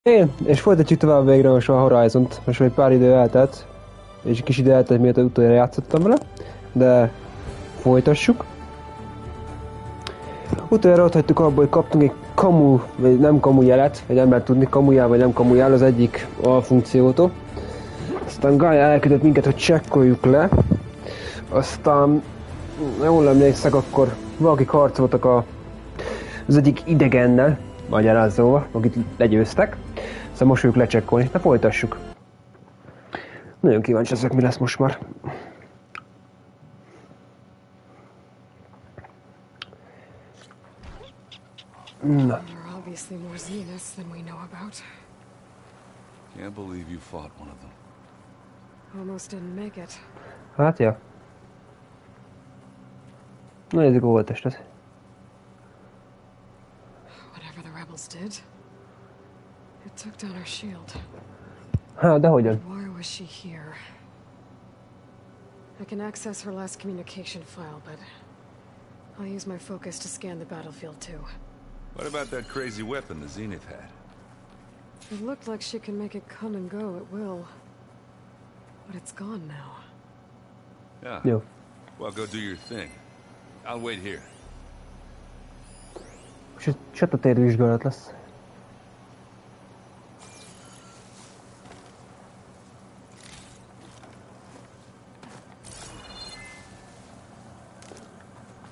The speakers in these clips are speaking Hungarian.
És folytatjuk tovább végre most a Horizont. Most egy pár idő eltelt, és egy kis idő eltelt, miatt utoljára játszottam vele, de folytassuk. Utoljára ott hagytuk abba, hogy kaptunk egy Kamu, vagy nem Kamu jelet, vagy nem lehet tudni Kamu jel, vagy nem Kamu jel, az egyik alfunkciótól. Aztán Gaia elküldött minket, hogy csekkoljuk le. Aztán, jól emlékszek, akkor valakik harcoltak az egyik idegennel, magyarázóval, akit legyőztek. Szóval most fogjuk lecsekkolni. Na folytassuk. Nagyon kíváncsi ezek, mi lesz most már. Na. There are obviously more Zeniths than we know about. Can't believe you fought one of them. Almost didn't make it. Hát, ja. Na nézzük a holttestet. Whatever the rebels did, it took down our shield. Hát, de hogyan? Why was she here? I can access her last communication file, but I'll use my focus to scan the battlefield too. What about that crazy weapon the Zenith had? It looked like she can make it come and go at will. But it's gone now. Yeah. Jó. Well, go do your thing. I'll wait here. Most csatatér vizsgálat lesz.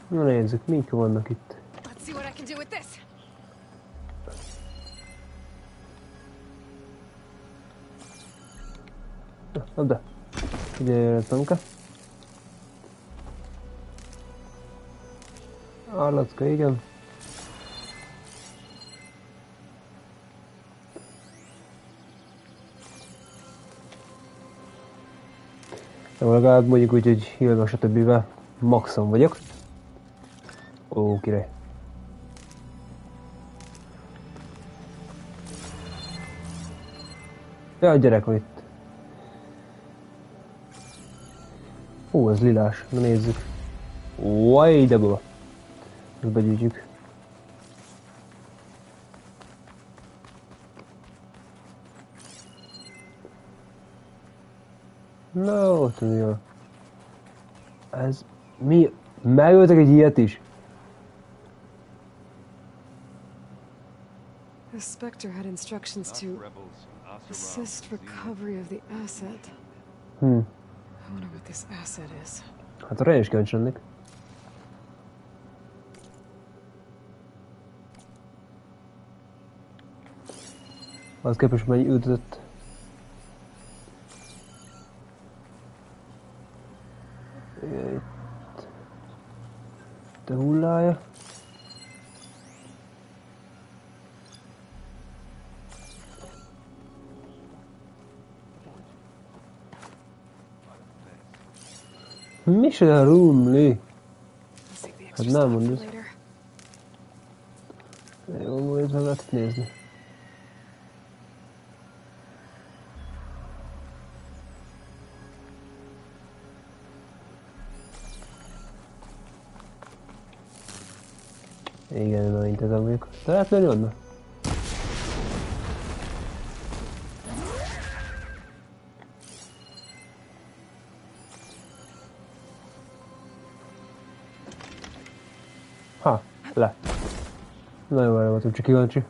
Na nézzük, mik vannak itt. Let's see what I can do with this. Oda. Ide jön a tanka. Állacka, igen. Jó, legalább mondjuk úgy, hogy hilva stb. Maxon vagyok. Ó, király. Ja, a gyerek van itt. Ó, ez lilás. Na nézzük. Vaj, de baba. Ezt begyűjtjük. Na, ott mi van? Ez mi? Megöltek egy ilyet is? The Spectre had instructions to assist recovery of the asset. I wonder what this asset is. Hát arra én is kíváncsi lennék. Az képest mennyi üldözött. Itt. Te hullája. Mi se rumli? I'll save the extra Hát nem stuff for mondod. later. Jó, majd meg lehet nézni. Igen, na intézem mondjuk. De lehet lőni onnan? Ha, le. Nagyon várja voltam, csak kíváncsi.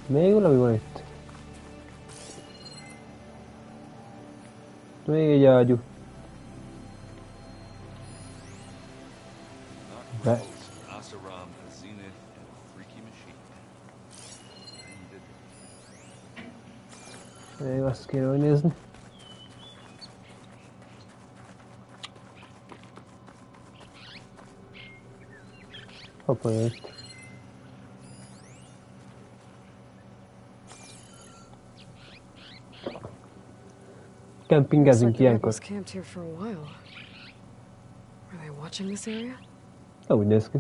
Még valami van itt. Még egy ágyú. Be. Asaram, a Zenith, and a freaky machine. Még azt kéne megnézni. Hoppa, jött. Kempingezünk Looks like the ilyenkor. rebels camped here for a while. Are they watching this area? Na, úgy néz ki.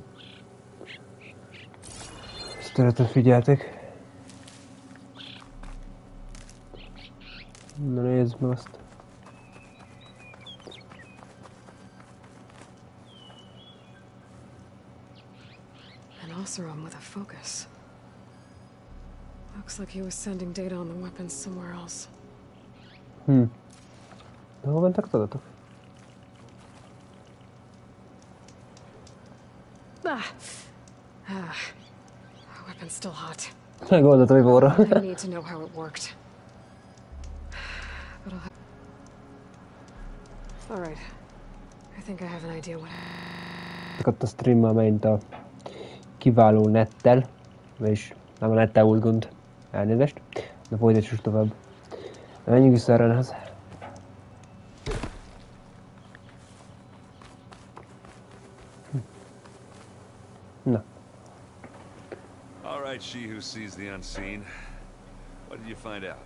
Ezt területet figyelték. Na nézd meg azt. Oseram with a focus. Looks like he was sending data on the weapons somewhere else. De hol mentek az adatok? Weapon's still hot. Megoldottam, hogy borra. I need to know how it worked. But alright. I think I have an idea what... Ott a streammel megint a kiváló nettel. Vagyis nem a nettel volt gond. Elnézést. De folytassuk tovább. Menjünk vissza erre nehez. Na. All right, she who sees the unseen. What did you find out?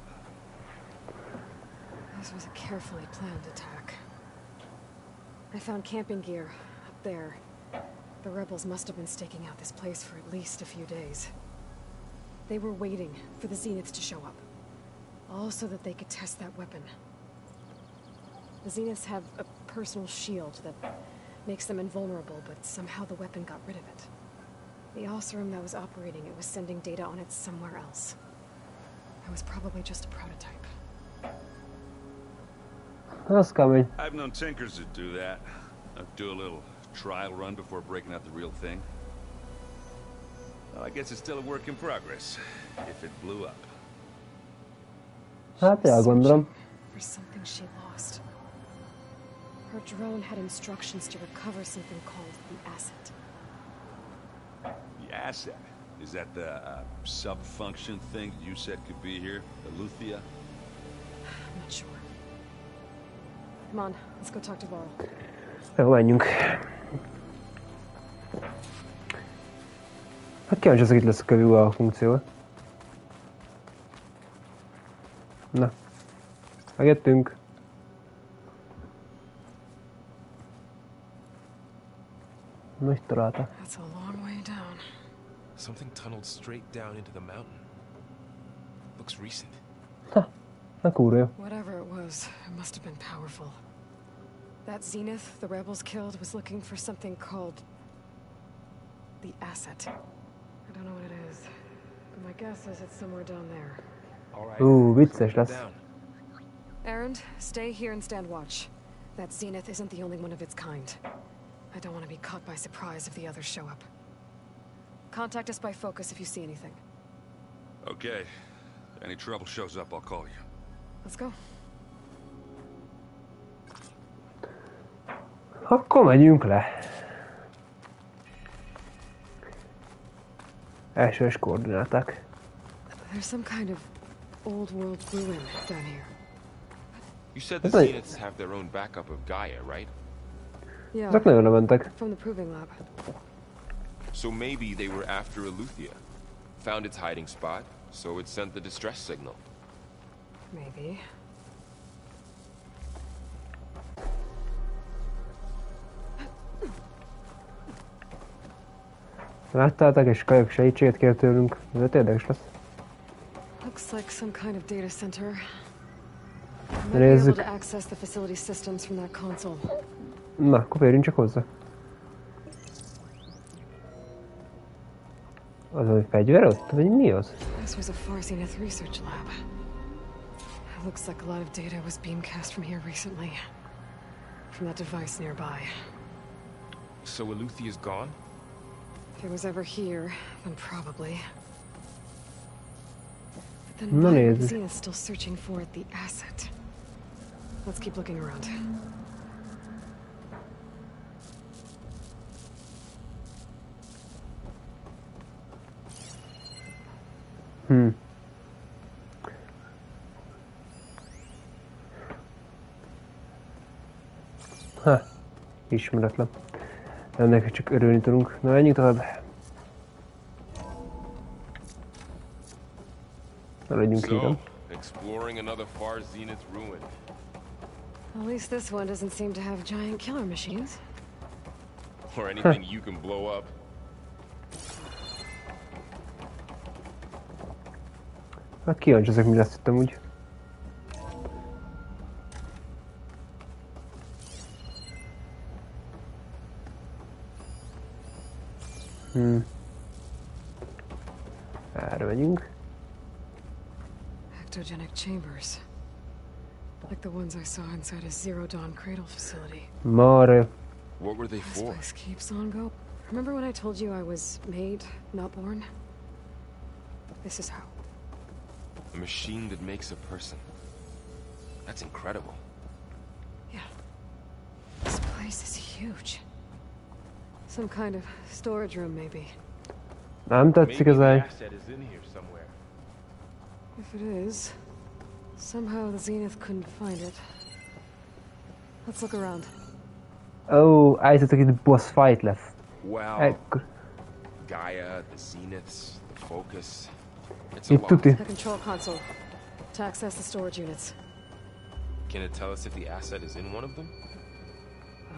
This was a carefully planned attack. I found camping gear up there. The rebels must have been staking out this place for at least a few days. They were waiting for the Zeniths to show up. All so that they could test that weapon. The Zeniths have a personal shield that makes them invulnerable, but somehow the weapon got rid of it. The Oseram that was operating it was sending data on it somewhere else. It was probably just a prototype. That's coming. I've known tinkers that do that. Do a little trial run before breaking out the real thing. Well, I guess it's still a work in progress, if it blew up. Hát elgondolom. For something she lost. Her drone had instructions to recover something called the asset. The asset? Is that the sub-function thing you said could be here? The Luthia? I'm not sure. Come on, let's go talk to Varl. Jó, menjünk. Hát kíváncsi ezek itt lesz a kövű a funkció. Na. Megjöttünk. Most találta. That's a long way down. Something tunneled straight down into the mountain. Looks recent. Ha, na kurva jó. Whatever it was, it must have been powerful. That Zenith the rebels killed was looking for something called the asset. I don't know what it is, but my guess is it's somewhere down there. Vicces lesz. Erend, stay here and stand watch. That Zenith isn't the only one of its kind. I don't want to be caught by surprise if the others show up. Contact us by focus if you see anything. Okay. If any trouble shows up, I'll call you. Let's go. Akkor megyünk le. Elsős koordináták. There's some kind of old world ruin down here. You said the Zeniths have their own backup of Gaia, right? Yeah, Ezek nagyon lementek. from the proving lab. So maybe they were after Eleuthia. Found its hiding spot, so it sent the distress signal. Maybe. Láttátok, és Kajak segítséget kér tőlünk. Ez érdekes lesz. Looks like some kind of data center. Might be able to access the facility systems from that console. Na, akkor férjünk csak hozzá. Az a fegyver ott? Vagy mi az? This was a Far Zenith research lab. It looks like a lot of data was beamcast from here recently. From that device nearby. So Eleuthia's gone? If it was ever here, then probably. But then why are Zenith still searching for the asset? Let's keep looking around. Ha, ismeretlen. Ennek csak örülni tudunk. Na, menjünk tovább. Na, legyünk így. Exploring another Far Zenith ruin. At least this one doesn't seem to have giant killer machines. Or anything you can blow up. Hát kíváncsi ezek mi lesz itt amúgy. Erre megyünk. Ectogenic chambers. Like the ones I saw inside a Zero Dawn cradle facility. Mar. What were they This for? place keeps on going. Remember when I told you I was made, not born? This is how. A machine that makes a person. That's incredible. Yeah. This place is huge. Some kind of storage room, maybe. Nem tetszik ez a... asset is in here somewhere. If it is, somehow the Zenith couldn't find it. Let's look around. Ó, állítatok itt boss fight lesz. Wow. Ekkor. Gaia, the Zeniths, the Focus. It's a Itt lot. tuti. The control console. To access the storage units. Can it tell us if the asset is in one of them?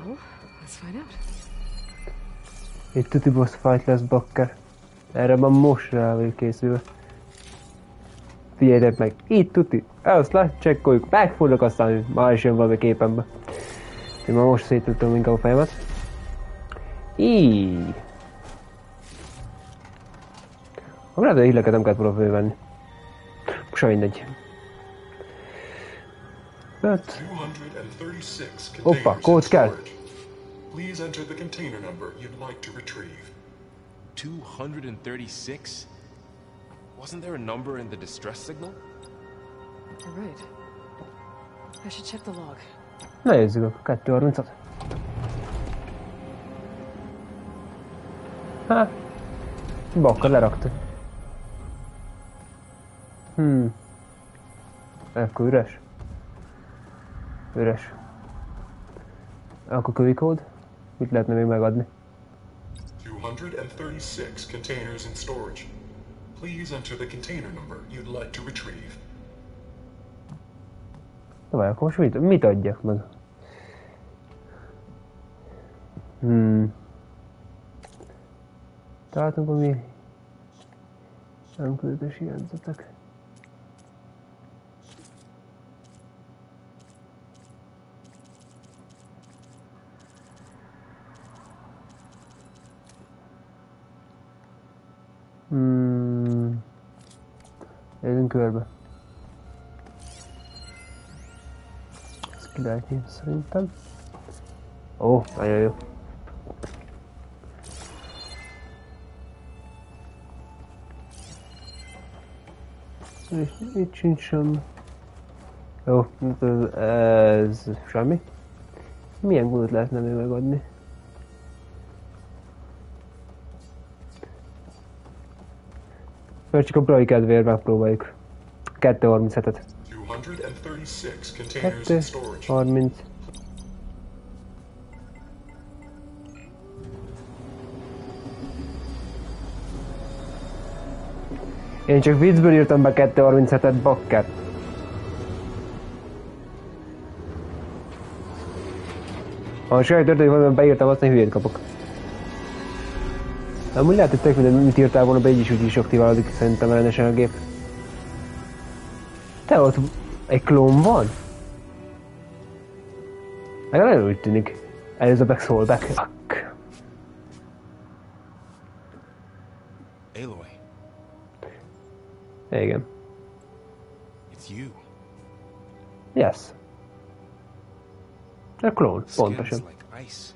Well, let's find out. Itt tuti boss fight lesz, bakker. Erre már most rá vagyok készülve. Figyeljetek meg, itt tuti. Azt lecsekkoljuk, megfordulok, aztán már is jön valami képembe. Én már most szétültem inkább a fejemet. Így. Lehet, hogy a hilleket nem kellett volna fölvenni. Most mindegy. 5. 236 Hoppa, containers kód in kell. storage. Please enter the container number you'd like to retrieve. 236? Wasn't there a number in the distress signal? You're right. I should check the log. Na nézzük a 236. Hát. Bakker lerakta. Akkor üres. Üres. Akkor kövi kód. Mit lehetne még megadni? 236 containers in storage. Please enter the container number you'd like to retrieve. Na várj, akkor most mit adjak meg? Találtunk valami... Nem küldösi jegyzetek. Nézzünk körbe. Ezt ki lehet nyitni szerintem. Ó, nagyon jó. És itt sincs semmi. Jó, ez semmi. Milyen gót lehetne még megadni? Mert csak a Brai kedvéért megpróbáljuk. 237-et. 236 containers in storage. 230. Én csak viccből írtam be 237-et, bakker. Ha saját történik valamiben beírtam, azt nem hülyét kapok. Amúgy lehet, hogy tök minden, mit írtál volna be, így is úgy is aktiválódik szerintem rendesen a gép. Te ott egy klón van? Legalább úgy tűnik. Előző back szól back. Fuck. Aloy, Igen. it's you. Yes. A klón, Skin's pontosan. like ice.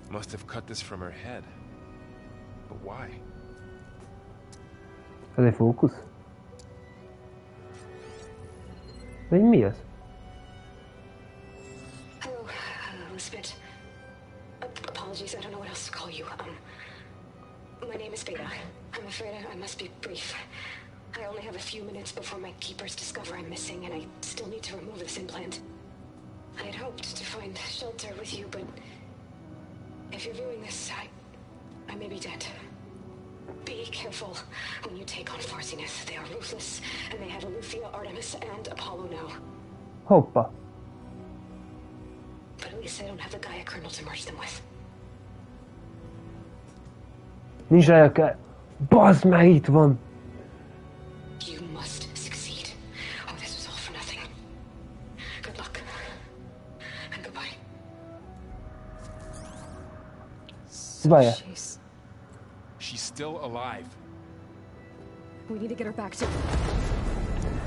Must have cut this from her head. But why? Ez egy fókusz? Vagy mi az? Hello, Elizabeth. Apologies, I don't know what else to call you. My name is Veda. I'm afraid I must be brief. I only have a few minutes before my keepers discover I'm missing, and I still need to remove this implant. I had hoped to find shelter with you, but if you're viewing this, I may be dead. Be careful when you take on Far Zenith. They are ruthless, and they have Aletheia, Artemis, and Apollo now. Hoppa. But at least I don't have the Gaia kernel to merge them with. Nincs rá kell. Bazd meg, itt van. You must succeed, or this was all for nothing. Good luck, and goodbye. Várjál. She's still alive. We need to get her back to...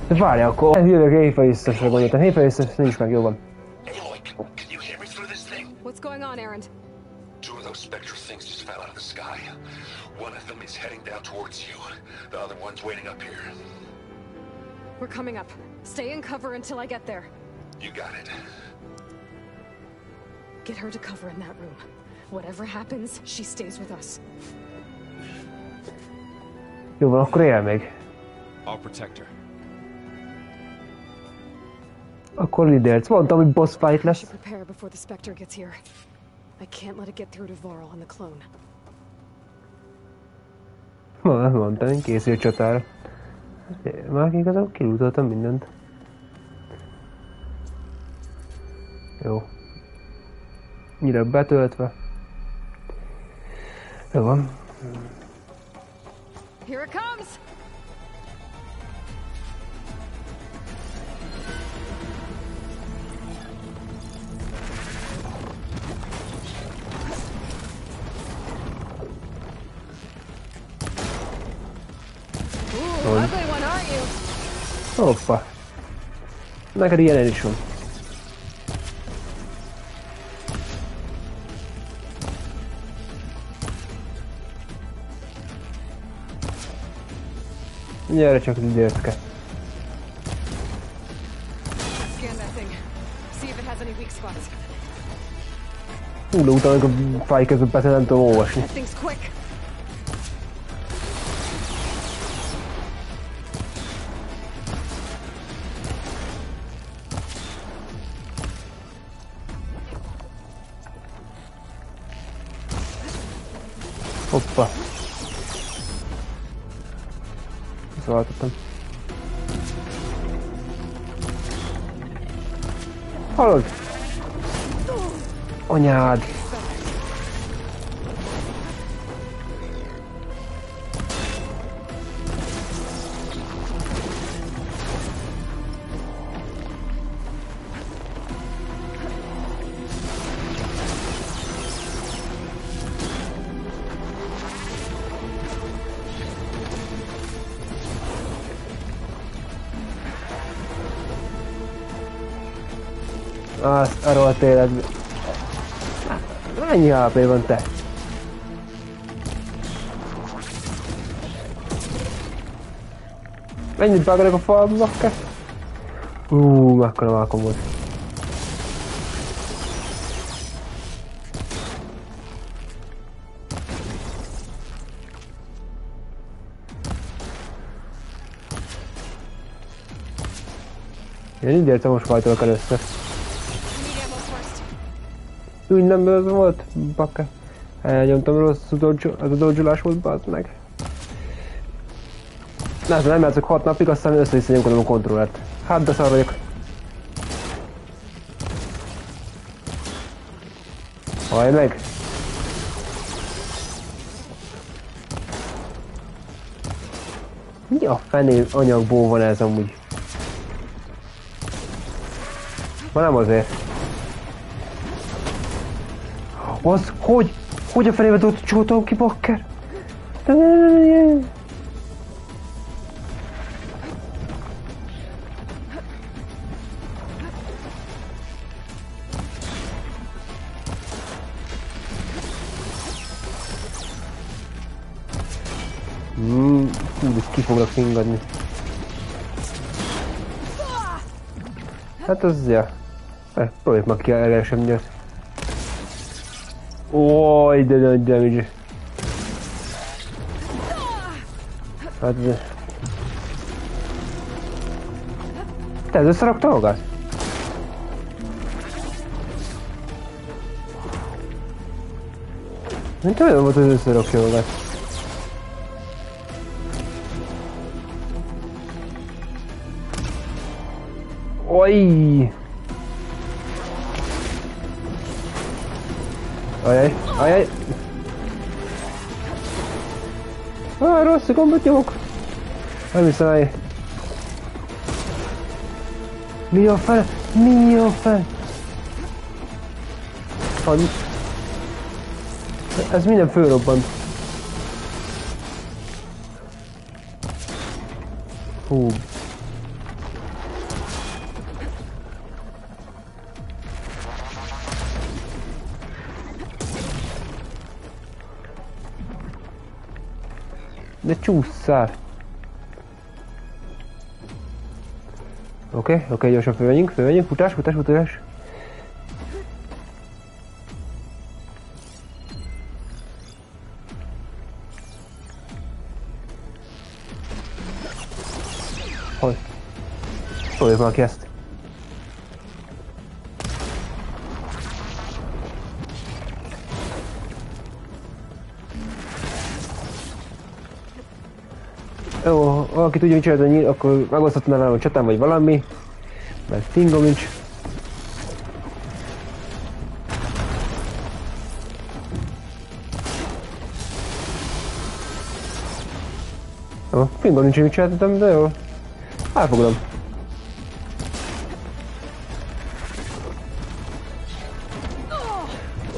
De várjál, akkor jövök héjfaisztosra gondoltam. Héjfaisztos nincs meg, jó van. Aloy, can you hear me through this thing? What's going on, Erend? Two of those spectral things just fell out of the sky. One of them is heading down towards you. The other one's waiting up here. We're coming up. Stay in cover until I get there. You got it. Get her to cover in that room. Whatever happens, she stays with us. Jó van, akkor él még. I'll protect her. Akkor lidérc. Mondtam, hogy boss fight We lesz. should prepare before the Spectre gets here. I can't let it get through to Varl and the clone. Mondtam, én készül csatára. Már igazából kilútoltam mindent. Jó. Nyilak betöltve. Jó van. Here it comes! Ooh, ugly one, aren't you? Hoppa. Neked ilyen is van. Gyere csak lidércke. Scan that thing. See if it has any weak spots. Hú, de utána a fáj között nem tudom olvasni. That thing's quick. Hoppa. Váltottam. Hallod? Anyád! Azt arról a téledbe. Mennyi HP van te? Mennyit vágnak a falba, bakker? Mekkora mákom volt. Én így értem, most fajtolok először. Úgy nem az volt, bakker. Elnyomtam rossz, az a dodzsolás volt, bazd meg. Nem játszok 6 napig, aztán össze-vissza nyomkodom a kontrollert. Hát de szar vagyok. Hallj meg! Mi a fené anyagból van ez amúgy? Ma nem azért. Az, hogy? Hogy a fenébe csótom ki, bakker? Úgy ki foglak fingadni. Hát az, ja. Próbáljuk meg ki erre sem gyert. Oj, de nagy damage. Hát ez... Te ez összerakta magát? Mint olyan volt, hogy összerakja magát. Oj! Ajaj, ajaj! Rossz gombot nyomok! Nem hiszem el. Mi a fel? Mi a fel? Ez minden fölrobbant. Hú. De csúszszál. Oké, gyorsan fölmenjünk, futás. Hogy? Toljuk valaki ezt. Jó, valaki tudja, mit csinálni, akkor megosztatná rá a csatán vagy valami. Mert fingom nincs. Jó, fingom nincs, mit csináltam, de jó. Elfogadom.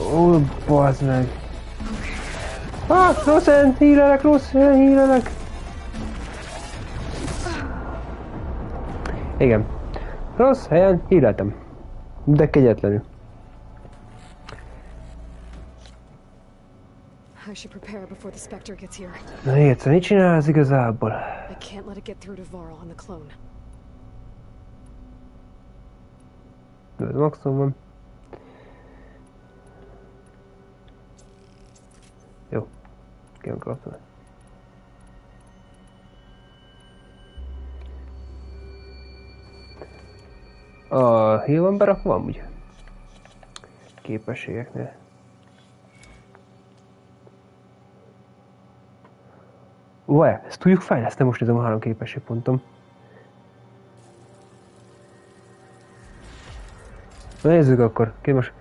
Ó, bazd meg. Rossz helyen hílelek. Igen. Rossz helyen híleltem. De kegyetlenül. I should prepare before the Spectre gets here. Na értszel, mit csinálsz igazából? I can't let it get through to Varl on the clone. Ez maximum van. Jó. Kérem kapcsolni. A híl van berakva amúgy? Képességeknél. Ezt tudjuk fejleszteni, most nézem a 3 képességpontom. Na nézzük akkor. Most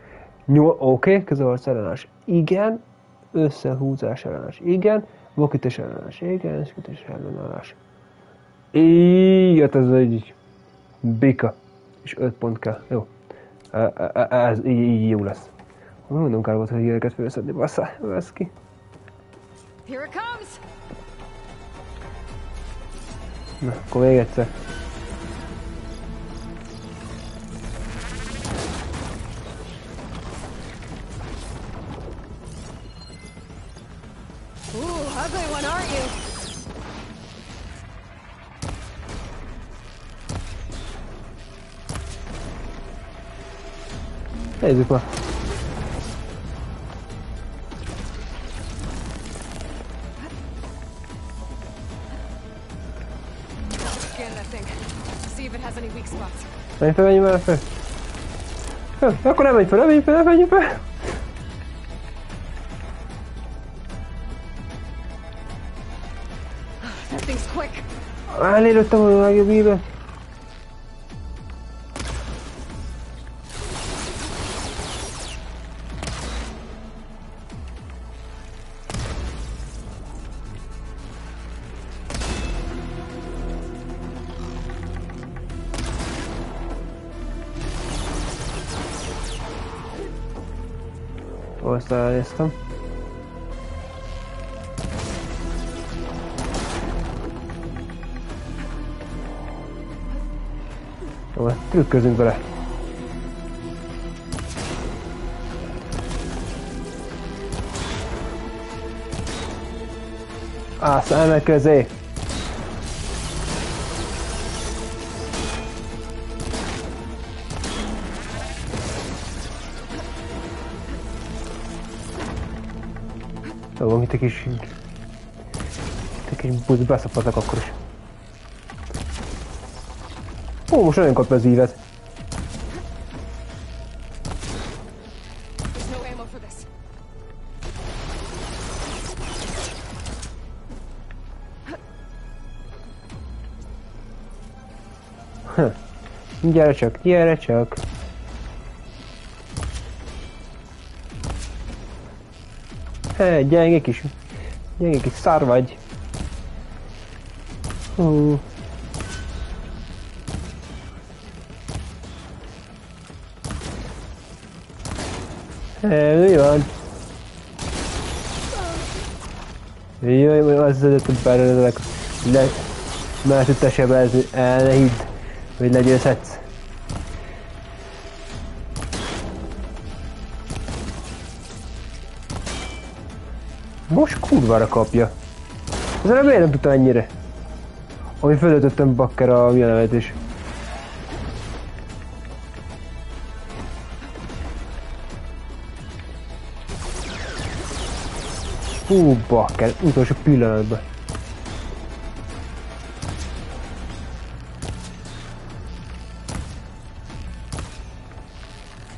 oké, közelharc ellenállás. Igen. Összehúzás ellenállás. Igen. Vakütés ellenállás. Igen. Eskütés ellenállás. Hát ez egy bika. És 5 pont kell. Jó. Ez így jó lesz. Mondom, kár volt, hogy híreket felszedni. Basszá, vesz ki. Here it comes! Na, akkor még egyszer. Ugly one, aren't you? Nézzük már. Scan that thing. See if it has any weak spots. Menjünk már fel. Akkor nem menjünk fel. That thing's quick. Elérődtem a legjobb íve. Azt elnéztem. Jó, trükközünk vele. Szemek közé! Jó, itt egy kis busz beszapadnak akkor is. Ó, most nagyon kapja az ívet. Gyere csak. Gyenge kis szar vagy. Mi van? Jaj, majd az belőlek mert tudta sebelni, ne hidd, hogy legyőzhetsz. Most kurvára kapja. Ezzel miért nem tudtam ennyire? Ahogy fölöltöttem bakker a mi a nevet is. Hú, bakker, utolsó pillanatban.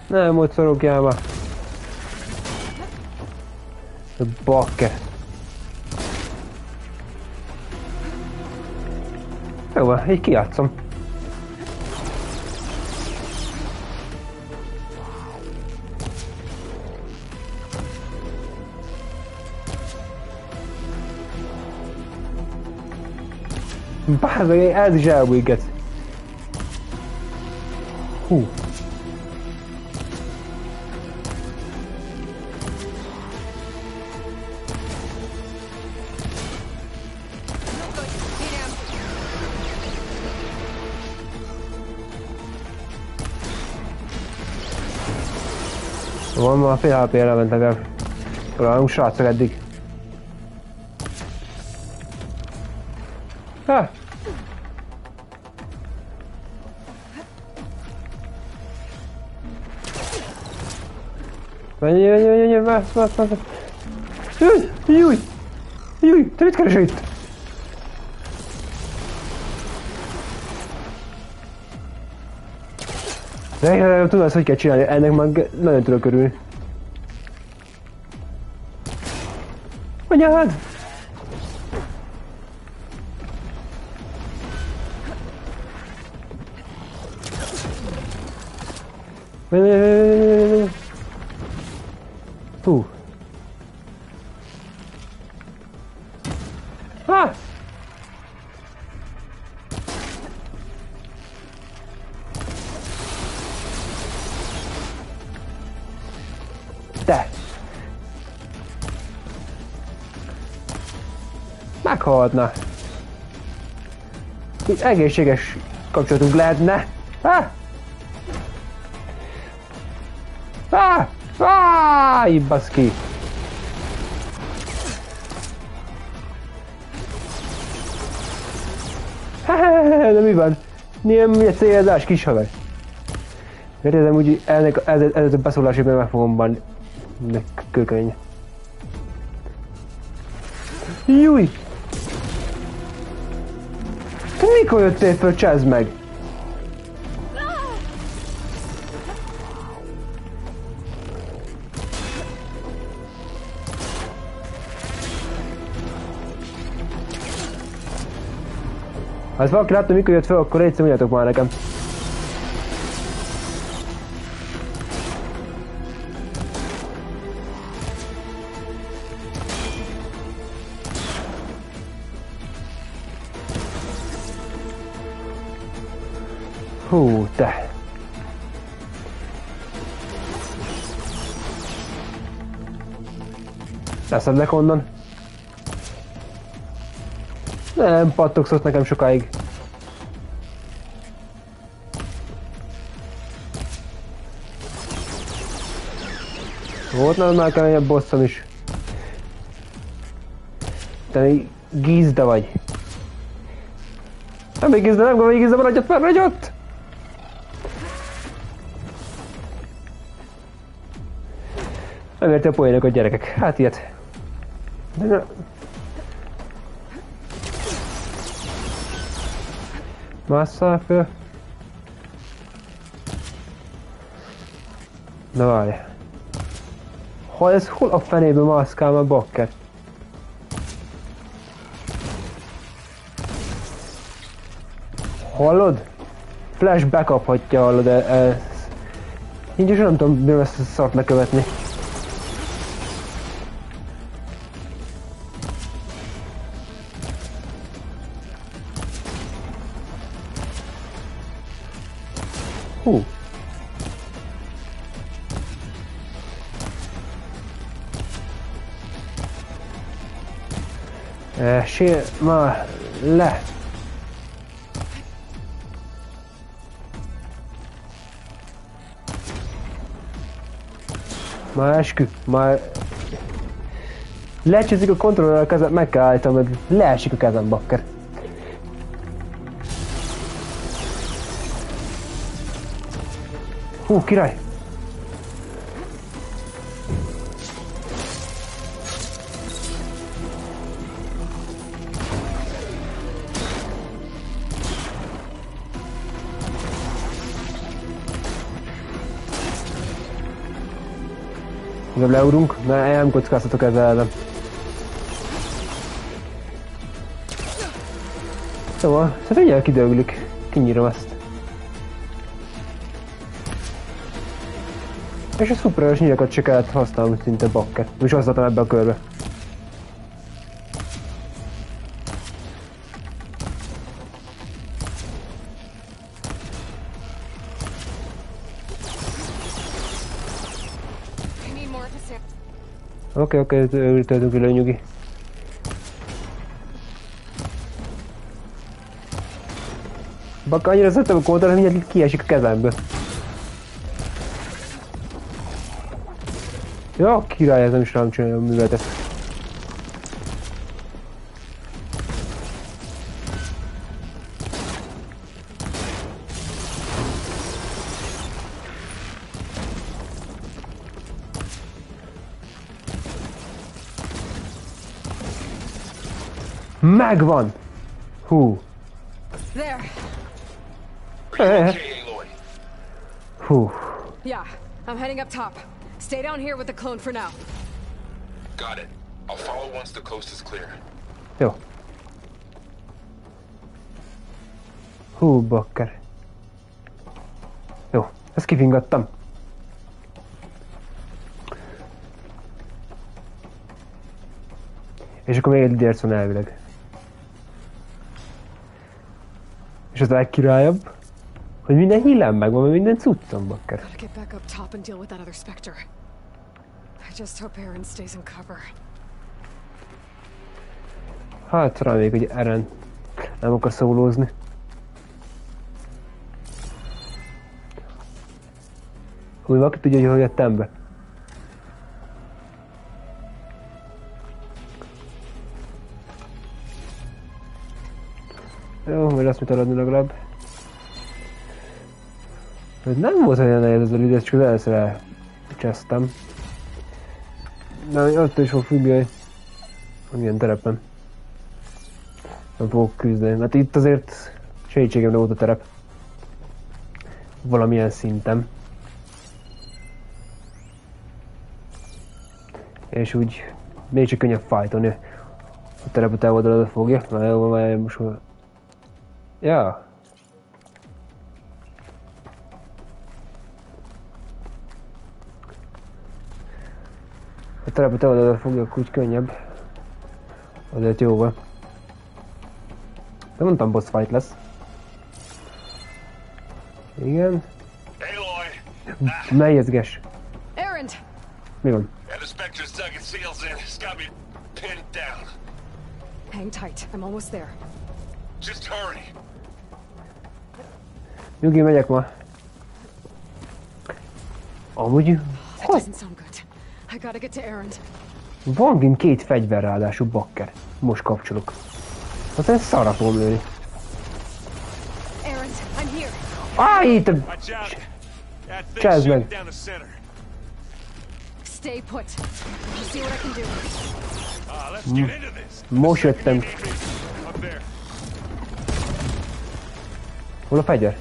Nem, ott szorogjál már. Bakker. Jó van, így kijátszom. Bármeg, ez is elbújget. Hú. Van már fél HP-re lement legalább. Találunk srácok eddig. Ha! Menj, mász. Júj, te mit keresel itt? Tudom ezt, hogy kell csinálni, ennek már nagyon tudok örülni. Anyád! Hú. Ah! Te! Meghalhatna. Úgy egészséges kapcsolatunk lehetne. Ah! Baszki! De mi van? Milyen célzás, kis haver? Érezem úgy, ez a beszólásében meg fogom bánni. De kőkemény. Júj! Te mikor jöttél föl, csezd meg? Ha ezt valaki látta, mikor jött fel, akkor egyszer mondjátok már nekem. Hú, te! Leszedlek onnan. Nem pattogsz nekem sokáig. Volt nálam már keményebb bosszom is. Te gízda vagy. Nem még gízda, maradjott már, vagy ott! Nem érti a poénokat, gyerekek. Hát ilyet. Másszál föl. Na várj. Ha ez hol a fenébe mászkál már bakker? Hallod? Flash bekaphatja, hallod, ez... Így is nem tudom, mi ezt a szart lekövetni. Hú. Már le! Már eskü, már... Lecsúszik a kontroller a kezem, meg kell állítom, hogy leesik a kezem, bakker. Hú, király! Inkább leugrunk, mert nem kockáztatok ezzel ellen. Szóval, figyelj, kidöglik. Kinyírom ezt. És a szuperes nyílakat se kellett használni, szinte bakker. És használtam ebbe a körbe. Oké, töltünk ülő nyugi. Bakka, annyira szeretem a kontroll, hogy mindjárt kiesik a kezemből. Ja, király, ez nem is rám csinálja a műveletet. Megvan! Hú. Hú. Yeah, I'm heading up top. Stay down here with the clone for now. Got it. I'll follow once the coast is clear. Jó. Hú, bakker. Jó, ezt kifingattam. És akkor még egy lidérc van elvileg. És az a legkirályabb, hogy minden hillám megvan, mert minden cuccom, bakker. Gotta get back up top and deal with that other specter. I just hope Aaron stays in cover. Hát reméljük, hogy Aaron nem akar szólózni. Úgy valaki tudja, hogy jöttem be. Jó, majd azt mit eladni legalább. Nem volt olyan nehéz ez a lidérc, csak az először elcsesztem. De attól is fog függni, hogy milyen terepen nem fogok küzdeni. Hát itt azért segítségemre volt a terep. Valamilyen szinten. És úgy még csak könnyebb fájtolni. A terepet elvoldalad fogja. Na jó, már most... Ja. A terepet elvoldalad fogja, akkor úgy könnyebb. Azért jó van. De mondtam, boss fight lesz. Igen. Melyezges. Aaron! Mi van? And the spectre's dug its seals in. It's got me pinned down. Hang tight, I'm almost there. Just hurry. Nyugi, megyek ma. Amúgy... That doesn't sound good. I gotta get to Aaron. Van kint két fegyver ráadásul, bakker. Most kapcsolok. Aztán szarra fogom lőni. Aaron, I'm here. Itt a... Csázd meg. Stay put. I'll see what I can do. Most jöttem. Hol a fegyver?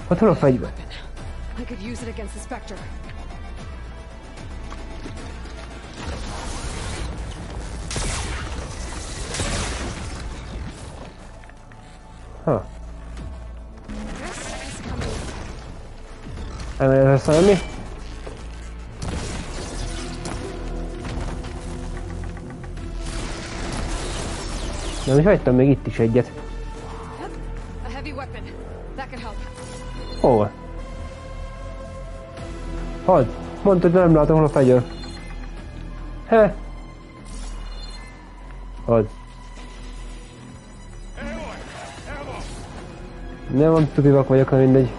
Hát hol a fegyver? I could use it against the specter. Ha. Elmehet használni? Nem, hogy hagytam még itt is egyet. A heavy weapon. That could help. Hol? Hadd! Mondtad, nem látom, hol a fegyver. He. Az. Nem tudivak vagyok, ha mindegy.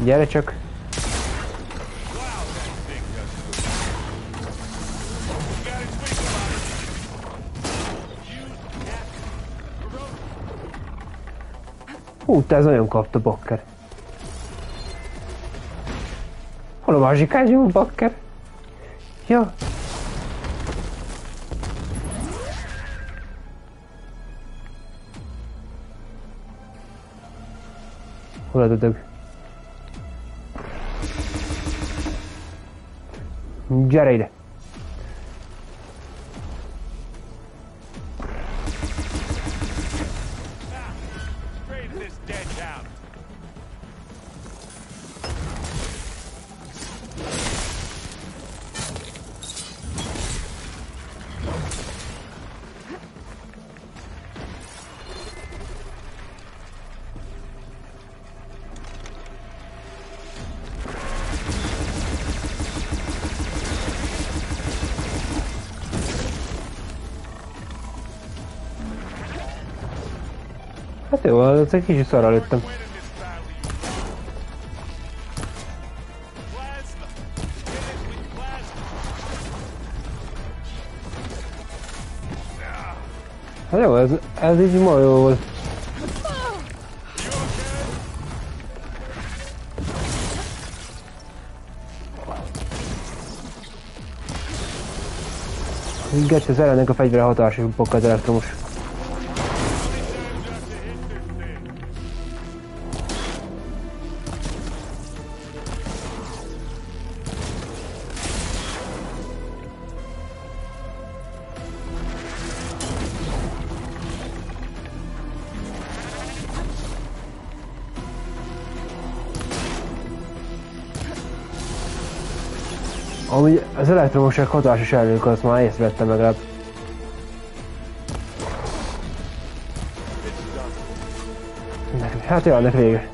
Gyere csak! Hú, te ez nagyon kapta, bakker. Hol a mázsikány, bakker? Ja. Hol a dödög? Gyere ide! Hát jó, az egy kicsit szarral lőttem. Hát jó, ez így ma jó volt. Gecsi, az ellennek a fegyvere hatásos bokk az elektromos. Amúgy az elektromosság hatásos elők, azt már észrevettem legalább. Hát jó, ennek vége.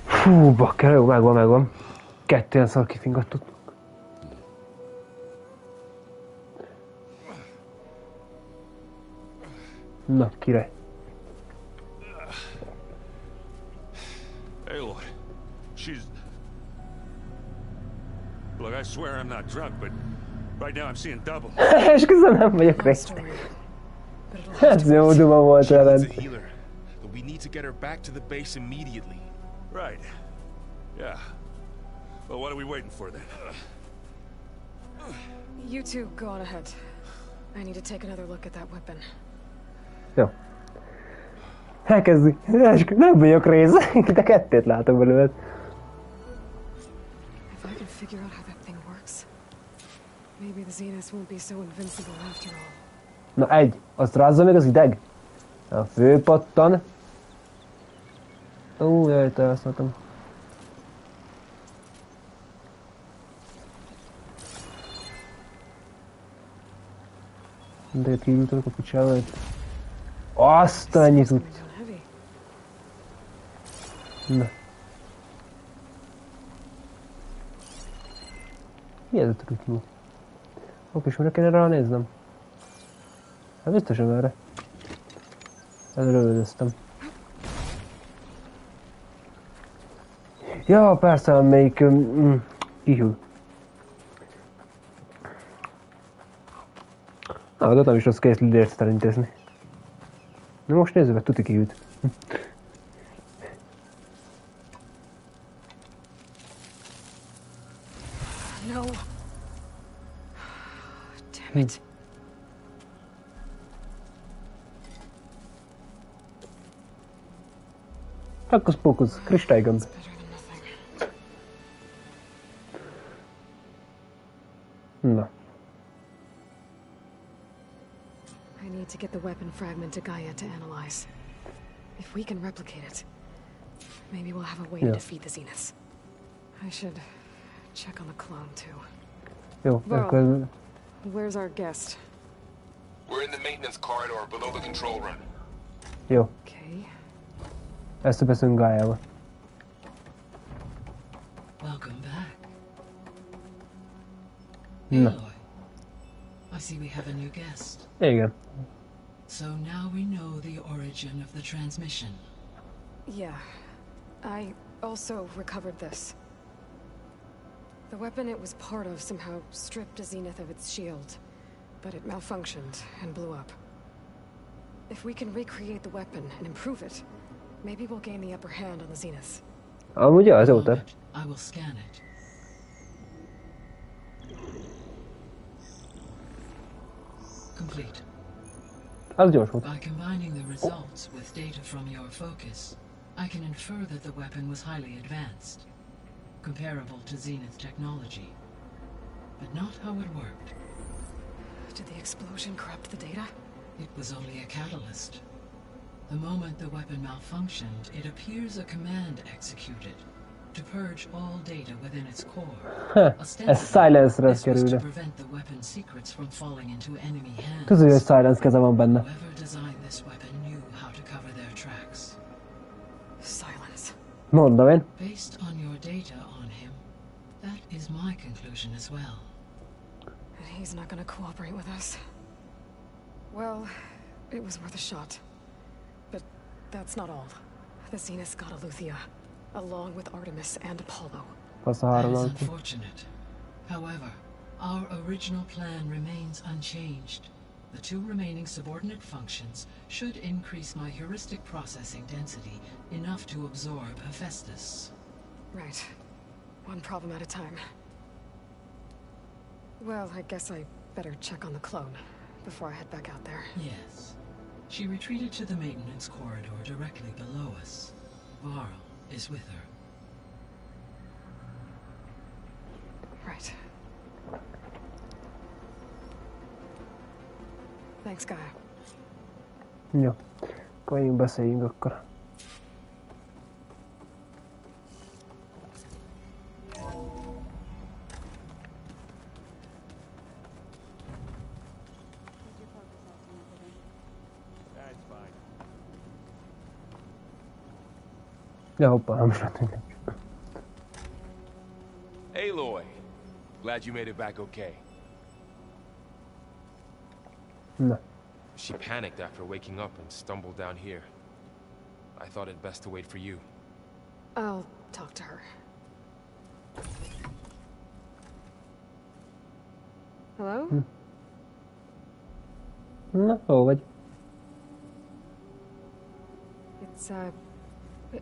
Fú, bakker, jó, megvan. Kettően szar kifingattuk. Na, király. Hey, Lord. She's... Look, I swear I'm not drunk, but right now I'm seeing double. És közben nem vagyok rész. Ez jó duma volt veled. We need to get her back to the base immediately. Right. Yeah. Well, what are we waiting for then? You two go on ahead. I need to take another look at that weapon. Jó. Elkezdi. Nem vagyok rész. De kettőt látok belőled. If I can figure out how that thing works, maybe the Zeniths won't be so invincible after all. Na egy. Azt rázza még az ideg. A főpattan. Ó, jaj, te használtam. De kívültök a picsával. Azt ennyi tudsz. Na. Mi ez a trükk? Oké, és mire kéne ránéznem? Hát biztosan erre. Előröldöztem. Ja, persze, amelyik kihűl. De nem is rossz kész lidért elintézni. Na most nézzük meg, tuti kihűlt. No. Damn it. Hocus pocus, kristálygömb. Na. I need to get the weapon fragment to Gaia to analyze. If we can replicate it, maybe we'll have a way to defeat the Zeniths. I should check on the clone too. Jó, akkor... Where's our guest? We're in the maintenance corridor below the control room. Jó. Okay. Ezt beszélünk Gályával. Welcome back. Na. Aloy, I see we have a new guest. Igen. So now we know the origin of the transmission. Yeah. I also recovered this. The weapon it was part of somehow stripped a Zenith of its shield, but it malfunctioned and blew up. If we can recreate the weapon and improve it, maybe we'll gain the upper hand on the Zeniths. Amúgy az jó terv. I will scan it. Complete. Az gyors volt. By combining the results with data from your focus, I can infer that the weapon was highly advanced, comparable to Zenith technology, but not how it worked. Did the explosion corrupt the data? It was only a catalyst. The moment the weapon malfunctioned, it appears a command executed to purge all data within its core. Ez Silence-re This was to kerülne. prevent the weapon's secrets from falling into enemy hands. Tudod, hogy Silence keze van benne. Whoever designed this weapon knew how to cover their tracks. Silence. Mondom én. Based on your data on him, that is my conclusion as well. And he's not gonna cooperate with us. Well, it was worth a shot. But that's not all. The Zeniths got Aletheia, along with Artemis and Apollo. Fasz a That három is alapú. unfortunate. However, our original plan remains unchanged. The two remaining subordinate functions should increase my heuristic processing density enough to absorb Hephaestus. Right. One problem at a time. Well, I guess I better check on the clone before I head back out there. Yes. She retreated to the maintenance corridor directly below us. Varl is with her. Right. Thanks, Gaia. Jó. Akkor beszéljünk akkor. Ja, hoppá, nem is láttunk. Aloy, glad you made it back okay. Na. She panicked after waking up and stumbled down here. I thought it best to wait for you. I'll talk to her. Hello? Na, hol vagy?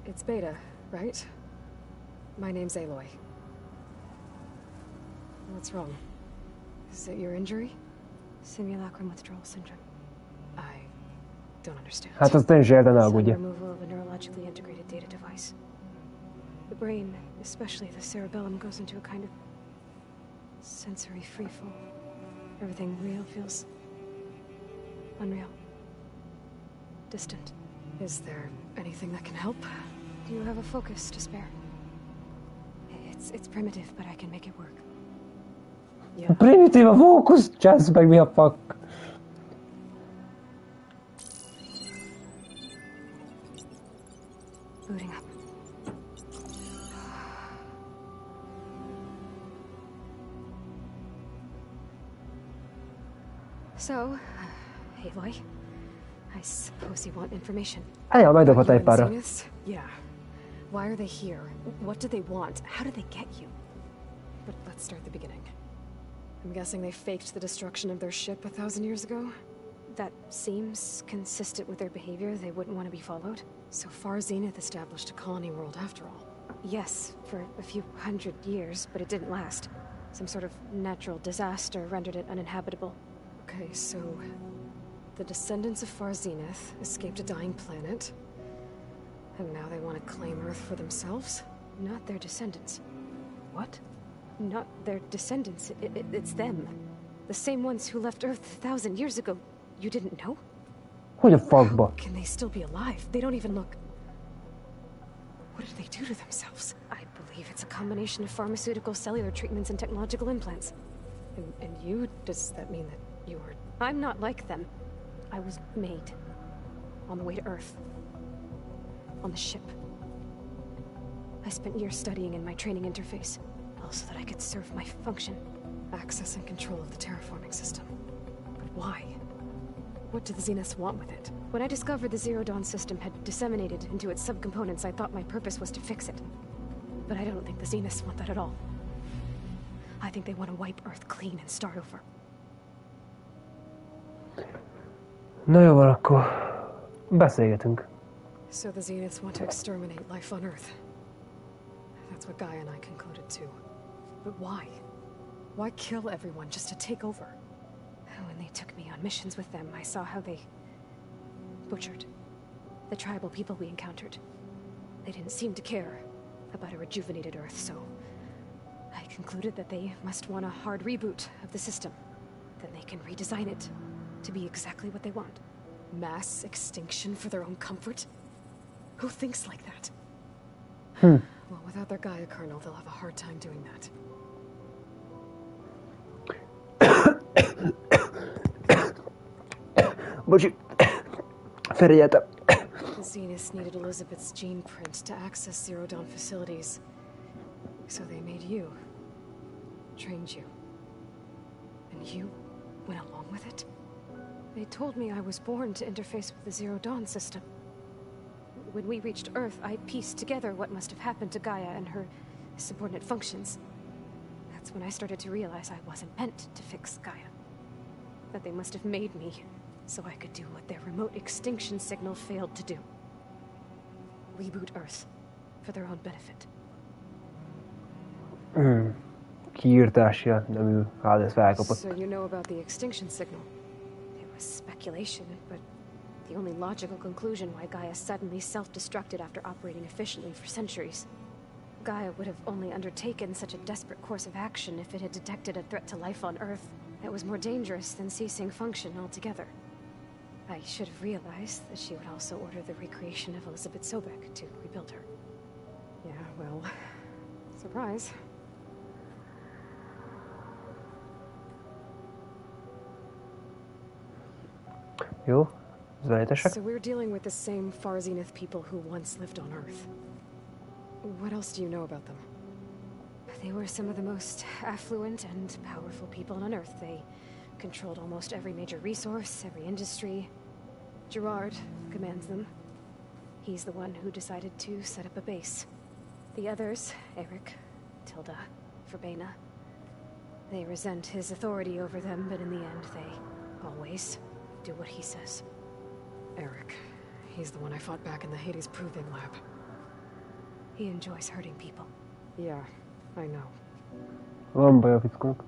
It's Beta, right? My name's Aloy. What's wrong? Is it your injury? Simulacrum withdrawal syndrome. I don't understand. Hát azt én is értem, ne Some aggódj. removal of a neurologically integrated data device. The brain, especially the cerebellum, goes into a kind of sensory freefall. Everything real feels unreal. Distant. Is there anything that can help? Do you have a focus to spare? It's primitive, but I can make it work. Yeah. Primitív a fókusz! Csász meg, mi a fuck? Booting up. So, Aloy, I suppose you want information. Állja, megdobhat You egy and párra. Zeniths? Yeah. Why are they here? What do they want? How did they get you? But let's start at the beginning. I'm guessing they faked the destruction of their ship 1,000 years ago? That seems consistent with their behavior. They wouldn't want to be followed. So far, Zenith established a colony world after all. Yes, for a few hundred years, but it didn't last. Some sort of natural disaster rendered it uninhabitable. Okay, so the descendants of Far Zenith escaped a dying planet, and now they want to claim Earth for themselves? Not their descendants. What? Not their descendants. It's them. The same ones who left Earth 1,000 years ago. You didn't know? Hogy a fuckba? Can they still be alive? They don't even look... What did they do to themselves? I believe it's a combination of pharmaceutical, cellular treatments, and technological implants. And you? Does that mean that You were... I'm not like them. I was made. On the way to Earth. On the ship. I spent years studying in my training interface, all so that I could serve my function. Access and control of the terraforming system. But why? What did the Zeniths want with it? When I discovered the Zero Dawn system had disseminated into its subcomponents, I thought my purpose was to fix it. But I don't think the Zeniths want that at all. I think they want to wipe Earth clean and start over. Na jó, akkor beszélgetünk. So the Zeniths want to exterminate life on Earth. That's what Gaia and I concluded too. But why? Why kill everyone just to take over? When they took me on missions with them, I saw how they butchered the tribal people we encountered. They didn't seem to care about a rejuvenated Earth, so I concluded that they must want a hard reboot of the system. Then they can redesign it to be exactly what they want. Mass extinction for their own comfort? Who thinks like that? Well, without their Gaia kernel, they'll have a hard time doing that. Bocsi, felejtettem. The Zeniths needed Elizabeth's gene print to access Zero Dawn facilities. So they made you. Trained you. And you went along with it? They told me I was born to interface with the Zero Dawn system. When we reached Earth, I pieced together what must have happened to Gaia and her subordinate functions. That's when I started to realize I wasn't meant to fix Gaia. That they must have made me so I could do what their remote extinction signal failed to do. Reboot Earth for their own benefit. Kiírtásja nemű ez felkapott. So you know about the extinction signal? It was speculation, but the only logical conclusion why Gaia suddenly self-destructed after operating efficiently for centuries. Gaia would have only undertaken such a desperate course of action if it had detected a threat to life on Earth that was more dangerous than ceasing function altogether. I should have realized that she would also order the recreation of Elizabeth Sobek to rebuild her. Yeah, well, surprise. Jó, zajtesek. So we're dealing with the same Far Zenith people who once lived on Earth. What else do you know about them? They were some of the most affluent and powerful people on Earth. They controlled almost every major resource, every industry. Gerard commands them. He's the one who decided to set up a base. The others, Eric, Tilda, Verbena, they resent his authority over them, but in the end, they always do what he says. Eric. He's the one I fought back in the Hades Proving Lab. He enjoys hurting people. Yeah, I know. Van baj a fickónak.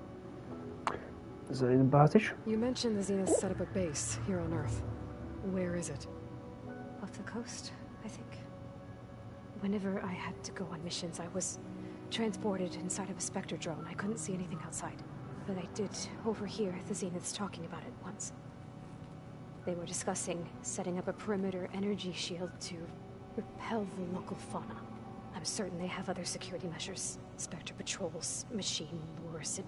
Zenith bázis. You mentioned the Zeniths set up a base here on Earth. Where is it? Off the coast, I think. Whenever I had to go on missions, I was transported inside of a Spectre drone. I couldn't see anything outside. But I did overhear the Zeniths talking about it once. They were discussing setting up a perimeter energy shield to repel the local fauna. I'm certain they have other security measures. Spectre patrols, machine lures. It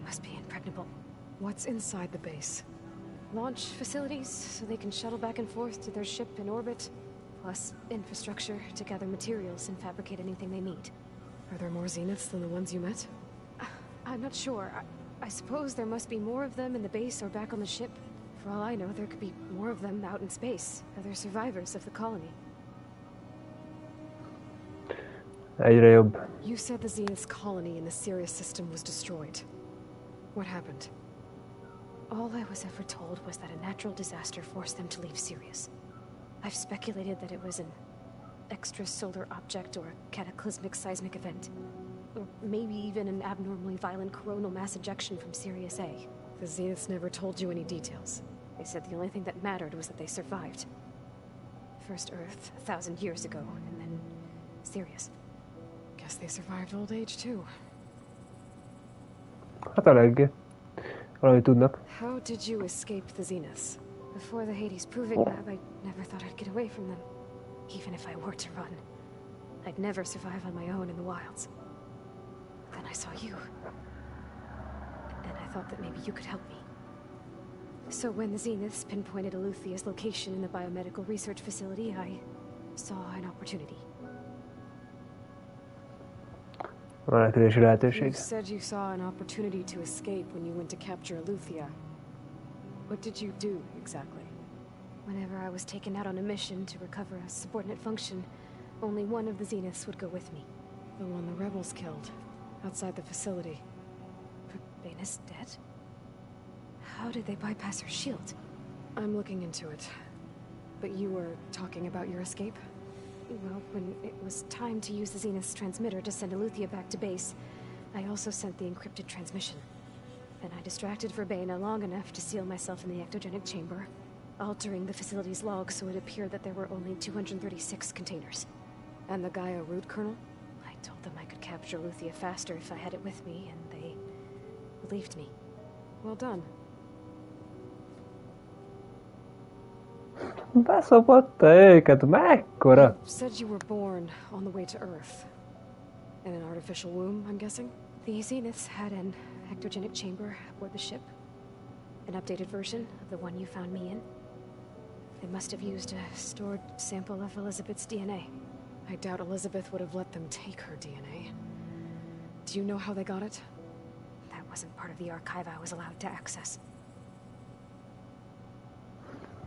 must be impregnable. What's inside the base? Launch facilities, so they can shuttle back and forth to their ship in orbit. Plus infrastructure to gather materials and fabricate anything they need. Are there more Zeniths than the ones you met? I'm not sure. I suppose there must be more of them in the base or back on the ship. For all I know, there could be more of them out in space. Other survivors of the colony. Egyre jobb. You said the Zenith's colony in the Sirius system was destroyed. What happened? All I was ever told was that a natural disaster forced them to leave Sirius. I've speculated that it was an extrasolar object or a cataclysmic seismic event. Or maybe even an abnormally violent coronal mass ejection from Sirius A. The Zeniths never told you any details. They said the only thing that mattered was that they survived. First Earth, 1,000 years ago, and then Sirius. Guess they survived old age too. Hát eléggé. Valahogy tudnak. How did you escape the Zeniths? Before the Hades Proving Lab, I never thought I'd get away from them. Even if I were to run, I'd never survive on my own in the wilds. Then I saw you. And I thought that maybe you could help me. So when the Zeniths pinpointed Eluthia's location in the biomedical research facility, I saw an opportunity. Menekülési You lehetőség. said you saw an opportunity to escape when you went to capture Eluthia. What did you do, exactly? Whenever I was taken out on a mission to recover a subordinate function, only one of the Zeniths would go with me. The one the rebels killed, outside the facility. But Baina's dead? How did they bypass her shield? I'm looking into it. But you were talking about your escape? Well, when it was time to use the Zenith's transmitter to send Eluthia back to base, I also sent the encrypted transmission. Then I distracted Verbena long enough to seal myself in the ectogenic chamber, altering the facility's log so it appeared that there were only 236 containers. And the Gaia root kernel? I told them I could capture Eluthia faster if I had it with me, and they believed me. Well done. Beszopatta őket, mekkora? You said you were born on the way to Earth. In an artificial womb, I'm guessing? The Zeniths had an ectogenic chamber aboard the ship. An updated version of the one you found me in. They must have used a stored sample of Elizabeth's DNA. I doubt Elizabeth would have let them take her DNA. Do you know how they got it? That wasn't part of the archive I was allowed to access.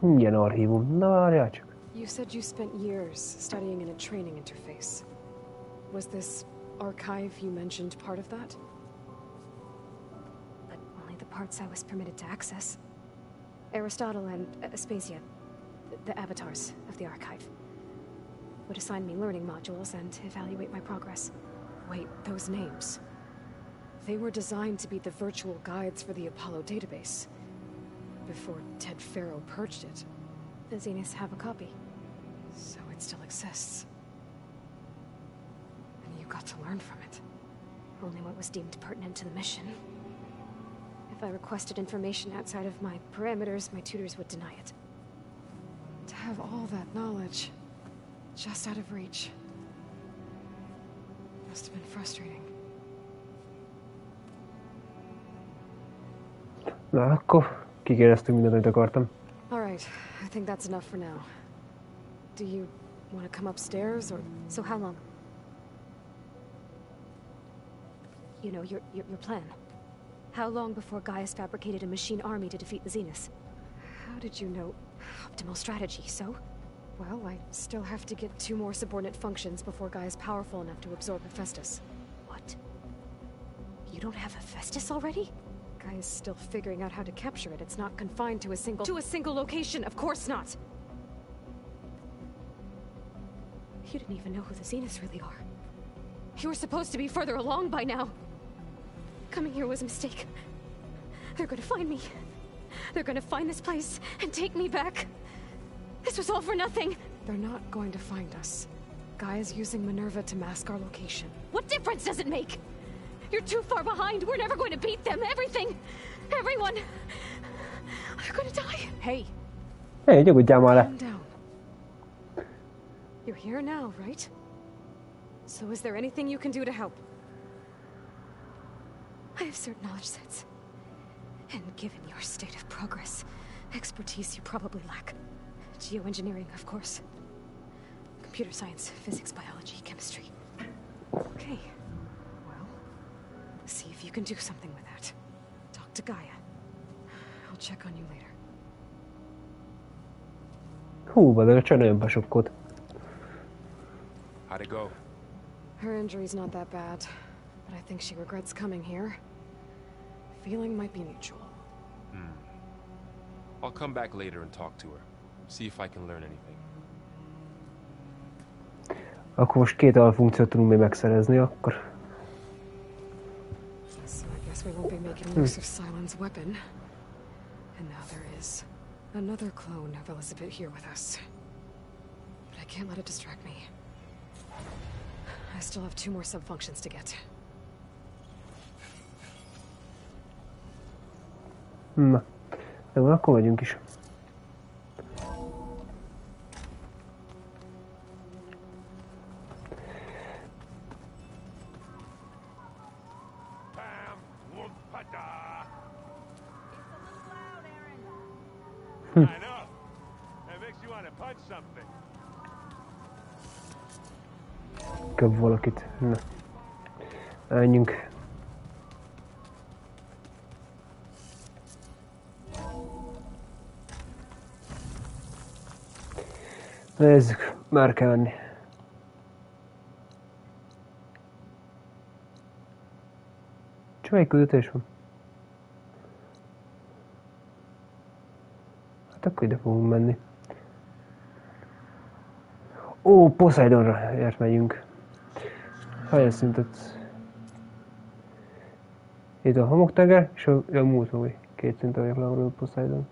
Milyen archívum? Na várjál csak. You said you spent years studying in a training interface. Was this archive you mentioned part of that? But only the parts I was permitted to access. Aristotle and Aspasia, the avatars of the archive, would assign me learning modules and evaluate my progress. Wait, those names. They were designed to be the virtual guides for the Apollo database. Before Ted Farrow purged it. The Zeniths have a copy. So it still exists. And you got to learn from it. Only what was deemed pertinent to the mission. If I requested information outside of my parameters, my tutors would deny it. To have all that knowledge, just out of reach, must have been frustrating. Na akkor kikéreztünk mindent, amit akartam. Alright, I think that's enough for now. Do you want to come upstairs, or... So how long? You know, your plan. How long before Gaius fabricated a machine army to defeat the Zeniths? How did you know? Optimal strategy, so? Well, I still have to get 2 more subordinate functions before Gaius powerful enough to absorb Hephaestus. What? You don't have Hephaestus already? Gaius still figuring out how to capture it. It's not confined to a single... To a single location, of course not! You didn't even know who the Zeniths really are. You were supposed to be further along by now. Coming here was a mistake. They're gonna find me. They're gonna find this place and take me back. This was all for nothing. They're not going to find us. Gaia's using Minerva to mask our location. What difference does it make? You're too far behind. We're never going to beat them. Everything. Everyone. They're gonna die. Hey. Hey, nyugodjál már le. Calm down. You're here now, right? So is there anything you can do to help? I have certain knowledge sets. And given your state of progress, expertise you probably lack. Geoengineering, of course. Computer science, physics, biology, chemistry. Okay. Well, see if you can do something with that. Talk to Gaia. I'll check on you later. Hú, de a csaj nagyon besokkolt. How'd it go? Her injury's not that bad, but I think she regrets coming here. Feeling might be mutual. I'll come back later and talk to her. See if I can learn anything. Akkor most 2 alfunkciót tudunk még megszerezni, akkor... So I guess we won't be making use of Cylon's weapon. And now there is another clone of Elizabeth here with us. But I can't let it distract me. I still have 2 more sub-functions to get. Na, de van, akkor megyünk is. know. It makes you want to punch something. Köbb valakit. Na. Menjünk. Nézzük, már kell menni. Csak egy küldetés van. Hát akkor ide fogunk menni. Ó, Poseidonra ért megyünk. Hányas szintet? Itt a homoktenger és a múltói. 2 szinten vagyok legalább Poseidon.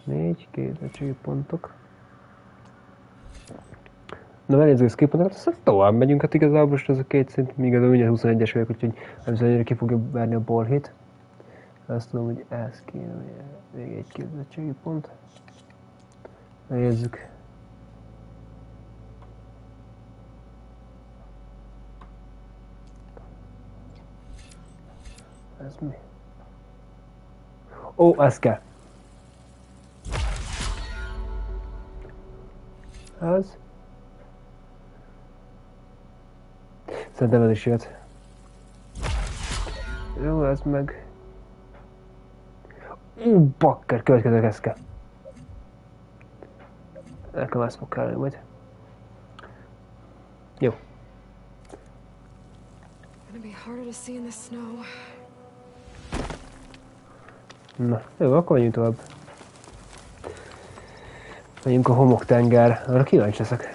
4, 2 egységpontok. Na, megnézzük a skillpontokat, aztán tovább megyünk, hát igazából most ez a 2 szint, míg ez a mindjárt 21-es vagyok, úgyhogy nem annyira ki fogja verni a balhét. Azt tudom, hogy ez kéne, még egy képzettségi pont. Megnézzük. Ez mi? Ó, ez kell. Ez. Szerintem ez is jött. Jó, ez meg... Bakker, következők ez kell. Nekem ezt fog kelleni majd. Jó. Na, jó, akkor menjünk tovább. Menjünk a homoktenger, arra kíváncsi leszek.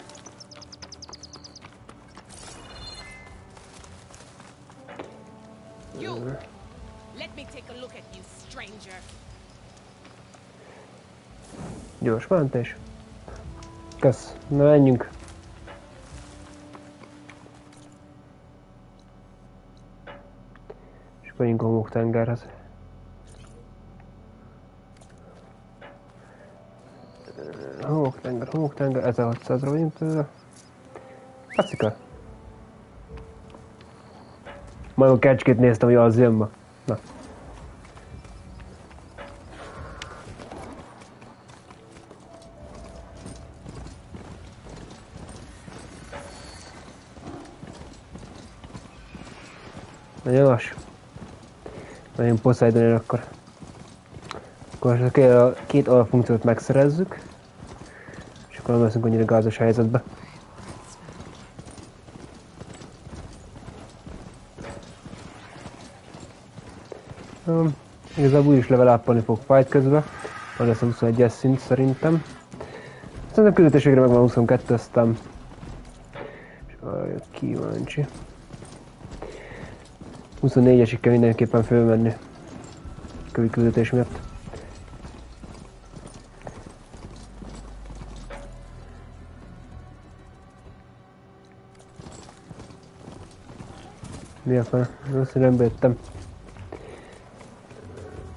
Gyors mentés. Kösz, na menjünk. És menjünk a homoktengerhez. Homoktenger, 1600-ra vagyunk tőle. Pacika. Majd a kecskét néztem, hogy az jön ma. Na. Nagyon lassú. Nagyon Poseidonért akkor. Akkor a két alfunkciót megszerezzük. És akkor nem leszünk annyira gázos helyzetbe. Igazából úgyis level up-olni fog fight közben. Van lesz a 21-es szint szerintem. Aztán a küldetésségre meg van 22, aztán... És arra kíváncsi. 24-esig kell mindenképpen fölmenni. Küldetés miatt. Mi a fel? Rossz, hogy nem bejöttem.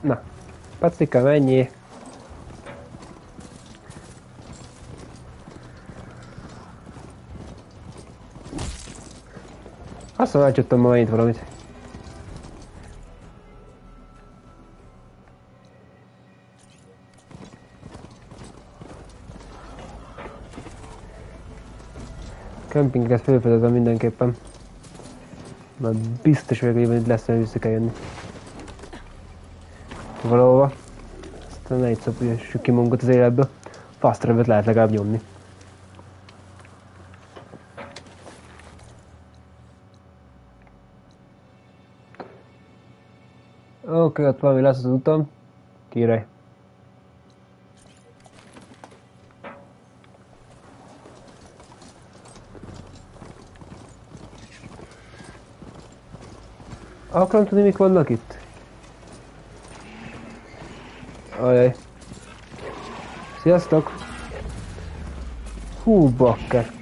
Na, Pacika, menjél! Aztán elcsöttem ma itt valamit. Kempingeket felfedezem mindenképpen. Mert biztos vagyok, hogy itt lesz, hogy vissza kell jönni. Valahova. Aztán ne itt szopjuk ki magunkat az életből. Fast travel-t lehet legalább nyomni. Oké, ott valami lesz az utam. Király. Akarom tudni, mik vannak itt? Ajaj. Sziasztok! Hú, bakker!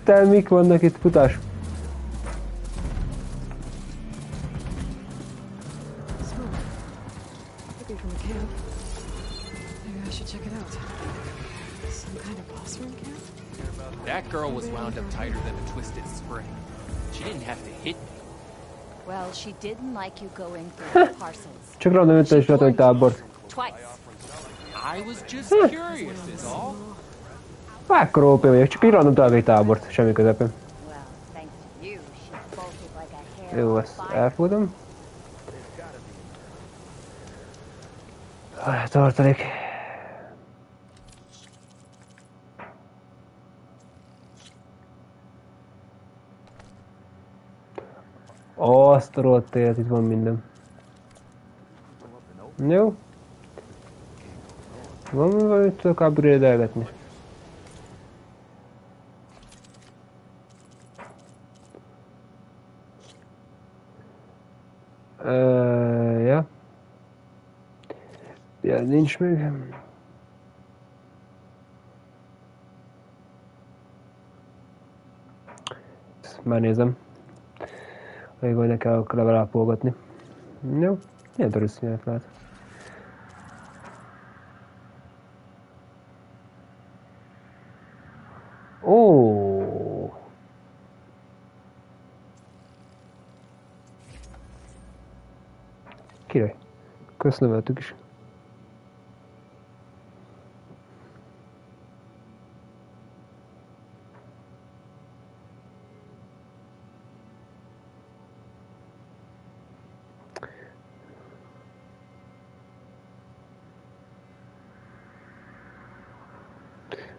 Te mik vannak itt, futás? That girl was wound up tighter than a twisted spring. She didn't have to hit me. Well, she didn't like you going through the parcels. Csak random öttel is lett, tábor. Twice. I was just curious, is all. Ekkora OP vagyok, csak így random találok egy tábort, semmi közepén. Well, thanks to you, she bolted like a hare Jó, on ezt fire. elfogadom. Tartalék. Azt a rohadt élet, itt van minden. Jó. Van valamit tudok upgrade-elgetni. Ja. Ja, nincs még. Már nézem. Még hogy ne kell level up-olgatni. Jó. Milyen törőszínek lehet? Ó. Király. Köszönöm is.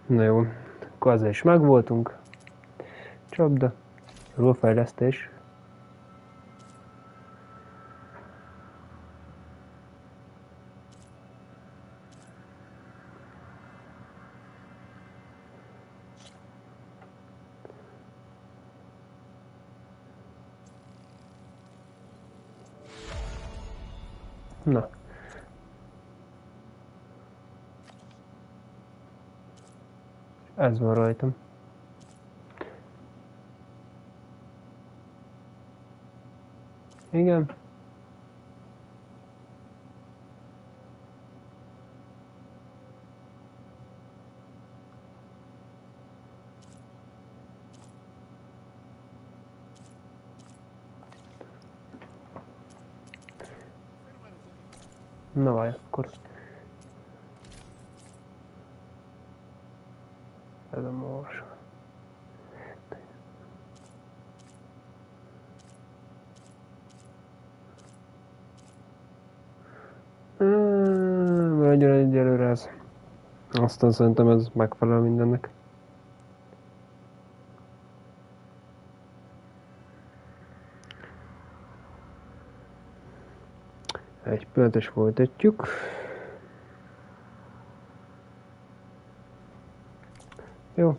Na jó, akkor azzal is megvoltunk. Csapda, rólfejlesztés. Na. Ez van rajtam. Igen. Na várj, akkor. Ez a mors. Maradjon egyelőre ez. Aztán szerintem ez megfelel mindennek. Egy pillanat és folytatjuk. Jó.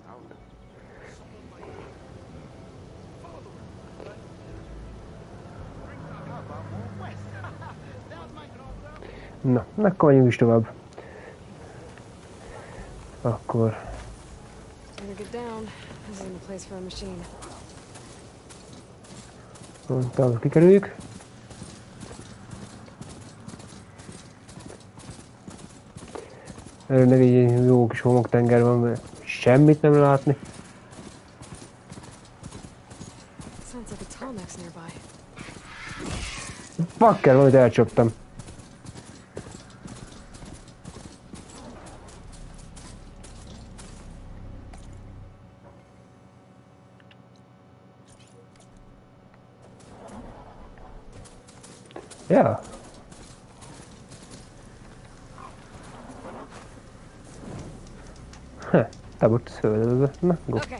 Na, akkor menjünk is tovább. Akkor. Tovább kikerüljük. Erőleg egy jó kis homoktenger van, mert semmit nem látni. Bakker, valamit elcsaptam. Ja. Tábort szövődözve. Na, go. Okay.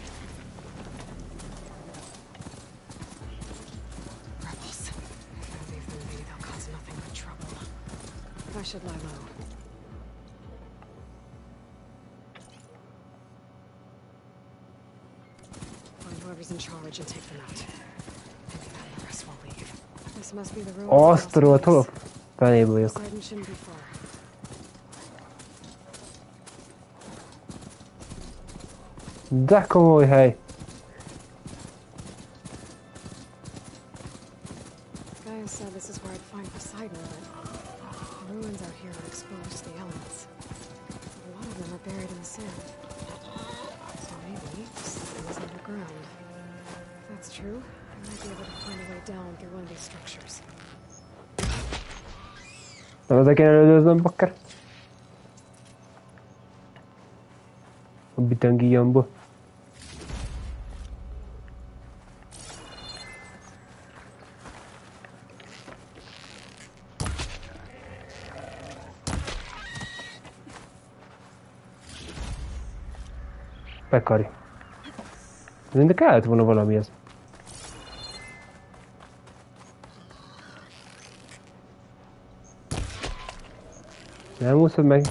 Rebels. If I leave them be, they'll cause nothing but trouble. I should lie low. Find whoever's in charge and take them out. Maybe then the rest will leave. This must be the room. Azt a rohadt hol? Fenébe vagyok. Poseidon shouldn't be far. De komoly hely. Gaia said this is where I'd find Poseidon, but the ruins out here are exposed to the elements. A lot of them are buried in the sand. So maybe Poseidon is underground. If that's true, might be able to find a way down through one of these structures. Nem ezzel kéne előzöm, bakker. A bitangijamból. Pekari. De kellett volna valami ez. Nem úszod meg.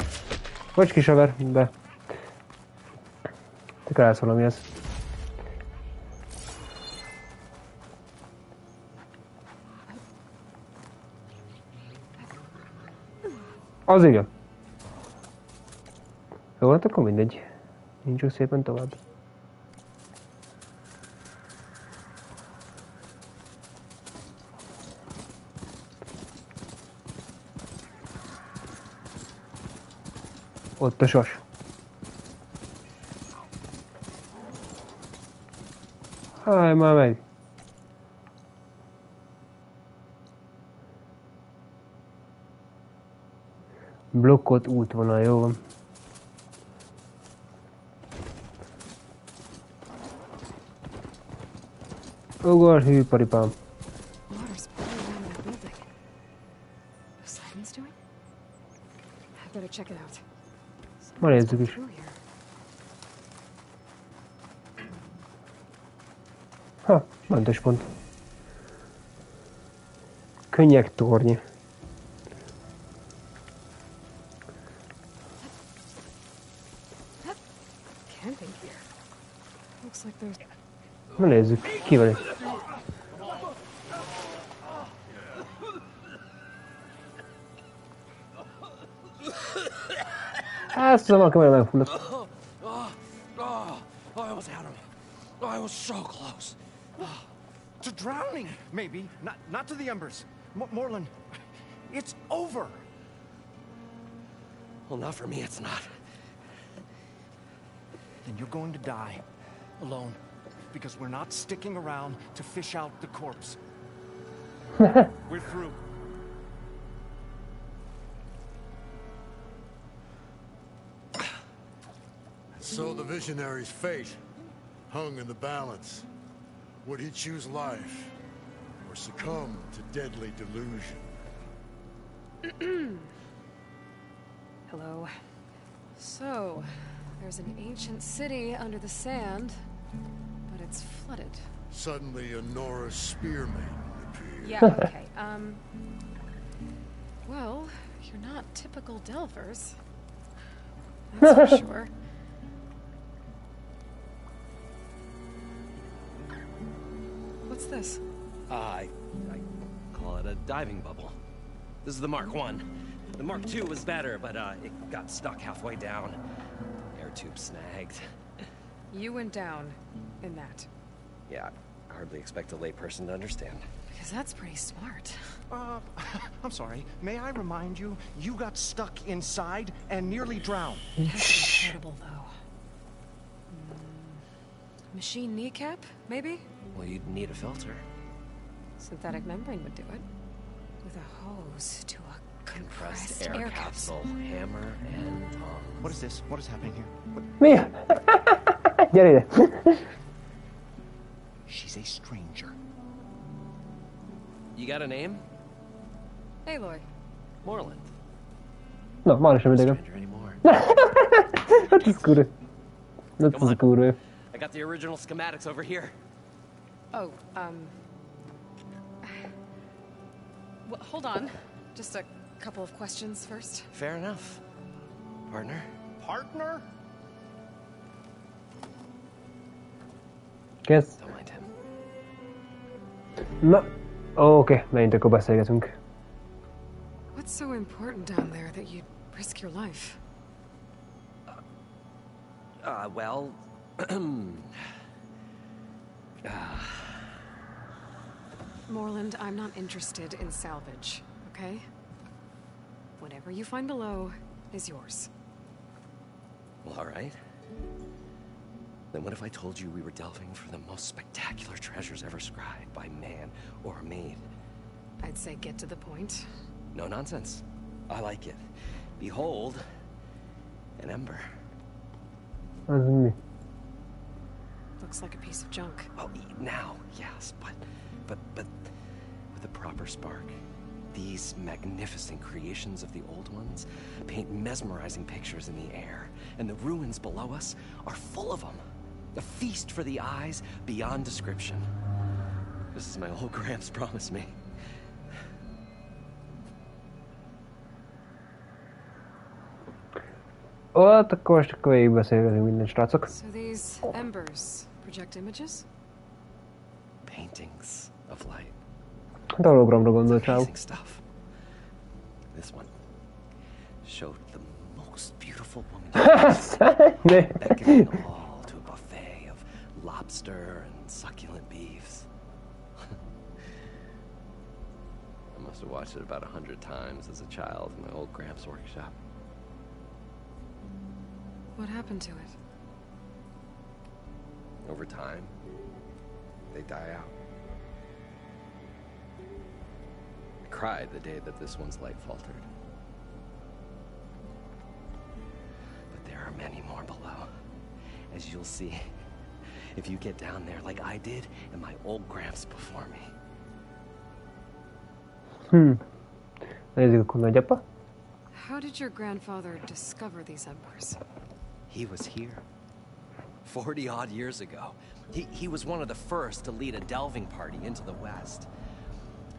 Vagy kis haver, be. Te kellett valami ez. Az igen. Jó, hát akkor mindegy. Nincs csak szépen tovább. Ott a sas. Háj, már meg. Blokkot útvonal, jó van. Ugor, hű, paripám. Water's pouring around that building. Poseidon's doing? I better check it out. Ma nézzük is. Ha, mentes pont. Könnyek torny. Camping here. Looks like there's... Na nézzük, ki van itt? Ezt tudom, a kamera megfulladt. I almost had him. I was so close. To drowning, maybe. Not to the embers. Morland, it's over. Well, not for me, it's not. Then you're going to die. Alone. Because we're not sticking around to fish out the corpse. We're through. So the visionary's fate hung in the balance. Would he choose life or succumb to deadly delusion? Hello. So, there's an ancient city under the sand, but it's flooded. Suddenly a Norse spearman appeared. Yeah, okay. Well, you're not typical Delvers. That's for sure. What's this? I call it a diving bubble. This is the Mark I. The Mark II was better, but it got stuck halfway down. Air tube snagged. You went down in that. Yeah, I hardly expect a layperson to understand. Because that's pretty smart. I'm sorry. May I remind you, you got stuck inside and nearly drowned. That's incredible, though. Machine kneecap, maybe? Well, you'd need a filter. Synthetic membrane would do it. With a hose to a compressed air capsule. Hammer and tongs. What is this? What is happening here? Mi? Gyere ide. She's a stranger. You got a name? Aloy. Morland. Na, már is nem idegem. Stranger anymore. Hát ez kurva. Ez az kurva. I got the original schematics over here. Oh, well, hold on. Just a couple of questions first. Fair enough. Partner? Partner? Kezd. Don't mind him. Na, oké, megint akkor beszélgetünk. What's so important down there that you'd risk your life? Well... Morland, I'm not interested in salvage, okay? Whatever you find below is yours. Well, all right. Then what if I told you we were delving for the most spectacular treasures ever scribed by man or maid? I'd say get to the point. No nonsense. I like it. Behold, an ember. Looks like a piece of junk. Well, now, yes, but with a proper spark. These magnificent creations of the old ones paint mesmerizing pictures in the air, and the ruins below us are full of them. A feast for the eyes beyond description. This is my old Gramps promised me. Ott akkor most végigbeszélgetünk minden, srácok. So these embers project images? Paintings of light. Hologramra gondol, csávó. Stuff. This one showed the most beautiful woman beckoning all to a buffet of lobster and succulent beefs. I must have watched it about 100 times as a child in my old Gramps workshop. What happened to it? Over time, they die out. I cried the day that this one's light faltered. But there are many more below, as you'll see, if you get down there like I did and my old Gramps before me. Nézzük akkor nagyapa. How did your grandfather discover these embers? He was here 40-odd years ago. He was one of the first to lead a delving party into the West.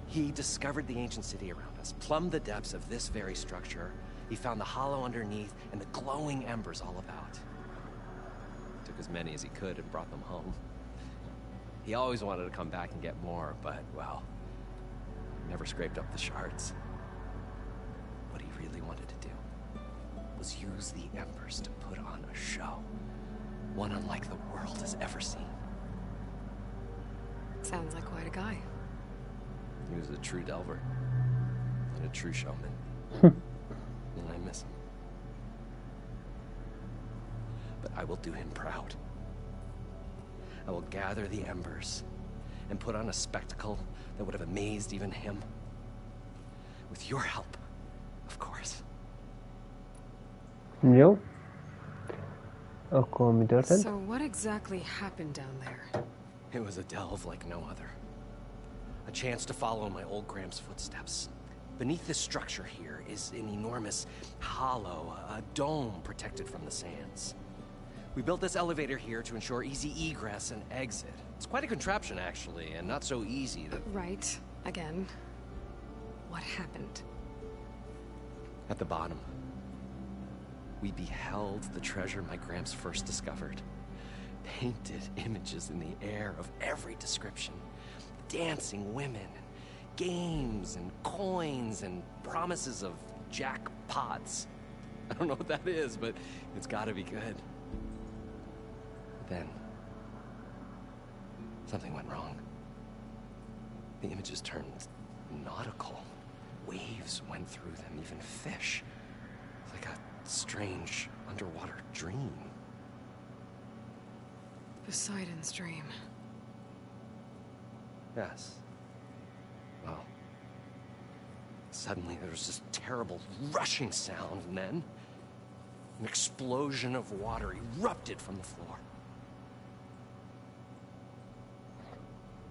He discovered the ancient city around us, plumbed the depths of this very structure. He found the hollow underneath and the glowing embers all about. Took as many as he could and brought them home. He always wanted to come back and get more, but, well, never scraped up the shards. What he really wanted to do was use the embers to put on a show. One unlike the world has ever seen. Sounds like quite a guy. He was a true delver. And a true showman. And I miss him. But I will do him proud. I will gather the embers and put on a spectacle that would have amazed even him. With your help, of course. Jó. Akkor mi történt? So what exactly happened down there? It was a delve like no other. A chance to follow my old Gramps' footsteps. Beneath this structure here is an enormous hollow, a dome protected from the sands. We built this elevator here to ensure easy egress and exit. It's quite a contraption, actually, and not so easy that... Right. Again. What happened? At the bottom, we beheld the treasure my Gramps first discovered. Painted images in the air of every description. Dancing women, games and coins and promises of jackpots. I don't know what that is, but it's gotta be good. Then, something went wrong. The images turned nautical. Waves went through them, even fish. Like a strange underwater dream. Poseidon's dream. Yes. Well, suddenly there was this terrible rushing sound, and then an explosion of water erupted from the floor.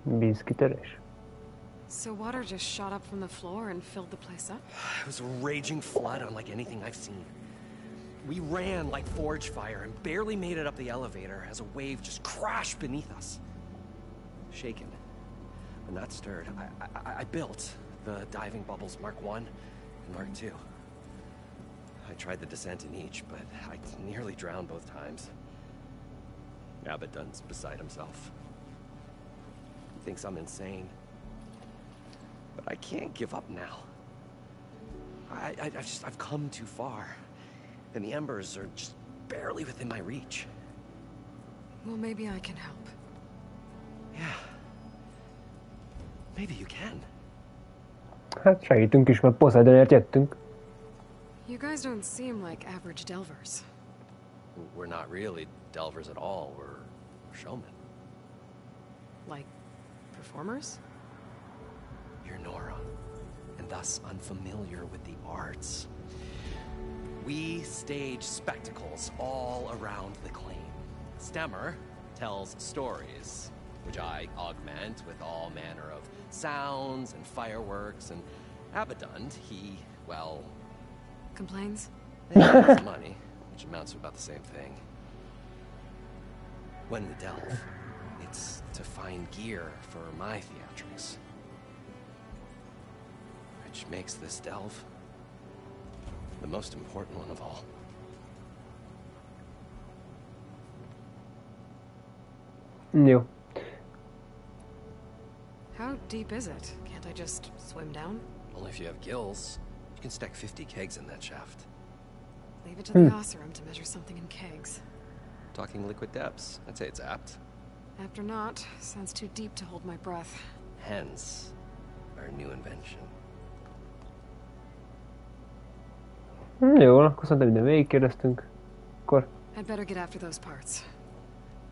Vízkitörés. So water just shot up from the floor and filled the place up? It was a raging flood unlike anything I've seen. We ran like forge fire and barely made it up the elevator as a wave just crashed beneath us. Shaken, but not stirred, I built the diving bubbles Mark I and Mark II. I tried the descent in each, but I nearly drowned both times. Abaddon's beside himself. He thinks I'm insane. But I can't give up now. I've come too far. And the embers are just barely within my reach. Well, maybe I can help. Yeah. Maybe you can. Hát segítünk is, mert Poseidonért jöttünk. You guys don't seem like average delvers. We're not really delvers at all. We're showmen. Like performers? You're Nora, and thus unfamiliar with the arts. We stage spectacles all around the claim. Stemmer tells stories, which I augment with all manner of sounds and fireworks, and Abaddon, he, well... Complains? They give money, which amounts to about the same thing. When the delve, it's to find gear for my theatrics. Which makes this delve the most important one of all. Jó. How deep is it? Can't I just swim down? Only if you have gills. You can stack 50 kegs in that shaft. Leave it to the Osseram to measure something in kegs. Talking liquid depths, I'd say it's apt. Apt or not, sounds too deep to hold my breath. Hence, our new invention. Jó, akkor szerintem minden végigkérdeztünk. Akkor... I'd better get after those parts.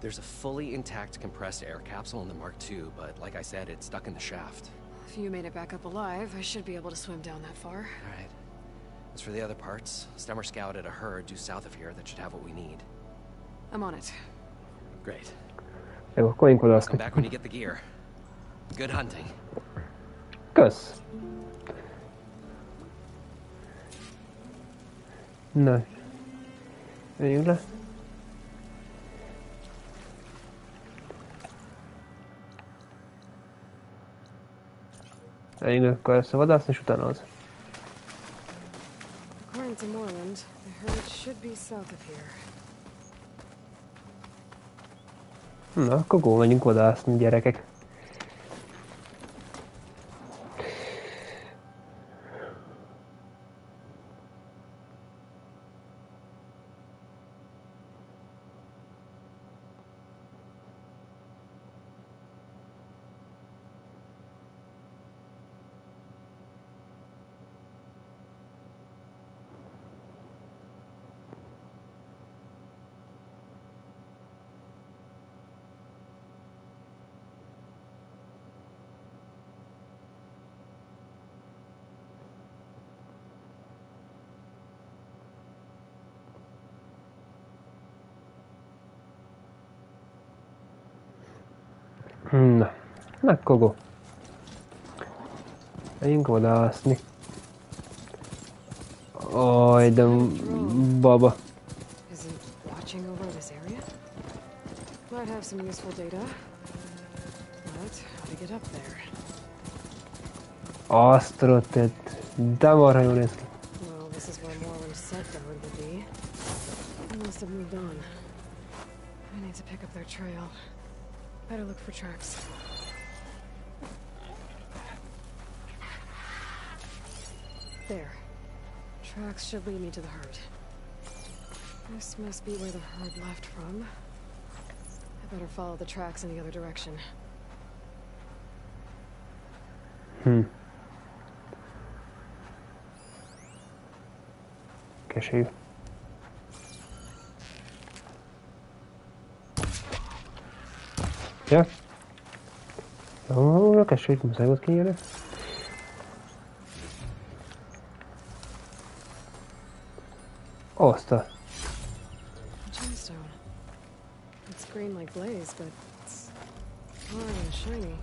There's a fully intact compressed air capsule in the Mark II, but like I said, it's stuck in the shaft. If you made it back up alive, I should be able to swim down that far. Alright. As for the other parts, Stemmer scouted a herd due south of here that should have what we need. I'm on it. Great. Jó, akkor én Come kodáztam. back when you get the gear. Good hunting. Kösz. Na. Menjünk le. Menjünk le akkor összevadászni, és utána az. According to Moreland, the herd should be south of here. Na, akkor go, menjünk vadászni, gyerekek. Na, akkor go. Menjünk vadászni. Aj, de baba. Is he watching over this area? Might have some useful data. But how to get up there? Azt tudod, tehát de marha jól néz ki. Well, this is where Moreland said the herd would be. They must have moved on. I need to pick up their trail. Better look for tracks. There. Tracks should lead me to the herd. This must be where the herd left from. I better follow the tracks in the other direction. Kesélyű. Ja? Ó, kesélyt muszáj volt kinyerni. Azt a... Gemstone. It's green like glaze, but it's hard and shiny.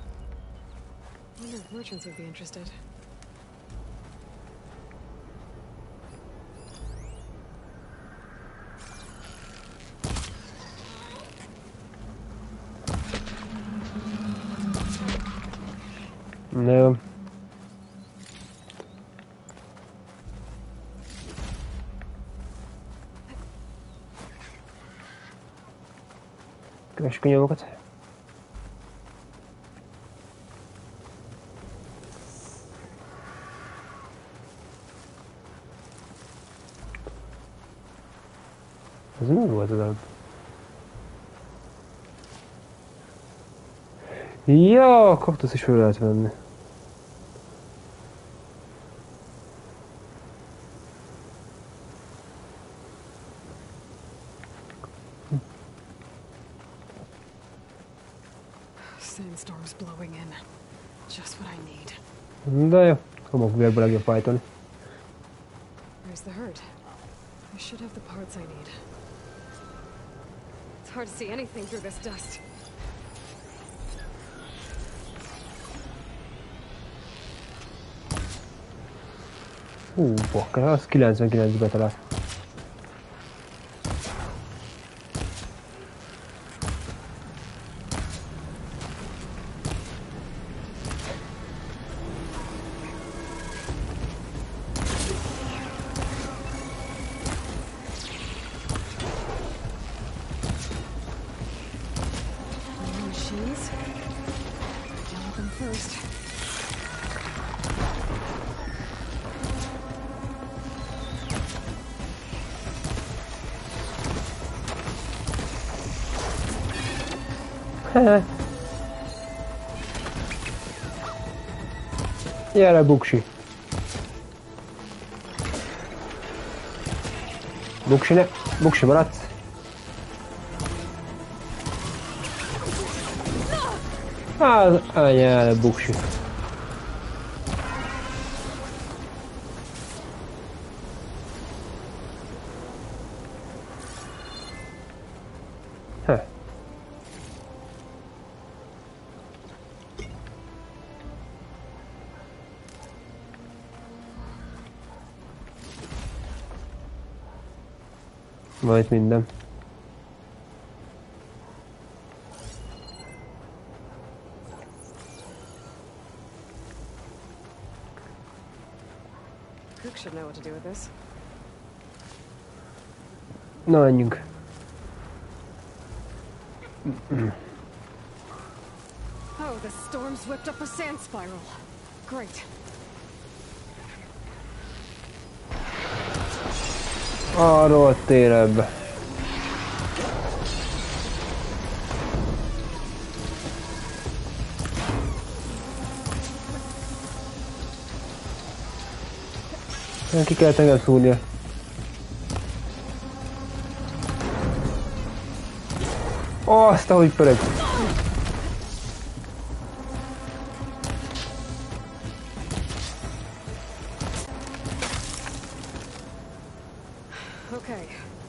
I wonder if merchants would be interested. Nem. Kövessük a nyomokat. Ez mi volt az előbb? Ja, a kaktusz is föl lehet venni. storm's blowing in. Just what I need. De jó, homokvérbe legjobb fájtani. There's the herd. I should have the parts I need. It's hard to see anything through this dust. Bakker, az 99-be talált. Machines? Deal with them first. Gyere, buksi. Buksi ne, buksi maradsz. Anyád, buksi. Majd minden. Cook should know what to do with this. Na, menjünk. Oh, the storm's whipped up a sand spiral. Great. Arról a térebbe. Ki kell engem szúrnia. Azt, ahogy pörög. Okay,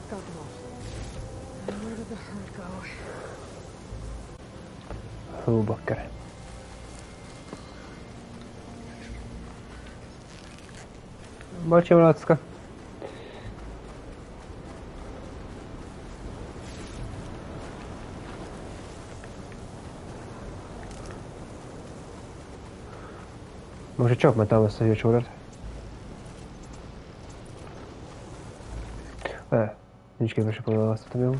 got them all. And where did the herd go? Hú, bakker. Bocsi, malacka. Most csak megtámasztja a csórat. Nincs képes, hogy választottam jó.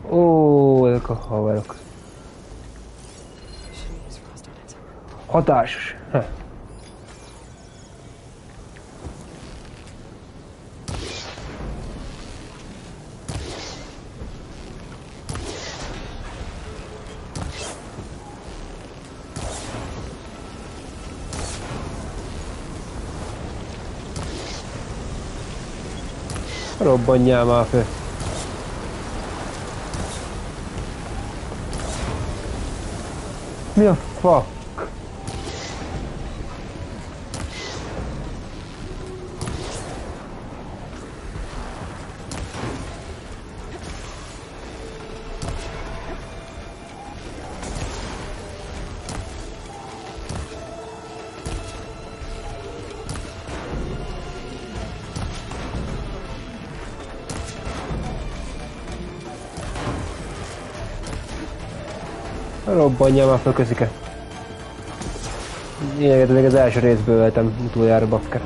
Ó, ezek a haverok. Hatásos. Robbanjál már föl. Mi a fuck? Robbanjál már fel, közike. Ilyeneket az első részből öltem utoljára, bakker.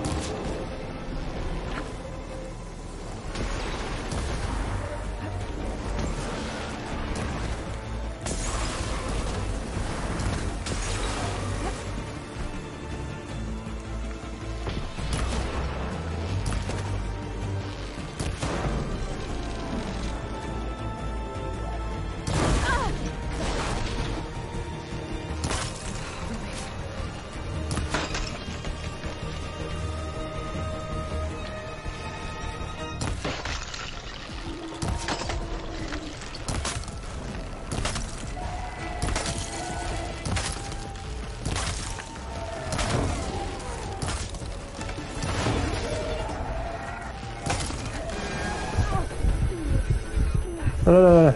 Ne.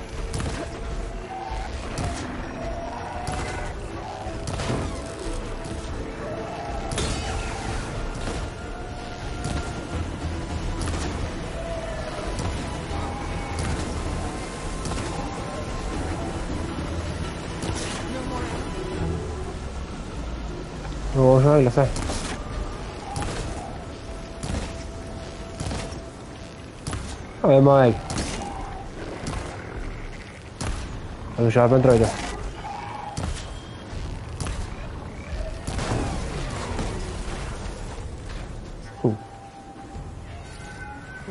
Jó, most meg lesz-e? Olyan meg! Az is elment rajta.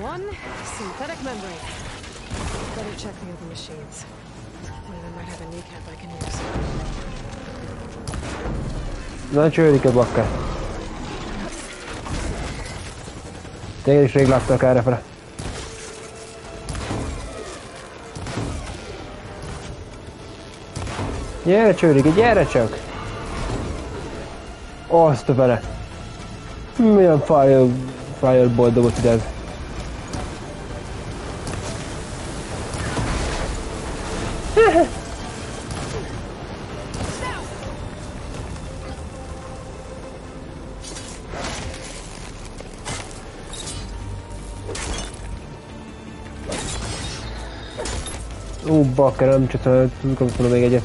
One synthetic membrane. Better check the other machines. One of them might have a kneecap I can use. Na csődik-e bakker? Téged is rég láttak errefele. Gyere csődik, gyere csak! Azt a fele! Milyen fireball dobott ide ez? Bakker, nem csak tudok még egyet.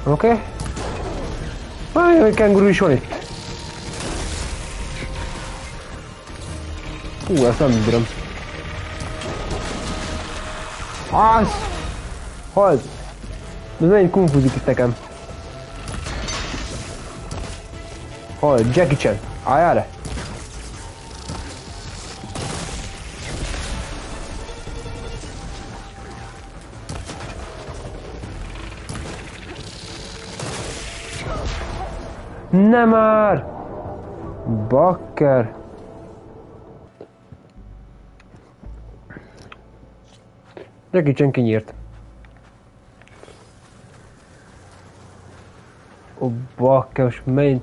Oké. Egy kenguru is van itt. Ezt nem bírom. Az! Halt! De mennyit konfúzik itt nekem. Halt, Jackie Chan. Álljál le! Nem már! Bakker! Jackie Chan kinyírt. Ó, bakker, most menj!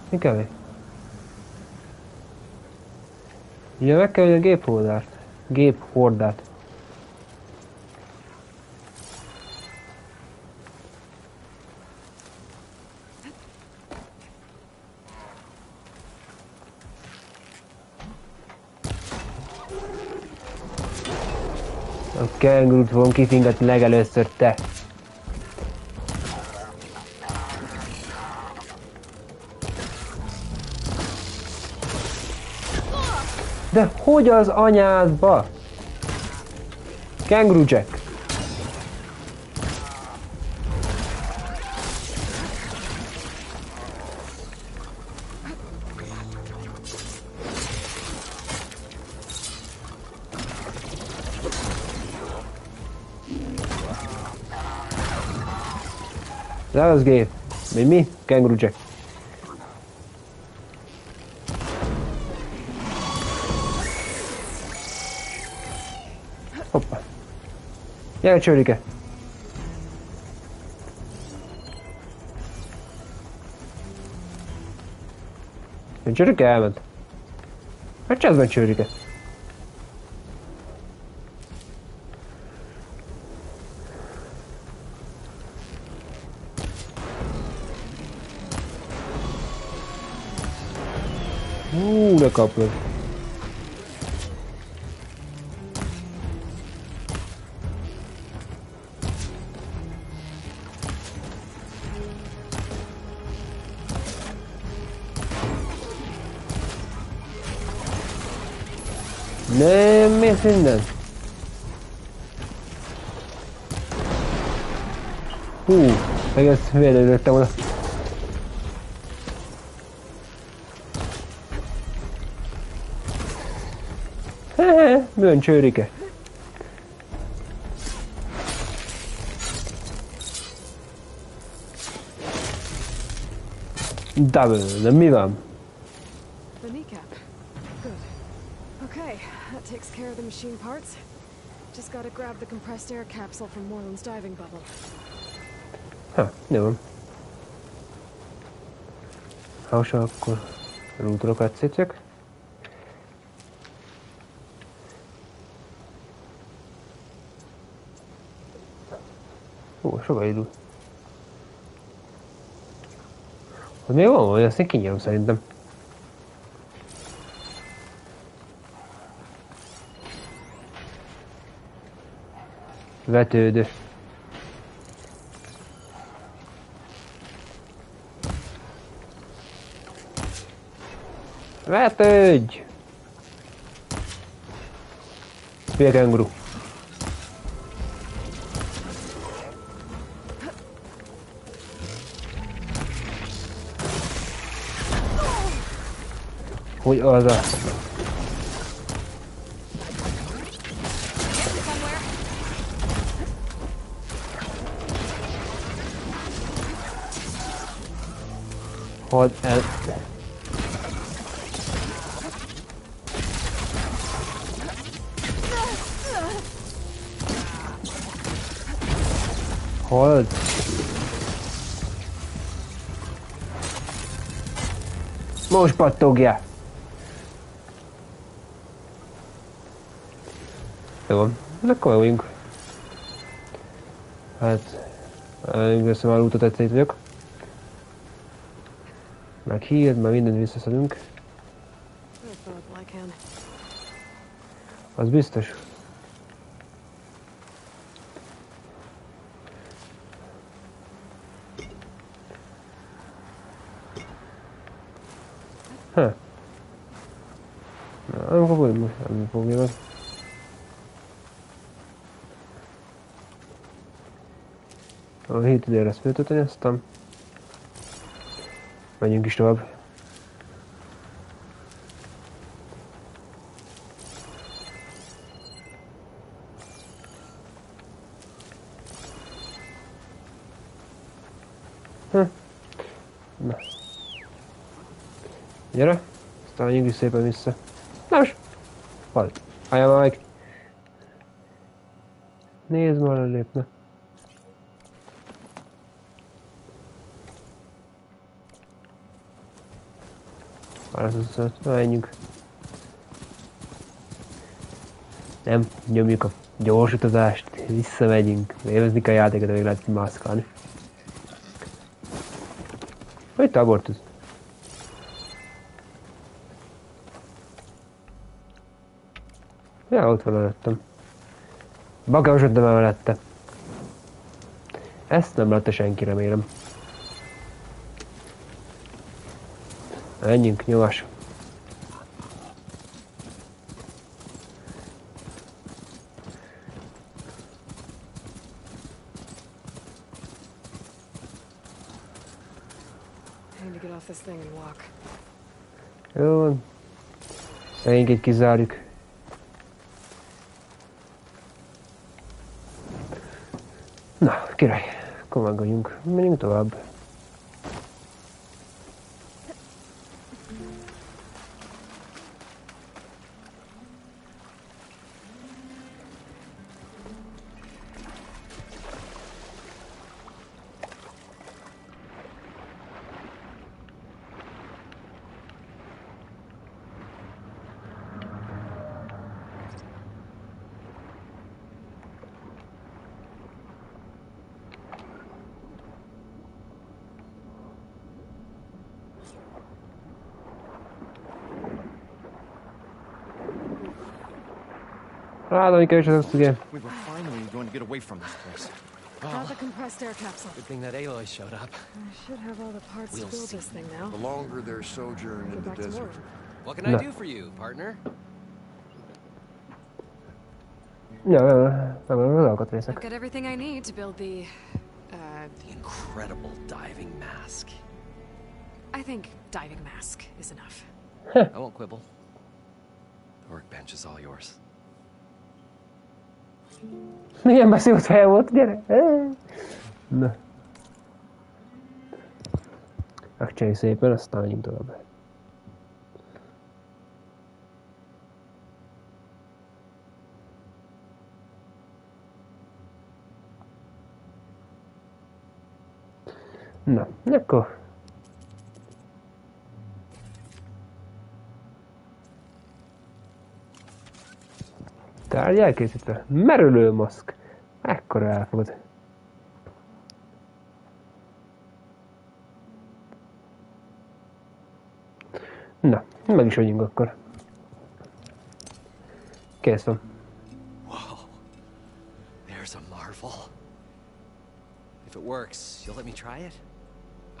Mi kell még? Ugye meg kell, hogy a géphordát. A kengurút fogom kifingatni legelőször, te! De hogy az anyádba? Kangaroo Jack. That was gay. With me, Kangaroo Jack. Hoppa. Gyere csőrike! A csőrike elment. Hát csázd meg csőrike! De kaplod. Nem mész innen. Hú, meg ezt véletlenül lőttem oda. Milyen csőrike? Double, de mi van? The kneecap. Okay, that takes care of the machine parts. Just gotta grab the compressed air capsule from Moreland's diving bubble. Ha, jó van. Ha, akkor rútorokat szétszök. Ó, sokat idő. Hogy még van vagy, azt én kinyírom szerintem. Vetődő. Vetődj! Hülye kenguru. Hogy az a... Hogy ez... Hold. Most pattogjál. Jó van, akkor vagyunk. Hát... Veszem a lootot, egyszer itt vagyok. Meg hírt, meg mindent visszaszedünk. Az biztos. Ha. Na, nem fogod most, nem fogja meg. A 7 idejére ezt föltölteni, aztán menjünk is tovább. Na. Gyere, aztán menjünk is szépen vissza. Na most! Halt! Álljál meg! Nézd már, lépne. Menjünk. Nem nyomjuk a gyors utazást, visszamegyünk. Élvezni a játékot, amíg lehet mászkálni. Hogy te abortusz? Ja, ott van előttem. Bagásodtam el mellette. Ezt nem látta senki, remélem. Menjünk, nyomás. Jó van. Szegényként kizárjuk. Na, király. Akkor megoldjunk. Menjünk tovább. We were finally going to get away from this place. Got the compressed air capsule. Good thing that Aloy showed up. I should have all the parts to build this thing now. The longer their sojourn in the desert. What can I do for you, partner? I've got everything I need to build the incredible diving mask. I think diving mask is enough. I won't quibble. The workbench is all yours. Milyen beszélt fel volt, gyere! Na. Megcsinálj szépen, aztán menjünk tovább. Akkor. Tárgy elkészítve. Merülő maszk. Ekkora elfogad. Na, meg is vagyunk akkor. Kész van. Whoa. There's a marvel. If it works, you'll let me try it?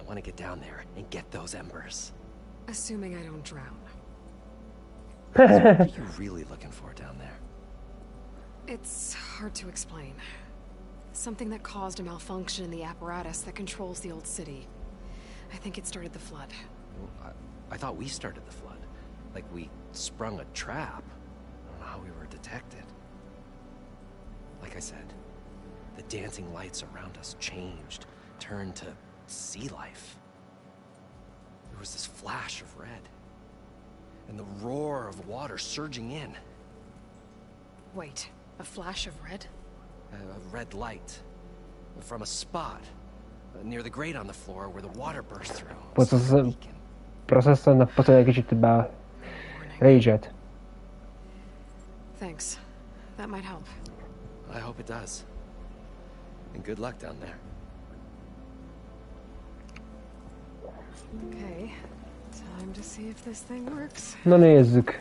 I want to get down there and get those embers. Assuming I don't drown. So what are you really looking for down there? It's hard to explain. Something that caused a malfunction in the apparatus that controls the old city. I think it started the flood. Well, I thought we started the flood. Like we sprung a trap. I don't know how we were detected. Like I said, the dancing lights around us changed, turned to sea life. There was this flash of red. And the roar of water surging in. Wait, a flash of red? A red light. From a spot. Near the grate on the floor where the water burst through. Processzornak potolja kicsit be a rage-et. Thanks. That might help. I hope it does. And good luck down there. Okay. Time to see if this thing works. Na nézzük.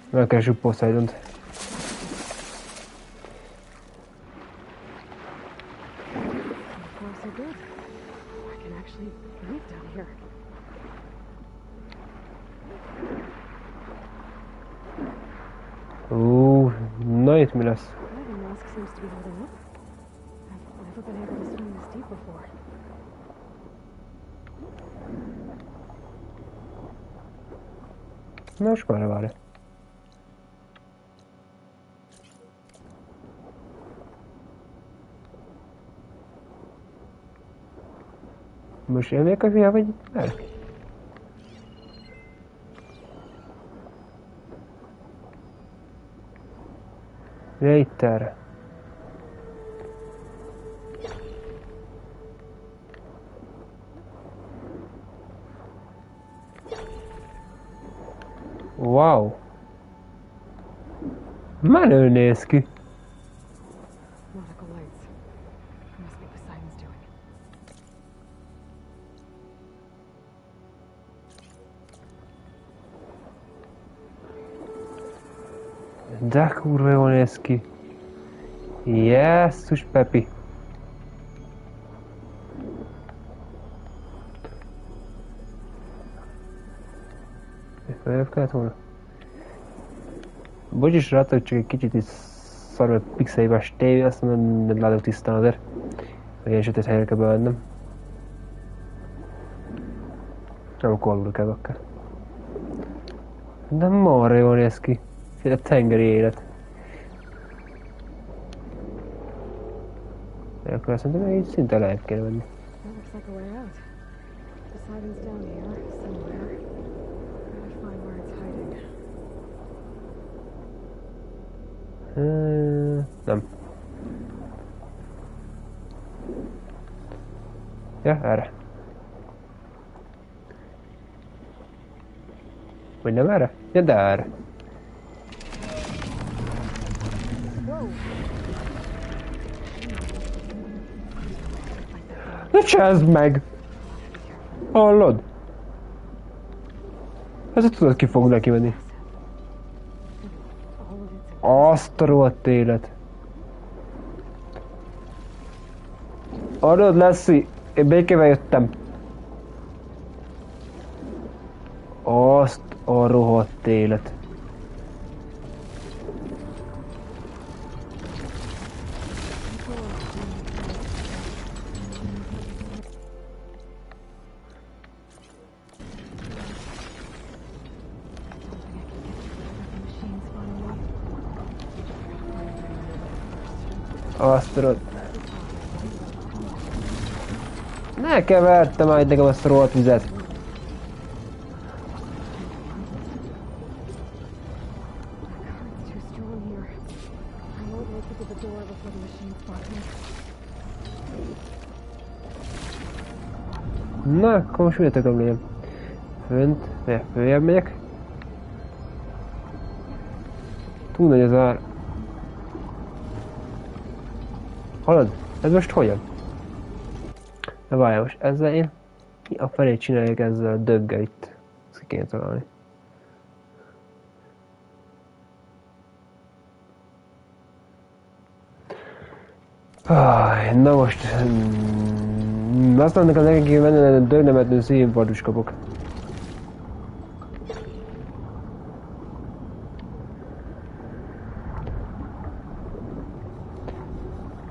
Megkeressük Poseidont. So good. I can actually breathe down here. Na itt mi lesz? The mask seems to be holding up. I've never been able to swim this deep before. Most már várj. Most élnék a fia, vagy el? Ja, itt erre. Wow! Menő néz ki! Nautical lights. Must be Poseidon's doing. De kurva jól néz ki! Jesszus Pepi! Feljebb kellett volna? Bocs rá, hogy csak egy kicsit is szarul pixelébás tévé, azt nem látok tisztán azért. Hogy ilyen sötét helyre kell bevennem. Nem akkor aludok el akár. De marra jól néz ki. A tengeri élet. De akkor azt mondom, hogy így szinte lehet kell venni. That looks like a way out. Poseidon's down here, somewhere. Gotta find where it's hiding. Nem. Ja, erre. Vagy nem erre? Ja, de erre. Ne csázd meg! Hallod? Ezzel tudod, ki fog neki menni. Azt a rohadt élet. Hallod, Leslie? Én békével jöttem. Azt a rohadt élet. Azt tudod. Ne kevertem majd nekem azt a rohadt vizet. Na, akkor most miért tudom legyen? Fönt, följebb megyek. Túl nagy az ár. Hallod? Ez most hogyan? Na várjál, most ezzel én mi a felét csináljuk ezzel a döggel itt? Ezt ki kéne találni. Na most... Aztán nekem nekem kéne venni a dögnemetnő szívvadus kapok.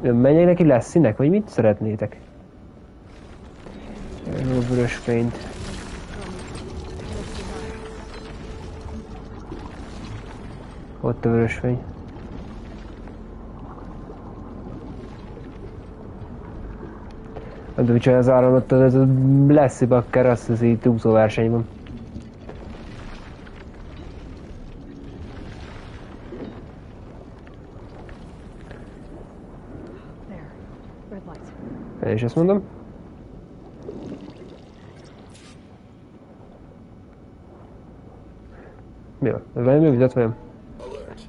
Menjek neki Lesszinek, vagy mit szeretnétek? Jó vörös fényt. Ott a vörös fény. Nem tudom, hogy az áron ott ez a Leszi bakker, azt az itt úszóversenyben. Én is ezt mondom. Mi van? Ez valami vizet vajon? Alert.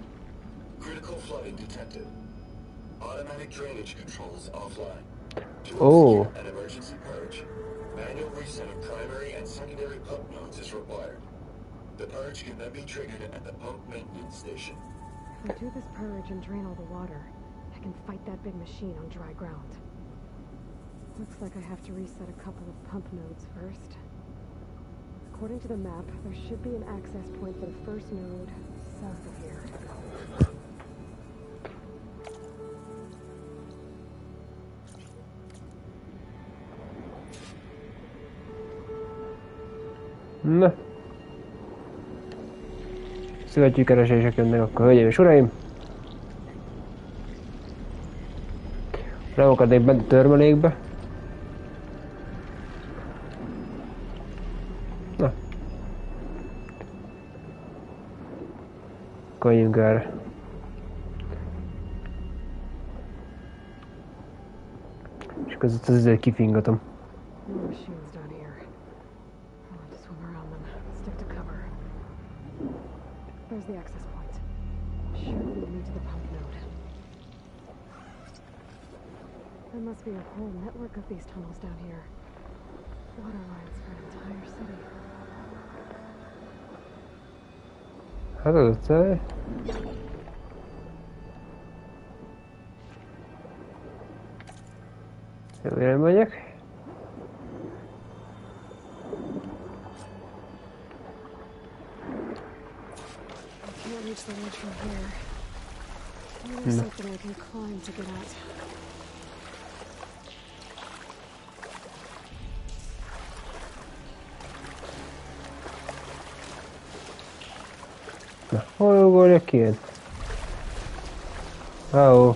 Critical flooding detected. Automatic drainage controls offline. Oh. An emergency purge. Manual reset of primary and secondary pump nodes is required. The purge can then be triggered at the pump maintenance station. If we do this purge and drain all the water, I can fight that big machine on dry ground. Looks like I have to reset a couple of pump nodes first. According to the map, there should be an access point for the first node south of here. Na. Szövetségkeresések jönnek akkor, hölgyeim és uraim. Nem akarnék bent a törmelékbe. Na. Menjünk erre. És között az izét kifingatom. There's the access point. Should lead me to the pump node. There must be a whole network of these tunnels down here. Water lines for an entire city. Hát az utcáj. Jó, irányba megyek. Reach the ledge from here. Maybe there's something I can climb to get out. Na, hol ugorjak ki én? Ó.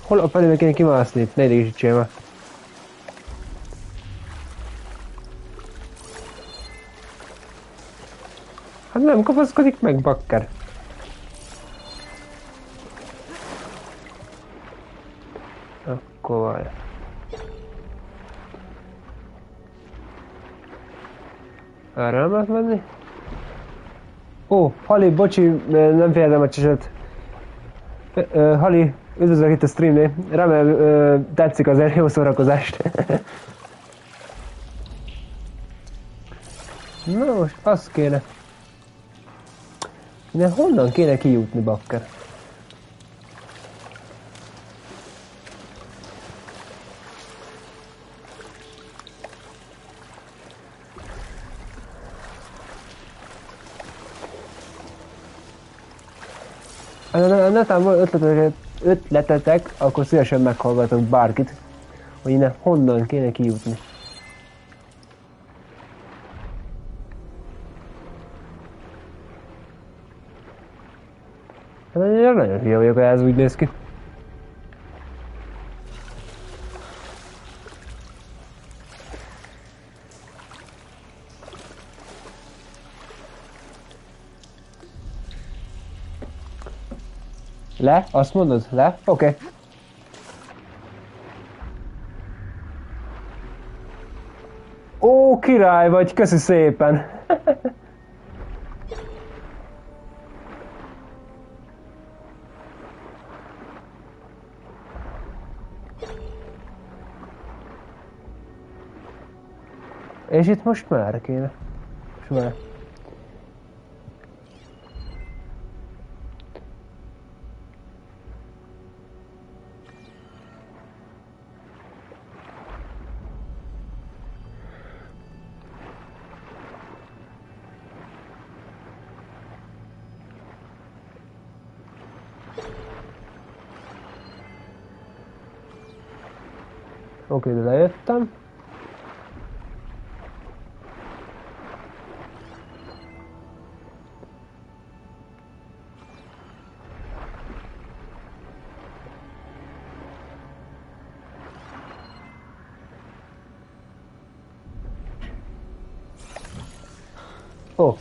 Hol a felébe kéne kimászni? Ne idegesítsél már. Hát nem kapaszkodik meg, bakker. Akkor várj. Erre nem lehet menni? Ó, Hali, bocsi, nem féltem a cseset. Hali, üdvözlök itt a streamnél. Remélem tetszik azért, jó szórakozást. Na most, az kéne. De honnan kéne kijutni, bakker? Netán van ötletetek, akkor szívesen meghallgatok bárkit, hogy innen honnan kéne kijutni. Nagyon hülye vagyok, hogy ez úgy néz ki. Le? Azt mondod? Le? Oké. Okay. Ó, király vagy, köszi szépen! És itt most merre kéne? És merre? Oké, de lejöttem. Ó.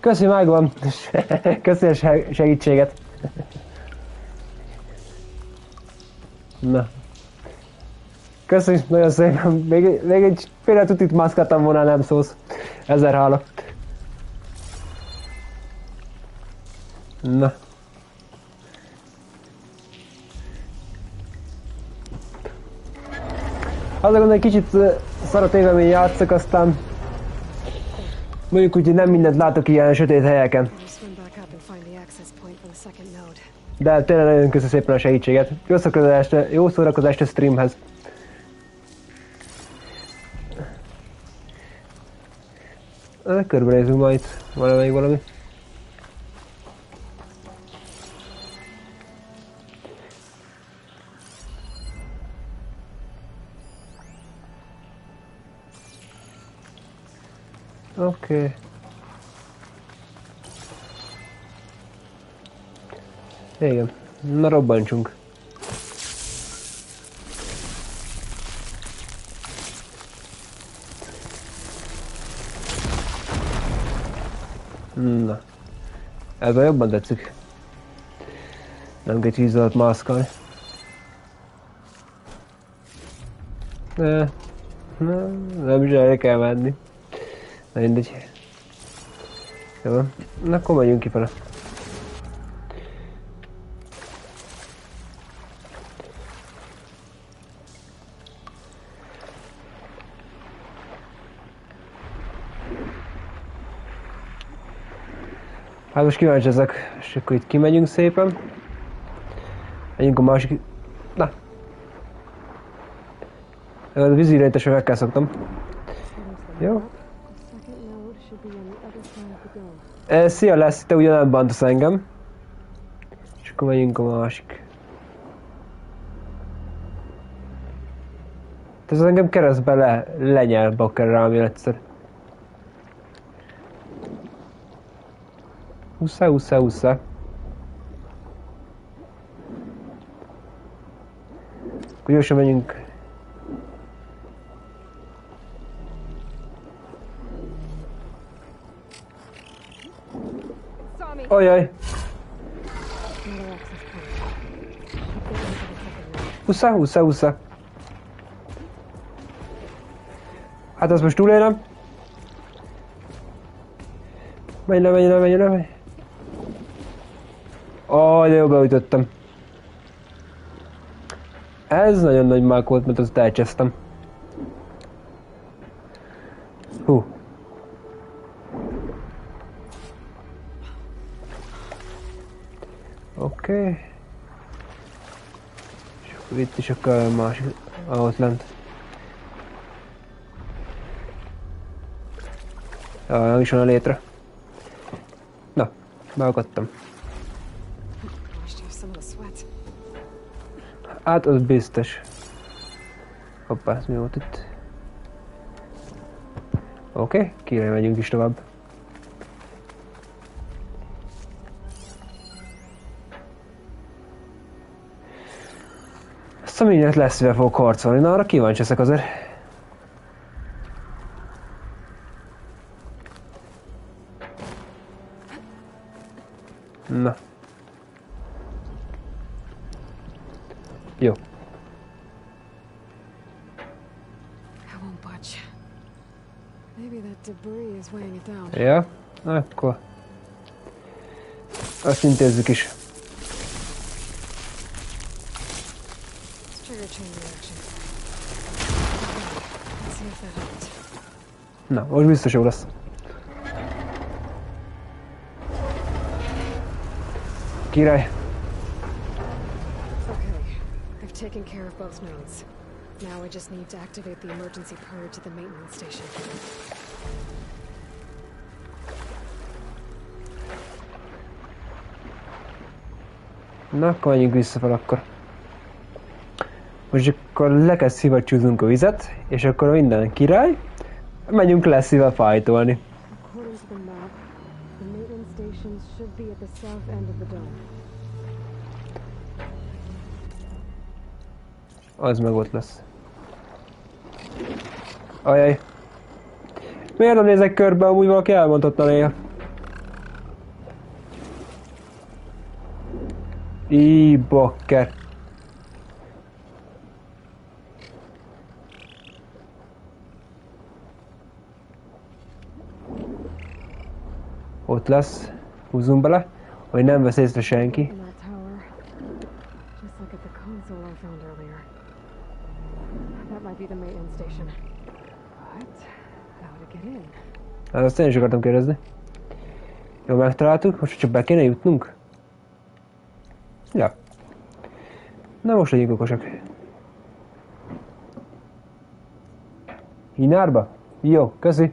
Köszi, megvan. Köszi a segítséget. Na. Köszi, nagyon szépen. Még egy fél tutit maszkáltam volna, nem szólsz. 1000 hála. Na. Azért gondolom, egy kicsit szarot évemény játszok, aztán mondjuk úgy, hogy nem mindent látok ilyen sötét helyeken. De tényleg nagyon köszönöm szépen a segítséget. Jó szórakozást a streamhez. Körbenézünk majd valami. Oké. Igen. Na, robbantsunk. Na. Ez a jobban tetszik. Nem kell csízolat mászkálni. Nem is el kell menni. Na mindegy. Jó, na akkor menjünk kifele. Hát most kíváncsi ezek, és akkor itt kimegyünk szépen. Menjünk a másik... Na! A vízirányításra meg kell szoktam. Jó. Szia, lesz, te ugyanebben bántasz engem. És akkor menjünk a másik. Ez engem keresztbe lenyel bakker rám egyszer. Hússzá. Akkor gyorsan menjünk. Ajaj! Hússzá. Hát azt most túlélem. Menj le. De jó, beütöttem. Ez nagyon nagy mák volt, mert azt elcsesztem. Hú. Oké. És akkor itt is akkor a másik, ott lent. Nem is van a létre. Na, beakadtam. Hát az biztos. Hoppá, ez mi volt itt? Oké, kire megyünk is tovább. Ezt a mindjárt leszve fogok harcolni, na arra kíváncsi leszek azért. Na. hatch. Maybe that debris is weighing it down. Ja, akkor azt intézzük is. Trigger chain reaction. Let's see if that helped. Na, most biztos jó lesz. Király. Okay, I've taken care of both nodes. Now I just need to activate the emergency purge at the maintenance station. Na, akkor menjünk vissza fel akkor. Most akkor le kell szivattyúznunk a vizet, és akkor minden király, menjünk le szíve fájtolni. According to the map, the maintenance stations should be at the south end of the dome. Az meg ott lesz. Ajaj. Miért nem nézek körbe, amúgy valaki elmondhatna néha. Bakker. Ott lesz. Húzzunk bele, hogy nem vesz észre senki. In that tower, just like at the console I found earlier. That might be the maintenance station. But how to get in? Hát azt én is akartam kérdezni. Jó, megtaláltuk, most csak be kéne jutnunk. Ja. Na most legyünk okosak. Hínárba? Jó, köszi.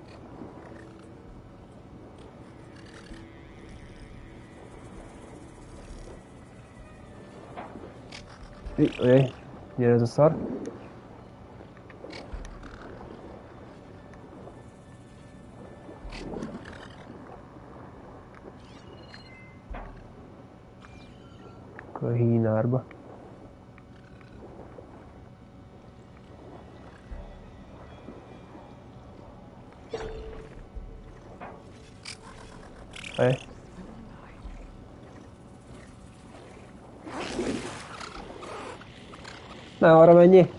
Ojjj, jön ez a szar. Akkor a hínárba. Ojjj. Ne arra menjél.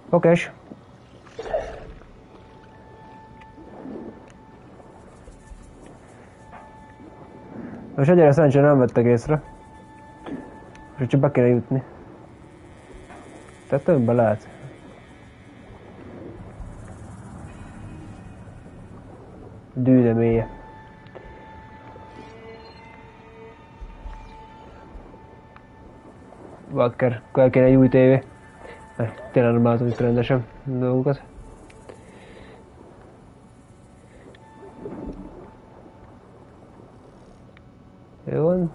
Okés. Most egyre szerencsére nem vettek észre. És csak be kéne jutni. Tehát többen lehet. Dűne mélye. Bakker, kell kéne egy új tévé. Tényleg nem látom itt rendesen dolgokat. Jó van.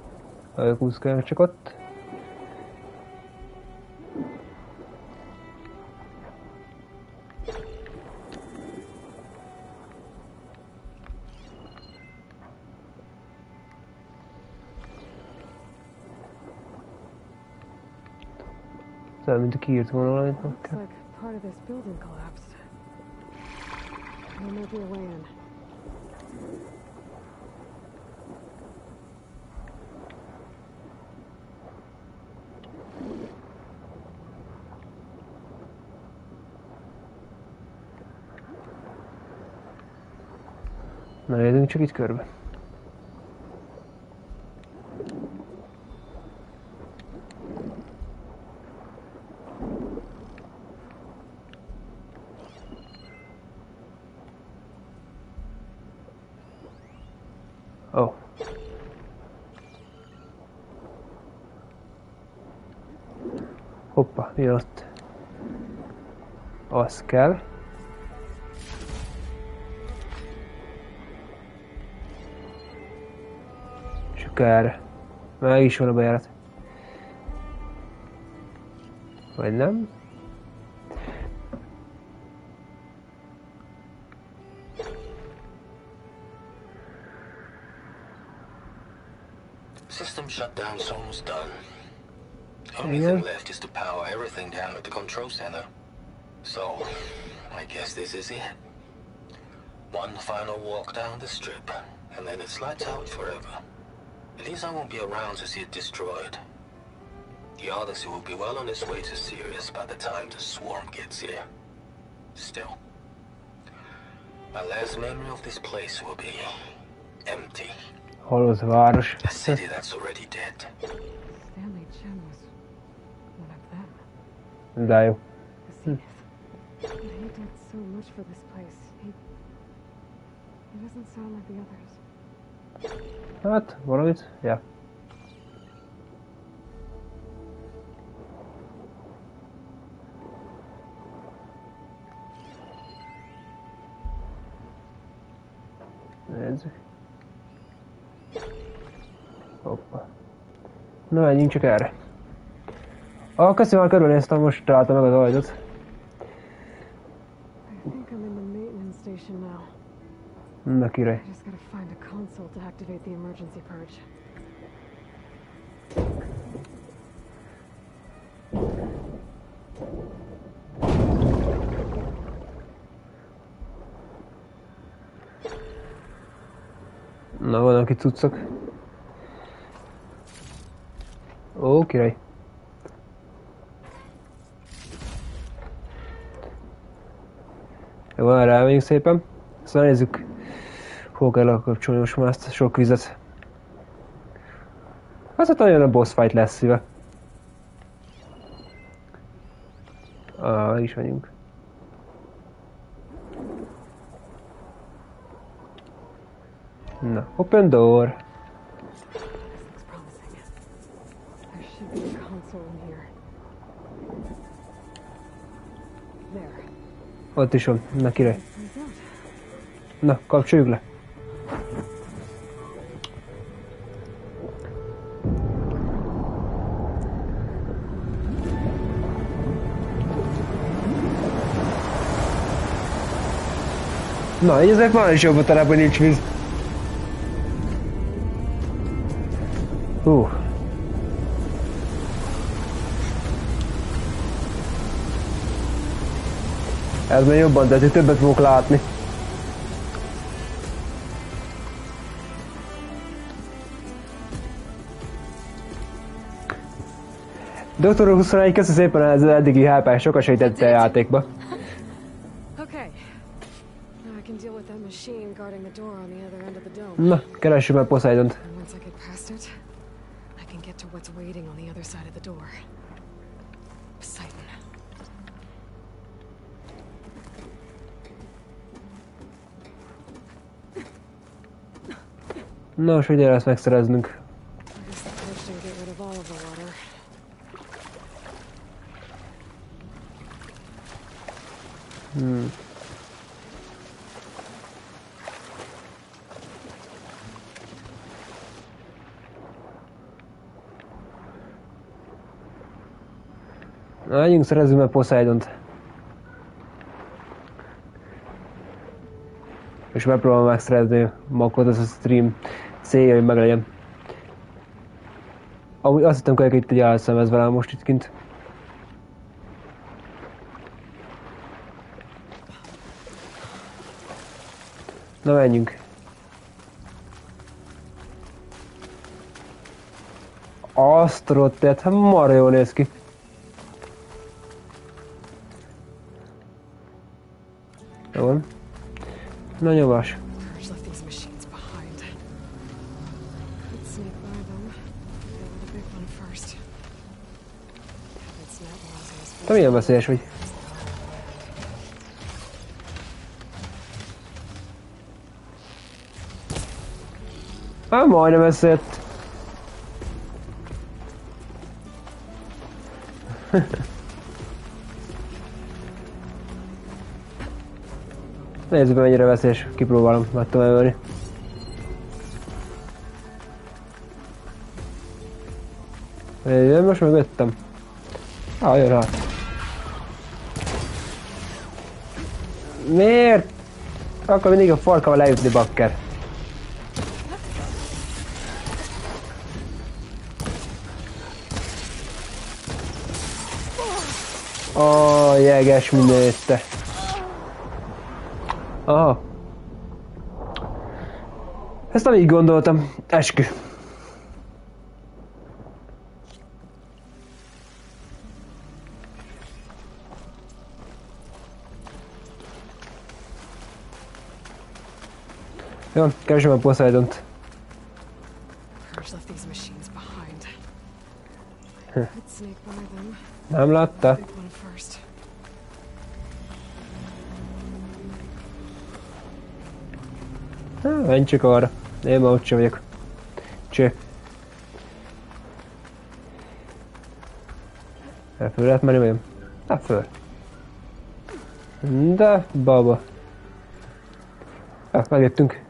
Ők úszkálnak csak ott. Szóval, mint a kiírt volna valamit. Looks like part of this building collapsed. There might be a way in. Na, nézzünk csak itt körbe. Oh. Hoppa, mi ott? Az kell. És akkor erre. Meg is van a bejárat. Vagy nem? System shutdown's almost done. Only thing left is to power everything down at the control center. So, I guess this is it. One final walk down the strip, and then it's lights out forever. At least I won't be around to see it destroyed. The Odyssey will be well on its way to Sirius by the time the swarm gets here. Still, my last memory of this place will be empty. Hol az a város? A city that's already dead. Stanley Chen was one of them. De jó. He did so much for this place. He doesn't sound like the others. Hát, valamit? Ja. Nézzük. Hoppa. Na, menjünk csak erre. Köszi, már körülnéztem, most találtam meg az ajtót. Na, király. Na, vannak itt cuccok. Ó, király. Jó, erre elmegyünk szépen. Szóval nézzük, hol kell lekapcsolni most már ezt sok vizet. Az nagyon a boss fight lesz szíve. Is vagyunk. Na, open door. Ott is van, na király. Na, kapcsoljuk le. Na, így ezek már is jobb a terep, nincs víz. Ez már jobban, de többet fogok látni. Dr. 21, köszi szépen az eddigi hype-ás, sokat segítette a játékba. Na, keressük meg Poseidont. Nos, ugye lesz megszereznünk. Na, menjünk, szerezzünk meg Poseidont. És megpróbálom megszerezni Makot, ez a stream célja, hogy meglegyen. Amúgy azt hittem, hogy itt egy álszemez velem most itt kint. Na, menjünk. Azt rottet, hát marha jól néz ki. Jó van. Na, nyomás. Te milyen veszélyes vagy? Hát majdnem összejött. Nézzük, mennyire veszélyes, kipróbálom, meg tudom elvenni. Én most megvettem. Jön hát. Miért? Akkor mindig a farkával leütni, bakker. Jeges mindenette. Aha. Ezt nem így gondoltam. Eskü. Jó, keresem a Poseidont. Nem látta? Menj csak arra. Én már ott sem vagyok. Cső. Föl lehet menni vajon? Föl. De baba. Megjöttünk.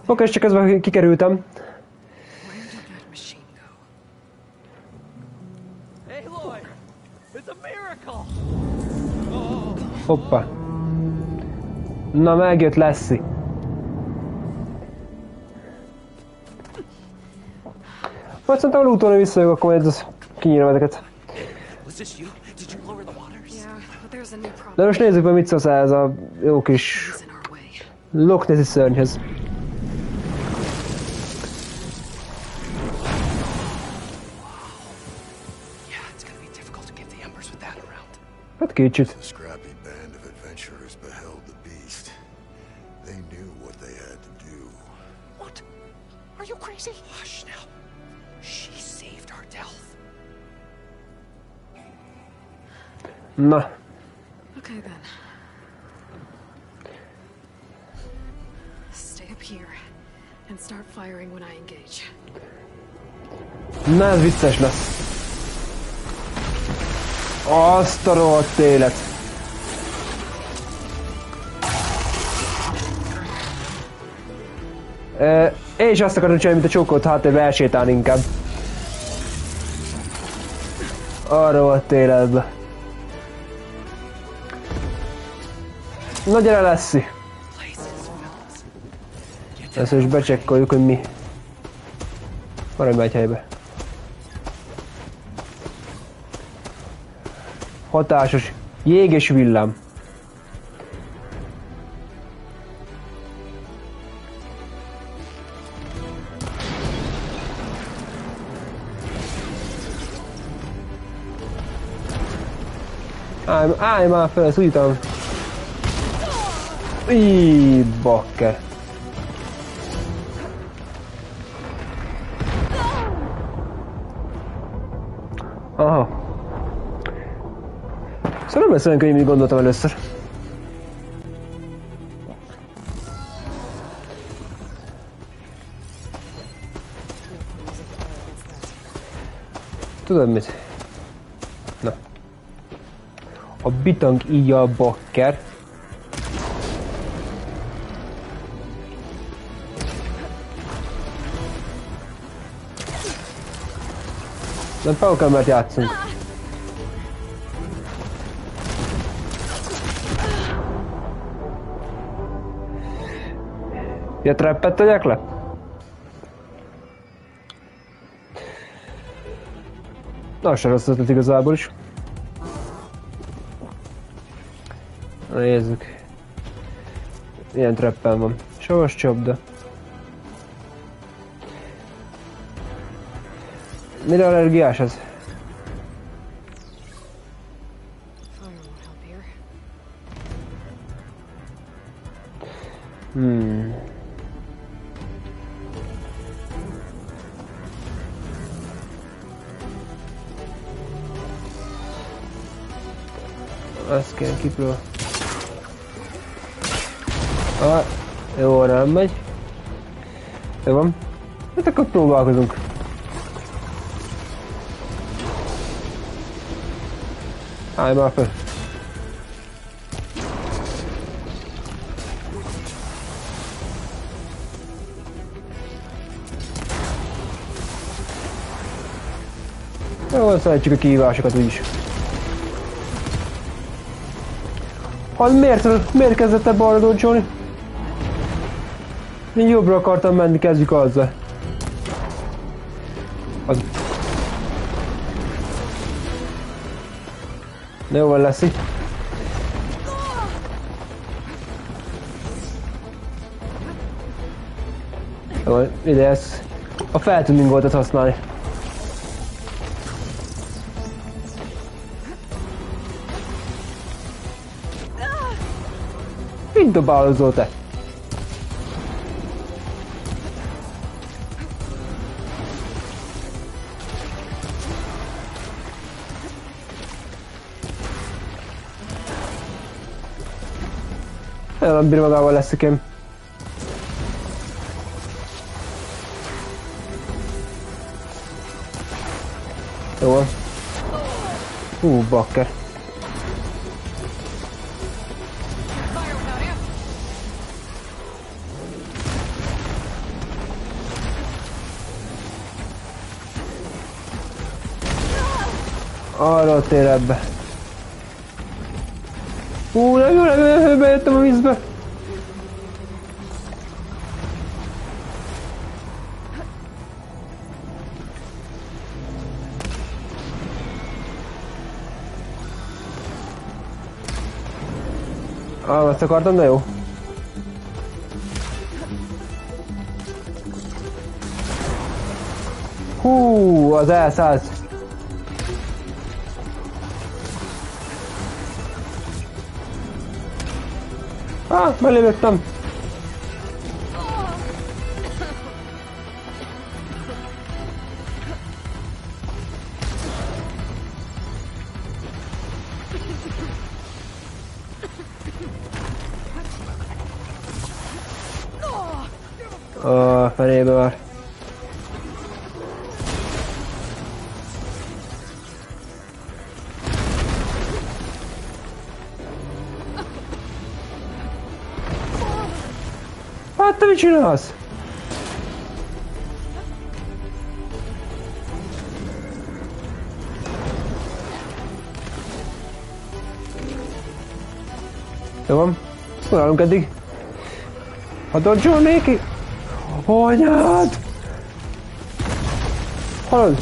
Oké, és csak ezzel kikerültem. Hoppa. Na, megjött Lassie. Majd szerintem a looton visszajövök, akkor majd kinyírom ezeket. De most nézzük meg, mit szólsz ez a jó kis Loch Nessi szörnyhez. Hát kicsit. Na. Okay then. Stay up here and start firing when I engage. Na, ez vicces lesz. Azt a rohadt élet. Én is azt akarom csinálni, mint a csókolt háttérbe elsétálni inkább. A rohadt életbe. Na gyere, Lassie! Ezt is becsekkoljuk, hogy mi. Maradj már egy helybe. Hatásos jég és villám. Állj már fel, ezt úgy jutom. Bakker. Aha. Szóval nem lesz olyan könnyű, mint gondoltam először. Tudod mit? Na. A bitang így a bakker. Nem Paukamert játszunk. Ja, trappet tegyek le? Na, se rossz ötlet igazából is. Na, nézzük. Ilyen trappen van. Savas csapda. Mire allergiás ez? Azt kell kipróbálni. Jó, nem megy. Jó van. Hát akkor próbálkozunk. Állj már föl. Jó, szeretjük a kihívásokat úgyis. Miért kezdett ebbe arra dolcsolni? Én jobbra akartam menni, kezdjük azzal. Jó van, Lassie. Jó, ide ez. A feltuningolt használni. Mit dobálozol te? Nem bír magával leszikém. Jó. Bakker. Arra tér ebbe. Nem jó, bejöttem a vízbe. Azt akartam, de jó. Az elszállt. Belépettem. Fenébe már. Hát te mit csinálsz? Jó van, szólálunk eddig. Ha dodge-olnék ki? Anyád! Hallod?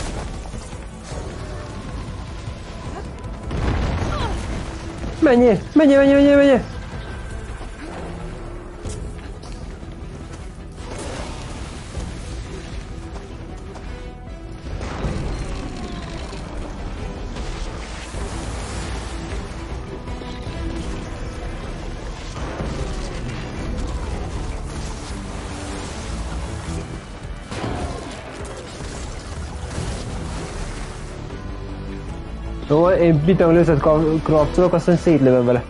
Menjél! Jó, én bitang lőszet krapcolok, aztán szétlövöm vele.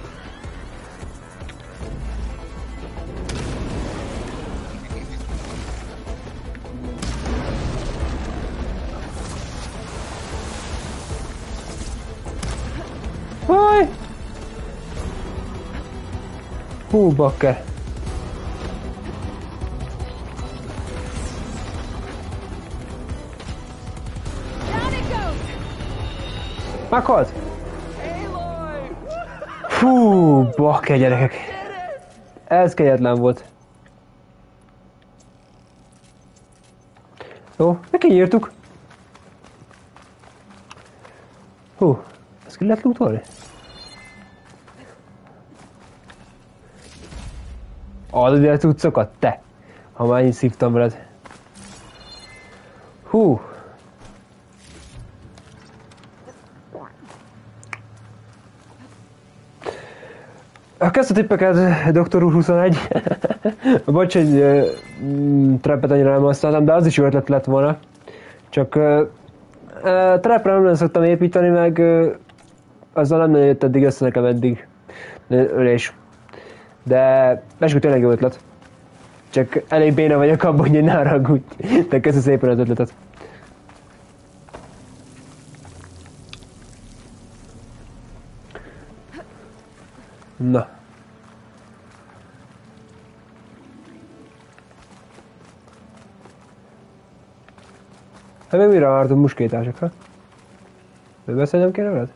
Haj! Bakker. Meghalt? Bakker gyerekek. Ez kegyetlen volt. Jó, kinyírtuk. Ezt ki lehet lootolni? Add ide a cuccokat, te! Ha már én szívtam veled. Kezd a tippeket, Dr. úr 21. Bocs, hogy trappet annyira nem használtam, de az is jó ötlet lett volna. Csak trappre nem szoktam építeni, meg azzal nem nagyon jött eddig össze nekem eddig ölés. De eskü tényleg jó ötlet. Csak elég béna vagyok abban, hogy ne haragudj. De köszi szépen az ötletet. Na. Hát még mire vártunk muskétásokra? Még beszélnem kéne veled?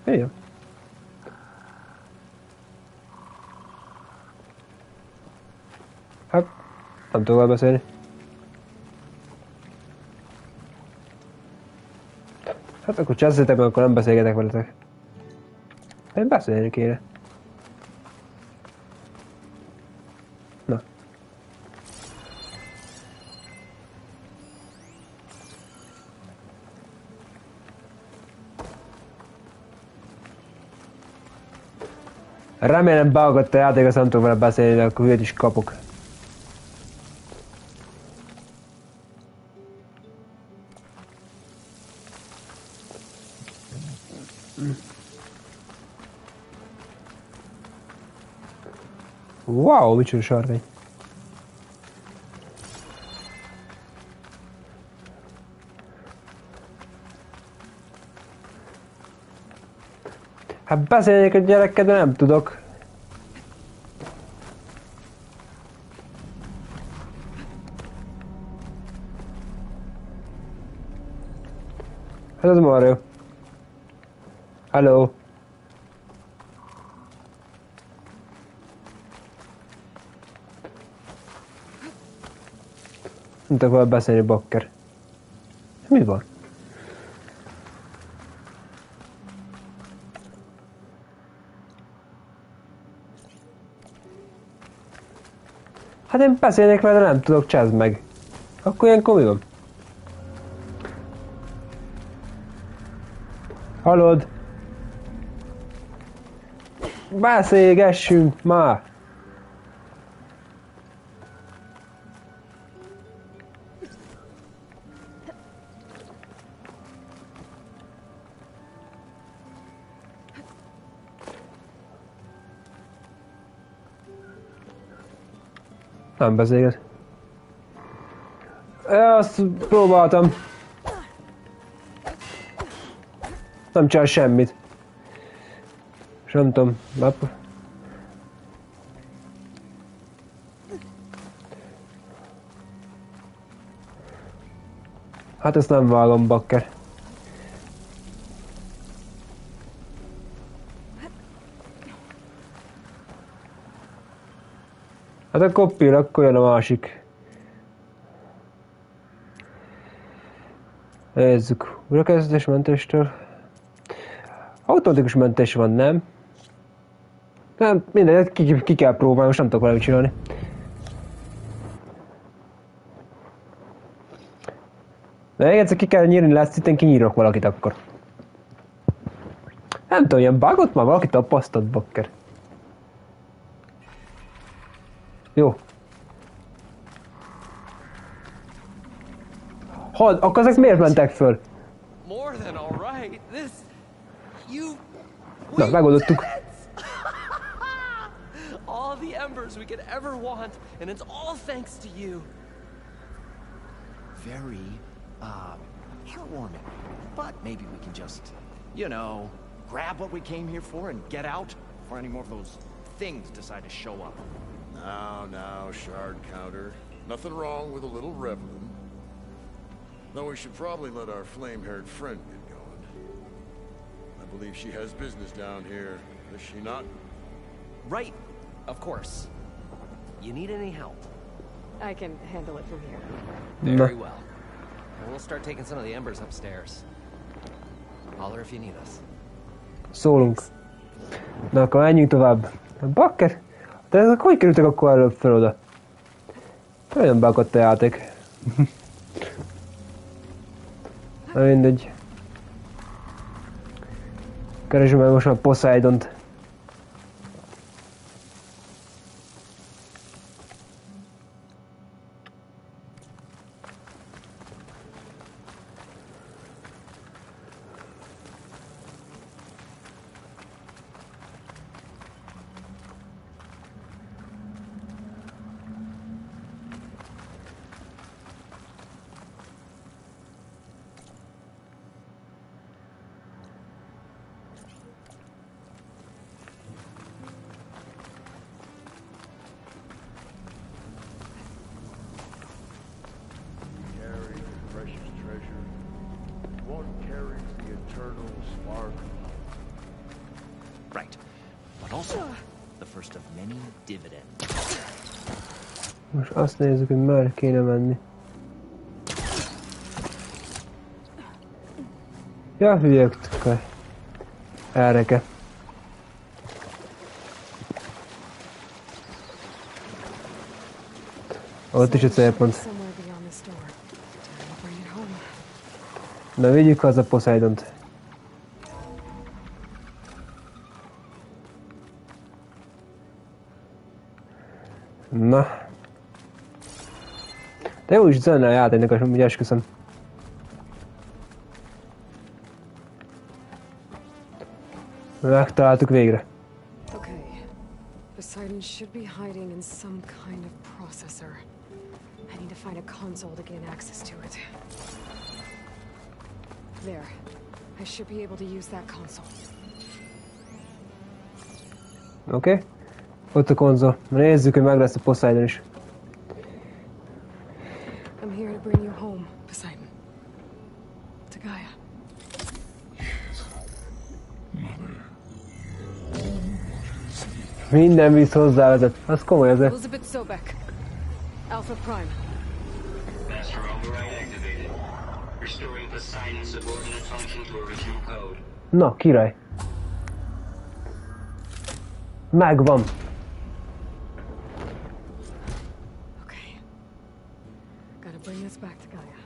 Igen. Hát, nem tudok beszélni. Hát akkor cseszétek meg, akkor nem beszélgetek veletek. Én beszélni kéne. Na. Remélem beagadt a játék, azt nem tudok vele beszélni, de akkor hülyét is kapok. Wow, micsoda sarkány. Hát beszélnék a gyerekkel, de nem tudok. Hát ez marha jó. Hello. Nem tudok vele beszélni, bakker. Mi van? Hát én beszélnék vele, de nem tudok, csezd meg. Akkor ilyenkor mi van? Hallod? Beszélgessünk már! Nem beszélget. Azt próbáltam. Nem csinál semmit. És nem tudom. Hát ezt nem vágom, bakker. Hát akkor pill, akkor jön a másik. Nézzük. Újrakezdés mentéstől. Automatikus mentés van, nem? Nem, mindegy, ki kell próbálni, most nem tudok valamit csinálni. De még egyszer ki kell nyírni, lesz itt, én kinyírok valakit akkor. Nem tudom, ilyen bugot már valaki tapasztalt, bakker. Jó. Akkor ezek miért mentek föl? Na, megoldottuk. All the embers we could ever want, and it's all thanks to you. Very, heartwarming. But maybe we can just, you know, grab what we came here for and get out before any more of those things decide to show up. Now, shard counter. Nothing wrong with a little reveling. Though we should probably let our flame-haired friend get going. I believe she has business down here, does she not? Right, of course. You need any help? I can handle it from here. Very well. And we'll start taking some of the embers upstairs. Holler if you need us. Szólunk. Na, akkor menjünk tovább. Bakker? De ezek hogy kerültek akkor előbb fel oda? Nagyon beakadt a játék. Na mindegy. Keresem meg most már Poseidont. Right. But also, the first of many dividends. Most azt nézzük, hogy merre kéne menni. Ja, hülyek, erre. Ott is a célpont. Na, vigyük haza Poseidont. Na. De jó is zene a játéknak, amúgy esküszöm. Megtaláltuk végre. Okay. Poseidon should be hiding in some kind of processor. I need to find a console to gain access to it. There. I should be able to use that console. Oké. Ott a konzol. Nézzük, hogy meg lesz a Poseidon is. I'm here to bring you home, Poseidon. To Gaia. Minden visz hozzávezet. Az komoly azért. Elizabeth Sobek. Alpha Prime. Master override activated. Restoring Poseidon's subordinate function to original code. Na, király. Megvan. Okay. Gotta bring this back to Gaia.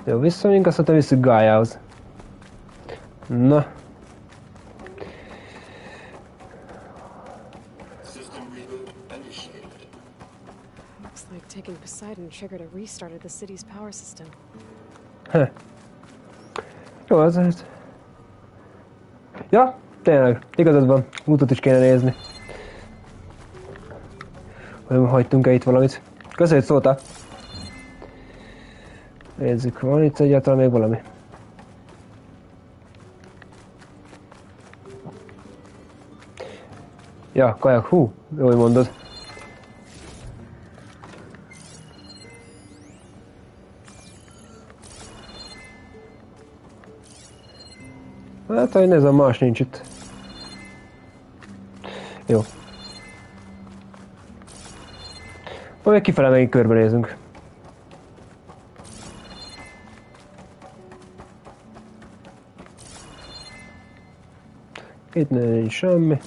Jó, visszamegyünk, azt mondta, visszük Gaiához. Na. Looks like taking Poseidon triggered a restart of the city's power system. Jó, az. Ja, tényleg, igazad van. Útot is kéne nézni. Hogy hagytunk-e itt valamit. Köszönjük, szóltál. Nézzük, van itt egyáltalán még valami. Ja, kajak, hú, jól mondod. Hát, hogy nézem, más nincs itt. Jó. Majd kifele megint körbenézünk. Itt nincs semmi.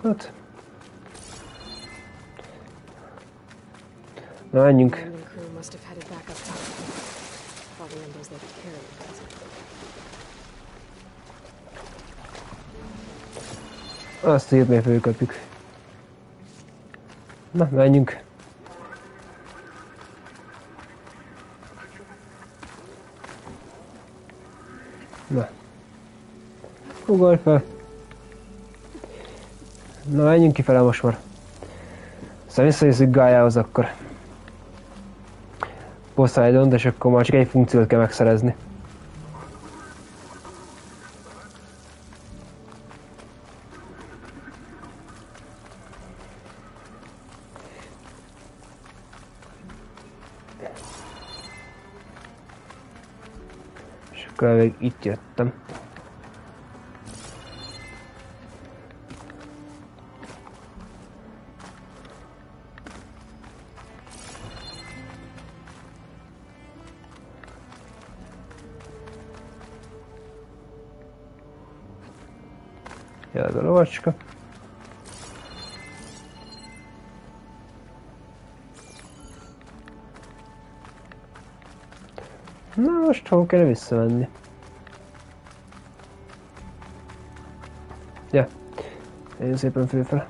Hát. Na, menjünk. Azt írt, még fölköpjük. Na, menjünk. Na. Ugorj fel. Na, menjünk kifele most már. Aztán visszajösszük Gaiához akkor. Poseidon, és akkor már csak egy funkciót kell megszerezni. És akkor még itt jöttem. Jön a lovacska. Na most hol kell visszamenni? Ja, én szépen fölfele.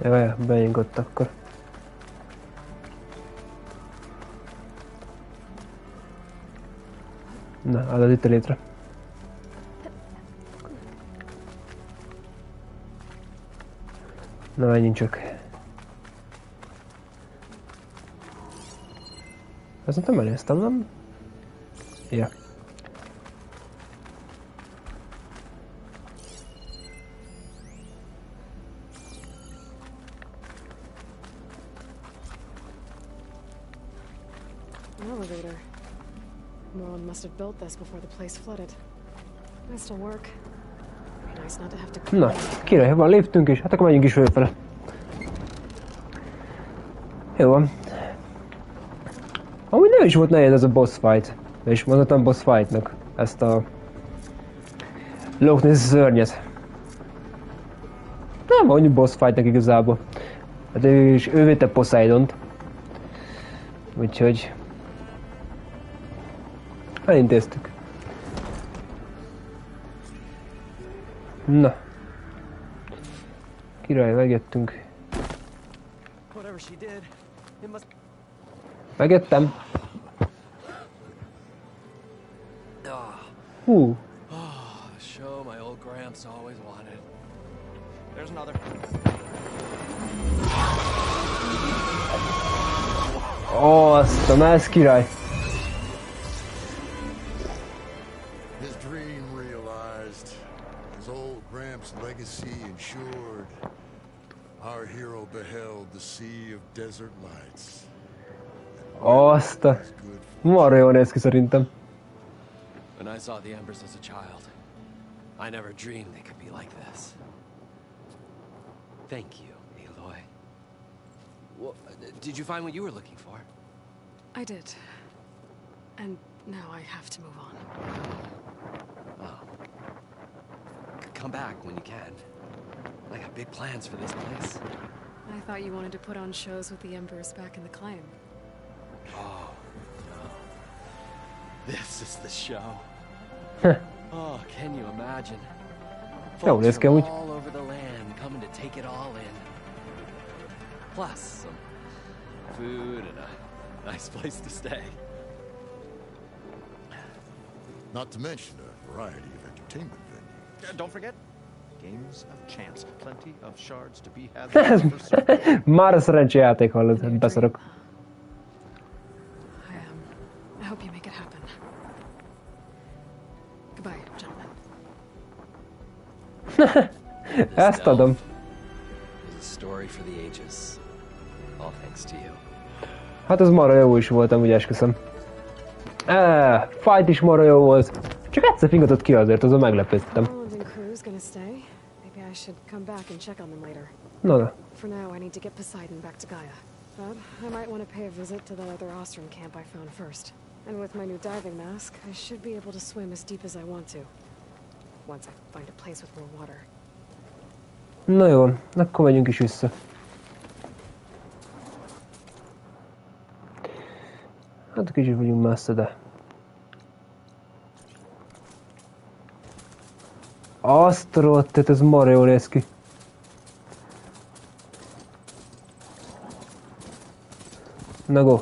Jaj, beljünk ott akkor. Na, állod itt a létre. Na, menjünk csak. Ezt nem elnéztem, nem? Ja. elevator. Moreland must have built this before the place flooded. This'll work. Nice not to have to. Na, király, van liftünk is, hát akkor menjünk is fölfele. Jó van. Amúgy nem is volt nehéz ez a boss fight. És mondhatom boss fightnak ezt a Loch Ness szörnyet. Nem mondjuk boss fightnak igazából. Hát ő védte Poseidont. Úgyhogy elintéztük. Na. Király, megjöttünk. Megjöttem. Hú. Show my old Gramps always wanted. There's another. Azt a mász király. His dream realized. His old Gramps' legacy ensured. Our hero beheld the sea of desert lights. Azt a... Marra jól néz ki szerintem. When I saw the embers as a child, I never dreamed they could be like this. Thank you, Aloy. Well, did you find what you were looking for? I did. And now I have to move on. Oh. Come back when you can. I got big plans for this place. I thought you wanted to put on shows with the Embers back in the claim. Oh, no. This is the show. Oh, can you imagine? Folks from all over the land coming to take it all in. Plus some food and a nice place to stay. Not to mention a variety of entertainment venues. Don't forget, games of chance. Plenty of shards to be had. Már a szerencsejáték hallod, beszarok. I hope you make it happen. Goodbye, gentlemen. Ezt adom. A story for the ages. All thanks to you. Hát az marha jó is voltam, úgy esküszöm. Fight is marha jó volt. Csak egyszer fingatott ki azért, azon meglepődtem. Na. For now, I need to get Poseidon back to Gaia. But I might want to pay a visit to the other Ostrom camp I found first. And with my new diving mask, I should be able to swim as deep as I want to. Once I find a place with more water. Na jó, akkor megyünk is vissza. Hát kicsit vagyunk messze, de... Azt a rohadt, tehát ez marha jól néz ki. Na go.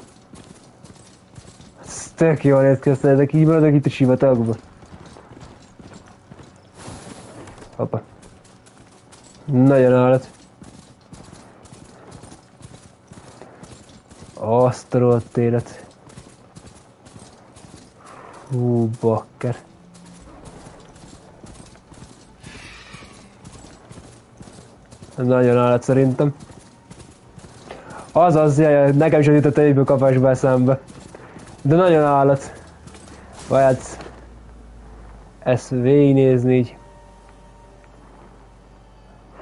Ez tök jól néz ki, aztán ezek így maradok itt a sivatagba. Hoppa. Nagyon állat. Azt a rohadt élet. Hú, bakker. Nagyon állat szerintem. Azaz, jaj, nekem sem jutott egyből kapásba eszembe. De nagyon állat. Vagy ezt végignézni így.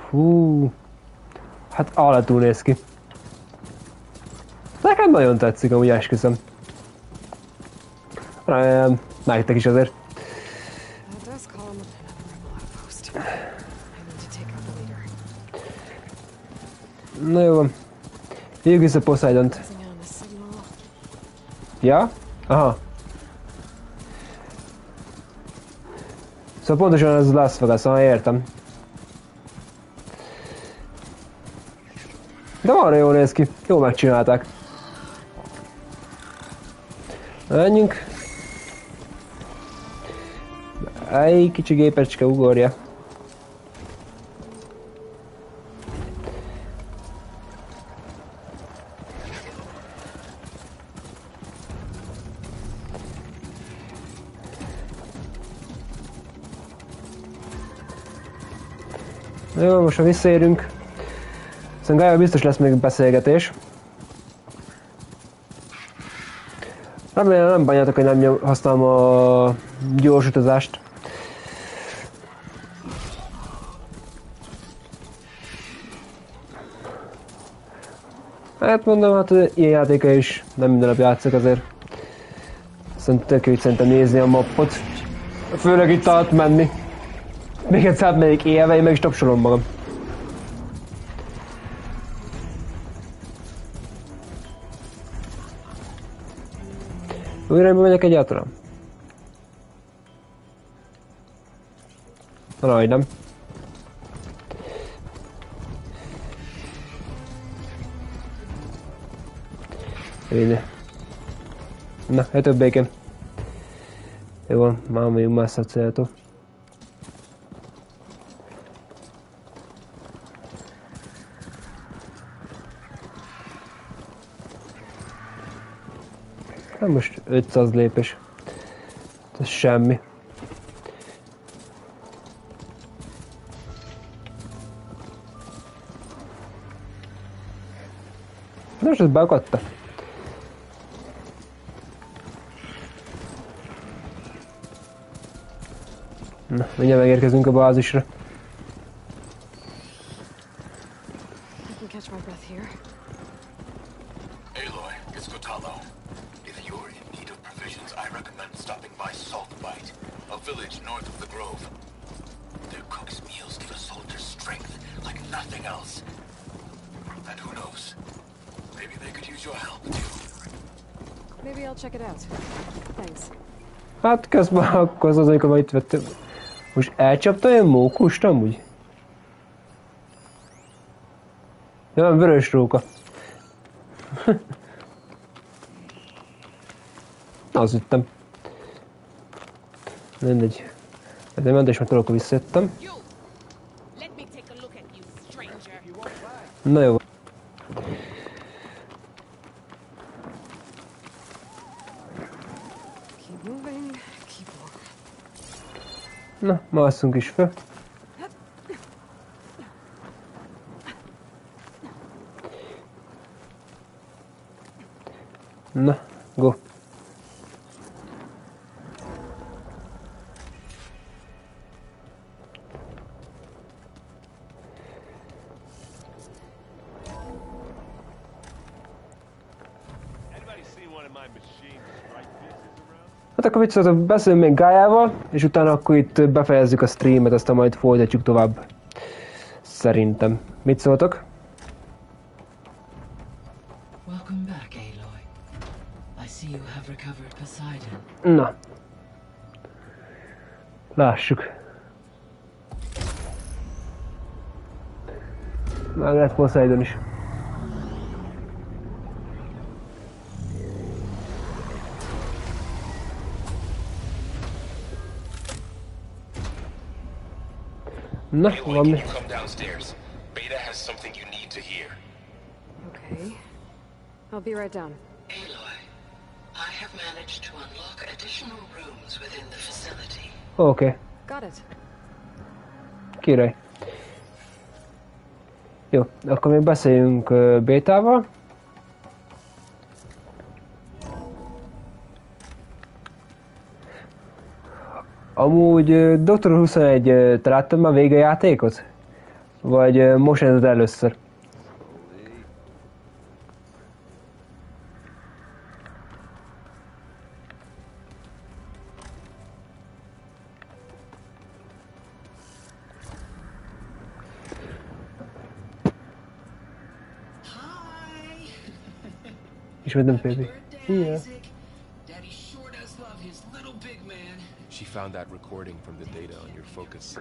Hú. Hát állatul néz ki. Nekem nagyon tetszik, amúgy esküszöm. Nektek is azért. Na jó van. Hívjuk vissza Poseidont. Ja? Aha. Szóval pontosan ez Las Vegas, értem. De arra jól néz ki. Jól megcsinálták. Menjünk. Egy kicsi gépecske ugorja. Jó, most ha visszaérünk. Szerintem biztos lesz még beszélgetés. Remélem nem bánjátok, hogy nem használom a gyors utazást. Hát mondom, hát ilyen játéka is nem minden nap játszok azért. Szóval tök jó, hogy szerintem nézni a mappot. Főleg itt alatt menni. Még egyszer átmegyek élve, én meg is tapsolom magam. Újra megyek egyáltalán? Valahogy nem. Ide. Na, hát több békén. Jó van, már megyünk messze a céltól. Hát most 500 lépés. Ez semmi. De most ez beakadta. Na, mindjárt megérkezünk a bázisra. Hát közben akkor az, amikor itt vettem. Most elcsapta olyan mókust amúgy? Ja, vörös róka. Az üttem. Mindegy. Ez nem ment, és már akkor visszajöttem. Na jó. Na, másszunk is fel. Na, go. Hát akkor vicceltek, beszélünk még Gájával, és utána akkor itt befejezzük a streamet, aztán majd folytatjuk tovább. Szerintem. Mit szóltok? Na. Lássuk. Már lehet Poseidon is. No, Aloy, can you come downstairs? Beta has something you need to hear. Okay. I'll be right down. Aloy, I have managed to unlock additional rooms within the facility. Okay. Got it. Király. Jó, akkor még beszéljünk Bétával. Amúgy Dr. 21, te láttad már végig a játékot? Vagy most nézed először? Ismétem, baby. Yeah. She found that recording from the data on your focus.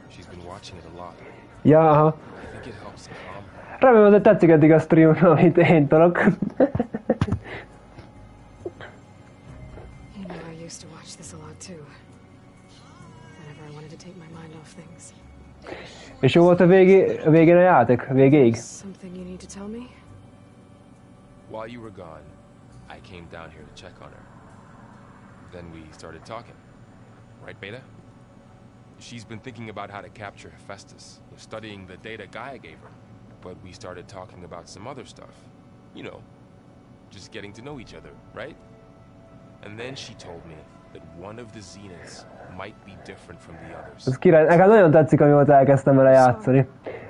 She's been watching it a lot. Ja, aha. I think it helps calm her. Remélem, hogy tetszik eddig a stream, amit én tolok. You know, I used to watch this a lot too. Whenever I wanted to take my mind off things. És jó volt a végén a játék? Végéig? Something you need to tell me? While you were gone, I came down here to check on her. Then we started talking. Right, Beta? She's been thinking about how to capture Hephaestus, studying the data Gaia gave her. But we started talking about some other stuff. You know, just getting to know each other, right? And then she told me that one of the zeniths might be different from the others. Ez király, nekem nagyon tetszik, amióta elkezdtem vele játszani.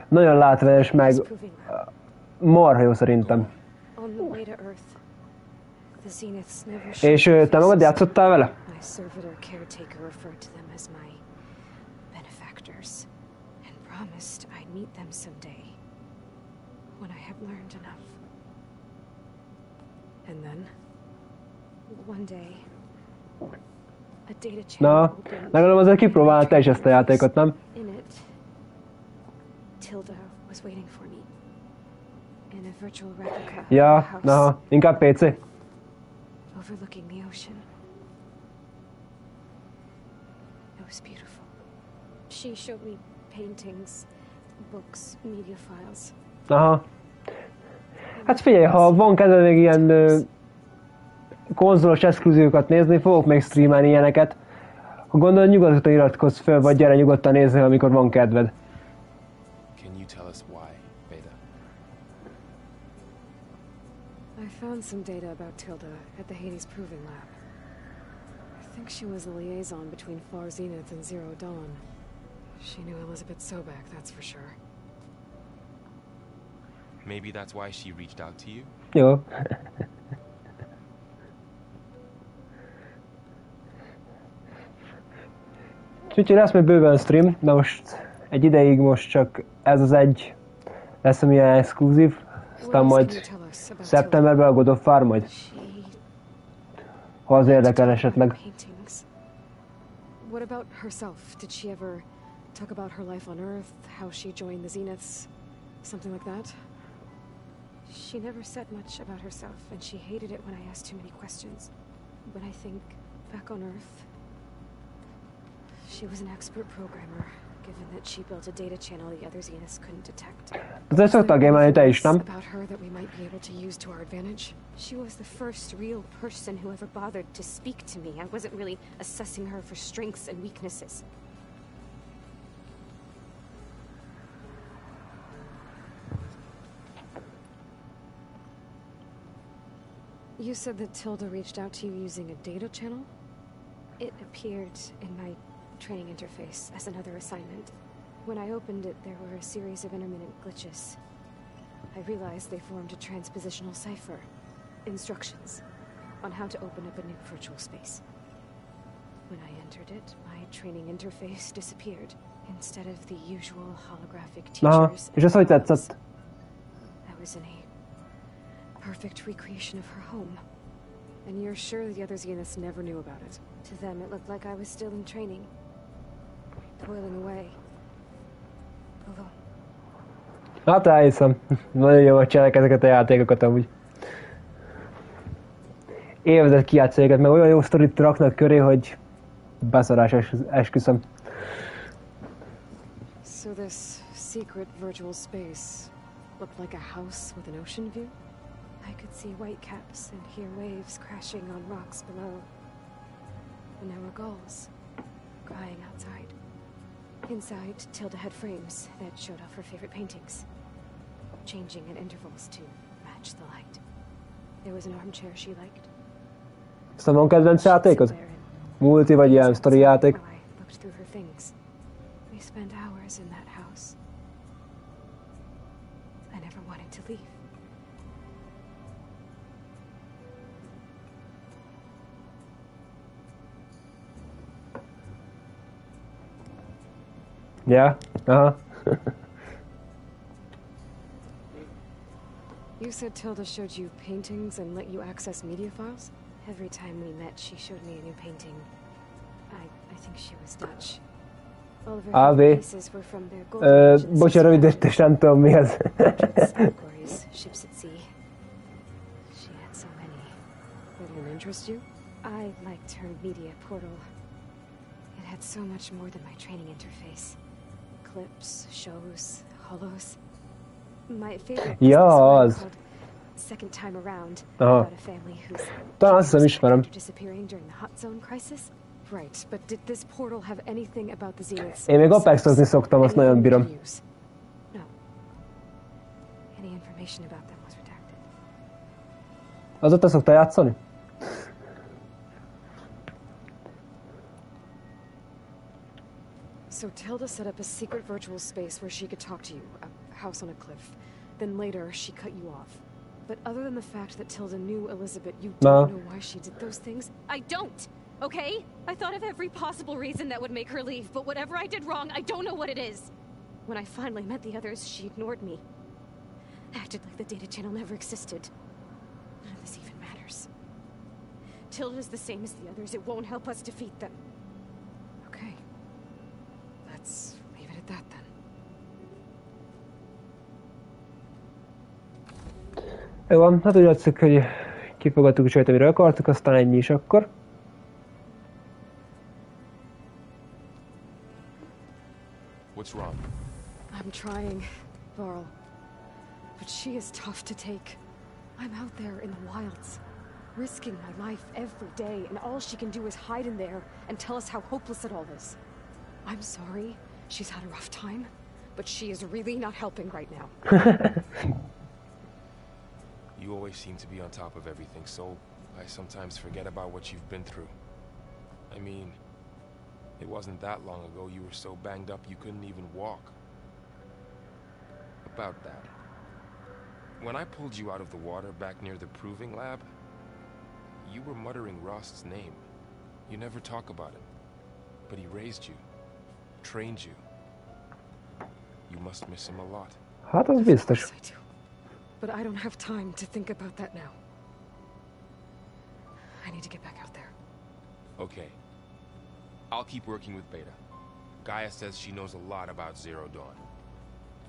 Nagyon látványos, meg marha jó szerintem. És te magad játszottál vele? Na, legalább azért kipróbáltad te is ezt a játékot, nem? Ja, na, inkább PC. Overlooking the ocean. It was beautiful. She showed me paintings, books, media files. Aha. Hát figyelj, ha van kedved még ilyen konzolos exkluzívokat nézni, fogok még streamelni ilyeneket. Ha gondolod, nyugodtan iratkozz fel, vagy gyere nyugodtan nézni, amikor van kedved. Can you tell us why, Beta? I found some data about Tilda at the Hades Proving Lab. I think she was the liaison between Far Zenith and Zero Dawn. She knew Elizabeth Sobek, that's for sure. Maybe that's why she reached out to you? Jó. Úgyhogy lesz még bőven stream, de most egy ideig most csak ez az egy lesz, ami ilyen exkluzív. Aztán majd szeptemberben a God of War majd. Ha az érdekel esetleg. What about herself? Did she ever talk about her life on Earth, how she joined the Zeniths, something like that? She never said much about herself, and she hated it when I asked too many questions. When I think back on Earth, she was an expert programmer, given that she built a data channel the other Zeniths couldn't detect. De szoktál gémelni te is, nem? About her that we might be able to use to our advantage. She was the first real person who ever bothered to speak to me. I wasn't really assessing her for strengths and weaknesses. You said that Tilda reached out to you using a data channel? It appeared in my training interface as another assignment. When I opened it, there were a series of intermittent glitches. I realized they formed a transpositional cipher. Instructions on how to open up a new virtual space. When I entered it, my training interface disappeared. Instead of the usual holographic teachers, és ez hogy tetszett? I was in a perfect recreation of her home. And you're sure the other Zeniths never knew about it? To them, it looked like I was still in training. Toiling away. Alone. Hát elhiszem. Nagyon jól csinálják ezeket a játékokat amúgy. Élvezet kijátszani őket, meg olyan jó sztorit raknak köré, hogy beszarás, esküszöm. So this secret virtual space looked like a house with an ocean view? I could see whitecaps and hear waves crashing on rocks below. And there were gulls crying outside. Inside, Tilda had frames that showed off her favorite paintings, changing at intervals to match the light. There was an armchair she liked. Aztán van kedvenc játékod? Multi vagy ilyen sztori játék? I looked through her things. We spent hours in that house. I never wanted to leave. Yeah, You said Tilda showed you paintings and let you access media files? Every time we met, she showed me a new painting. I think she was Dutch. All of her pieces were from their gold bocsánat, rövidítés, nem tudom mi az. Ships at sea. She had so many. Would it interest you? I liked her media portal. It had so much more than my training interface. Clips, shows, holos. My favorite was called Second Time Around, about a family who's disappearing during the hot zone crisis. Right, but did this portal have anything about the Zeniths? Én még Apexozni szoktam, azt nagyon bírom. No. Any information about them was redacted. Azóta szoktál játszani? So Tilda set up a secret virtual space where she could talk to you, a house on a cliff. Then later, she cut you off. But other than the fact that Tilda knew Elizabeth, you don't know why she did those things? I don't, okay? I thought of every possible reason that would make her leave, but whatever I did wrong, I don't know what it is. When I finally met the others, she ignored me. Acted like the data channel never existed. None of this even matters. Tilda's the same as the others. It won't help us defeat them. Okay. Let's leave it at that then. Jó van, hát úgy látszik, hogy kifogadtuk is, amire akartuk, aztán ennyi is akkor. What's wrong? I'm trying, Varl. But she is tough to take. I'm out there in the wilds, risking my life every day, and all she can do is hide in there and tell us how hopeless it all is. I'm sorry, she's had a rough time, but she is really not helping right now. You always seem to be on top of everything, so I sometimes forget about what you've been through. I mean, it wasn't that long ago you were so banged up you couldn't even walk. About that. When I pulled you out of the water back near the proving lab, you were muttering Rost's name. You never talk about it. But he raised you, trained you. You must miss him a lot. Hát az biztos. Yes, I do. But I don't have time to think about that now. I need to get back out there. Okay. I'll keep working with Beta. Gaia says she knows a lot about Zero Dawn.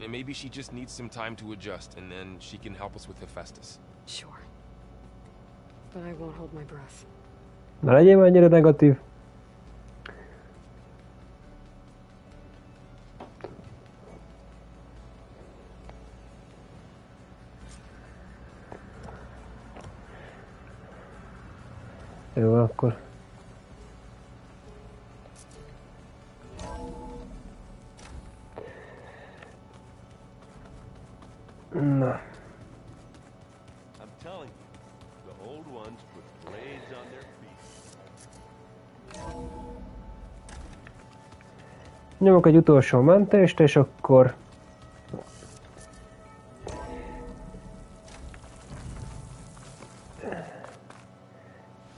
And maybe she just needs some time to adjust, and then she can help us with Hephaestus. Sure. But I won't hold my breath. Ne legyél már ennyire negatív. Jó, akkor. Na. I'm telling you, the old ones put blades on their feet. Nyomok egy utolsó mentést, és akkor...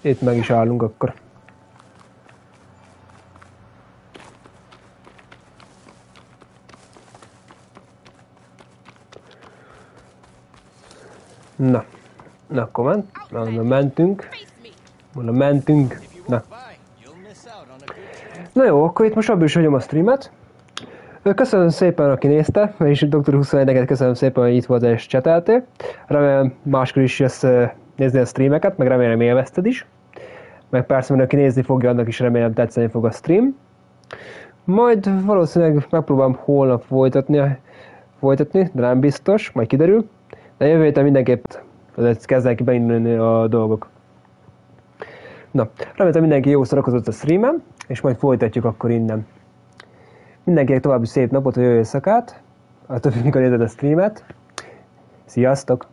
Itt meg is állunk akkor. Na. Na, akkor mentünk. Na. Na jó, akkor itt most abban is hagyom a streamet. Köszönöm szépen, aki nézte, és Dr. 21-eket köszönöm szépen, hogy itt volt és cseteltél. Remélem máskor is jössz nézni a streameket, meg remélem élvezted is. Meg persze, aki nézni fogja, annak is remélem tetszeni fog a stream. Majd valószínűleg megpróbálom holnap folytatni, de nem biztos, majd kiderül. De jövő héten mindenképp kezdenek ki beindulni a dolgok. Na, remélem mindenki jó szórakozott a streamen, és majd folytatjuk akkor innen. Mindenkinek további szép napot, vagy jó éjszakát, a többi mikor nézed a streamet. Sziasztok!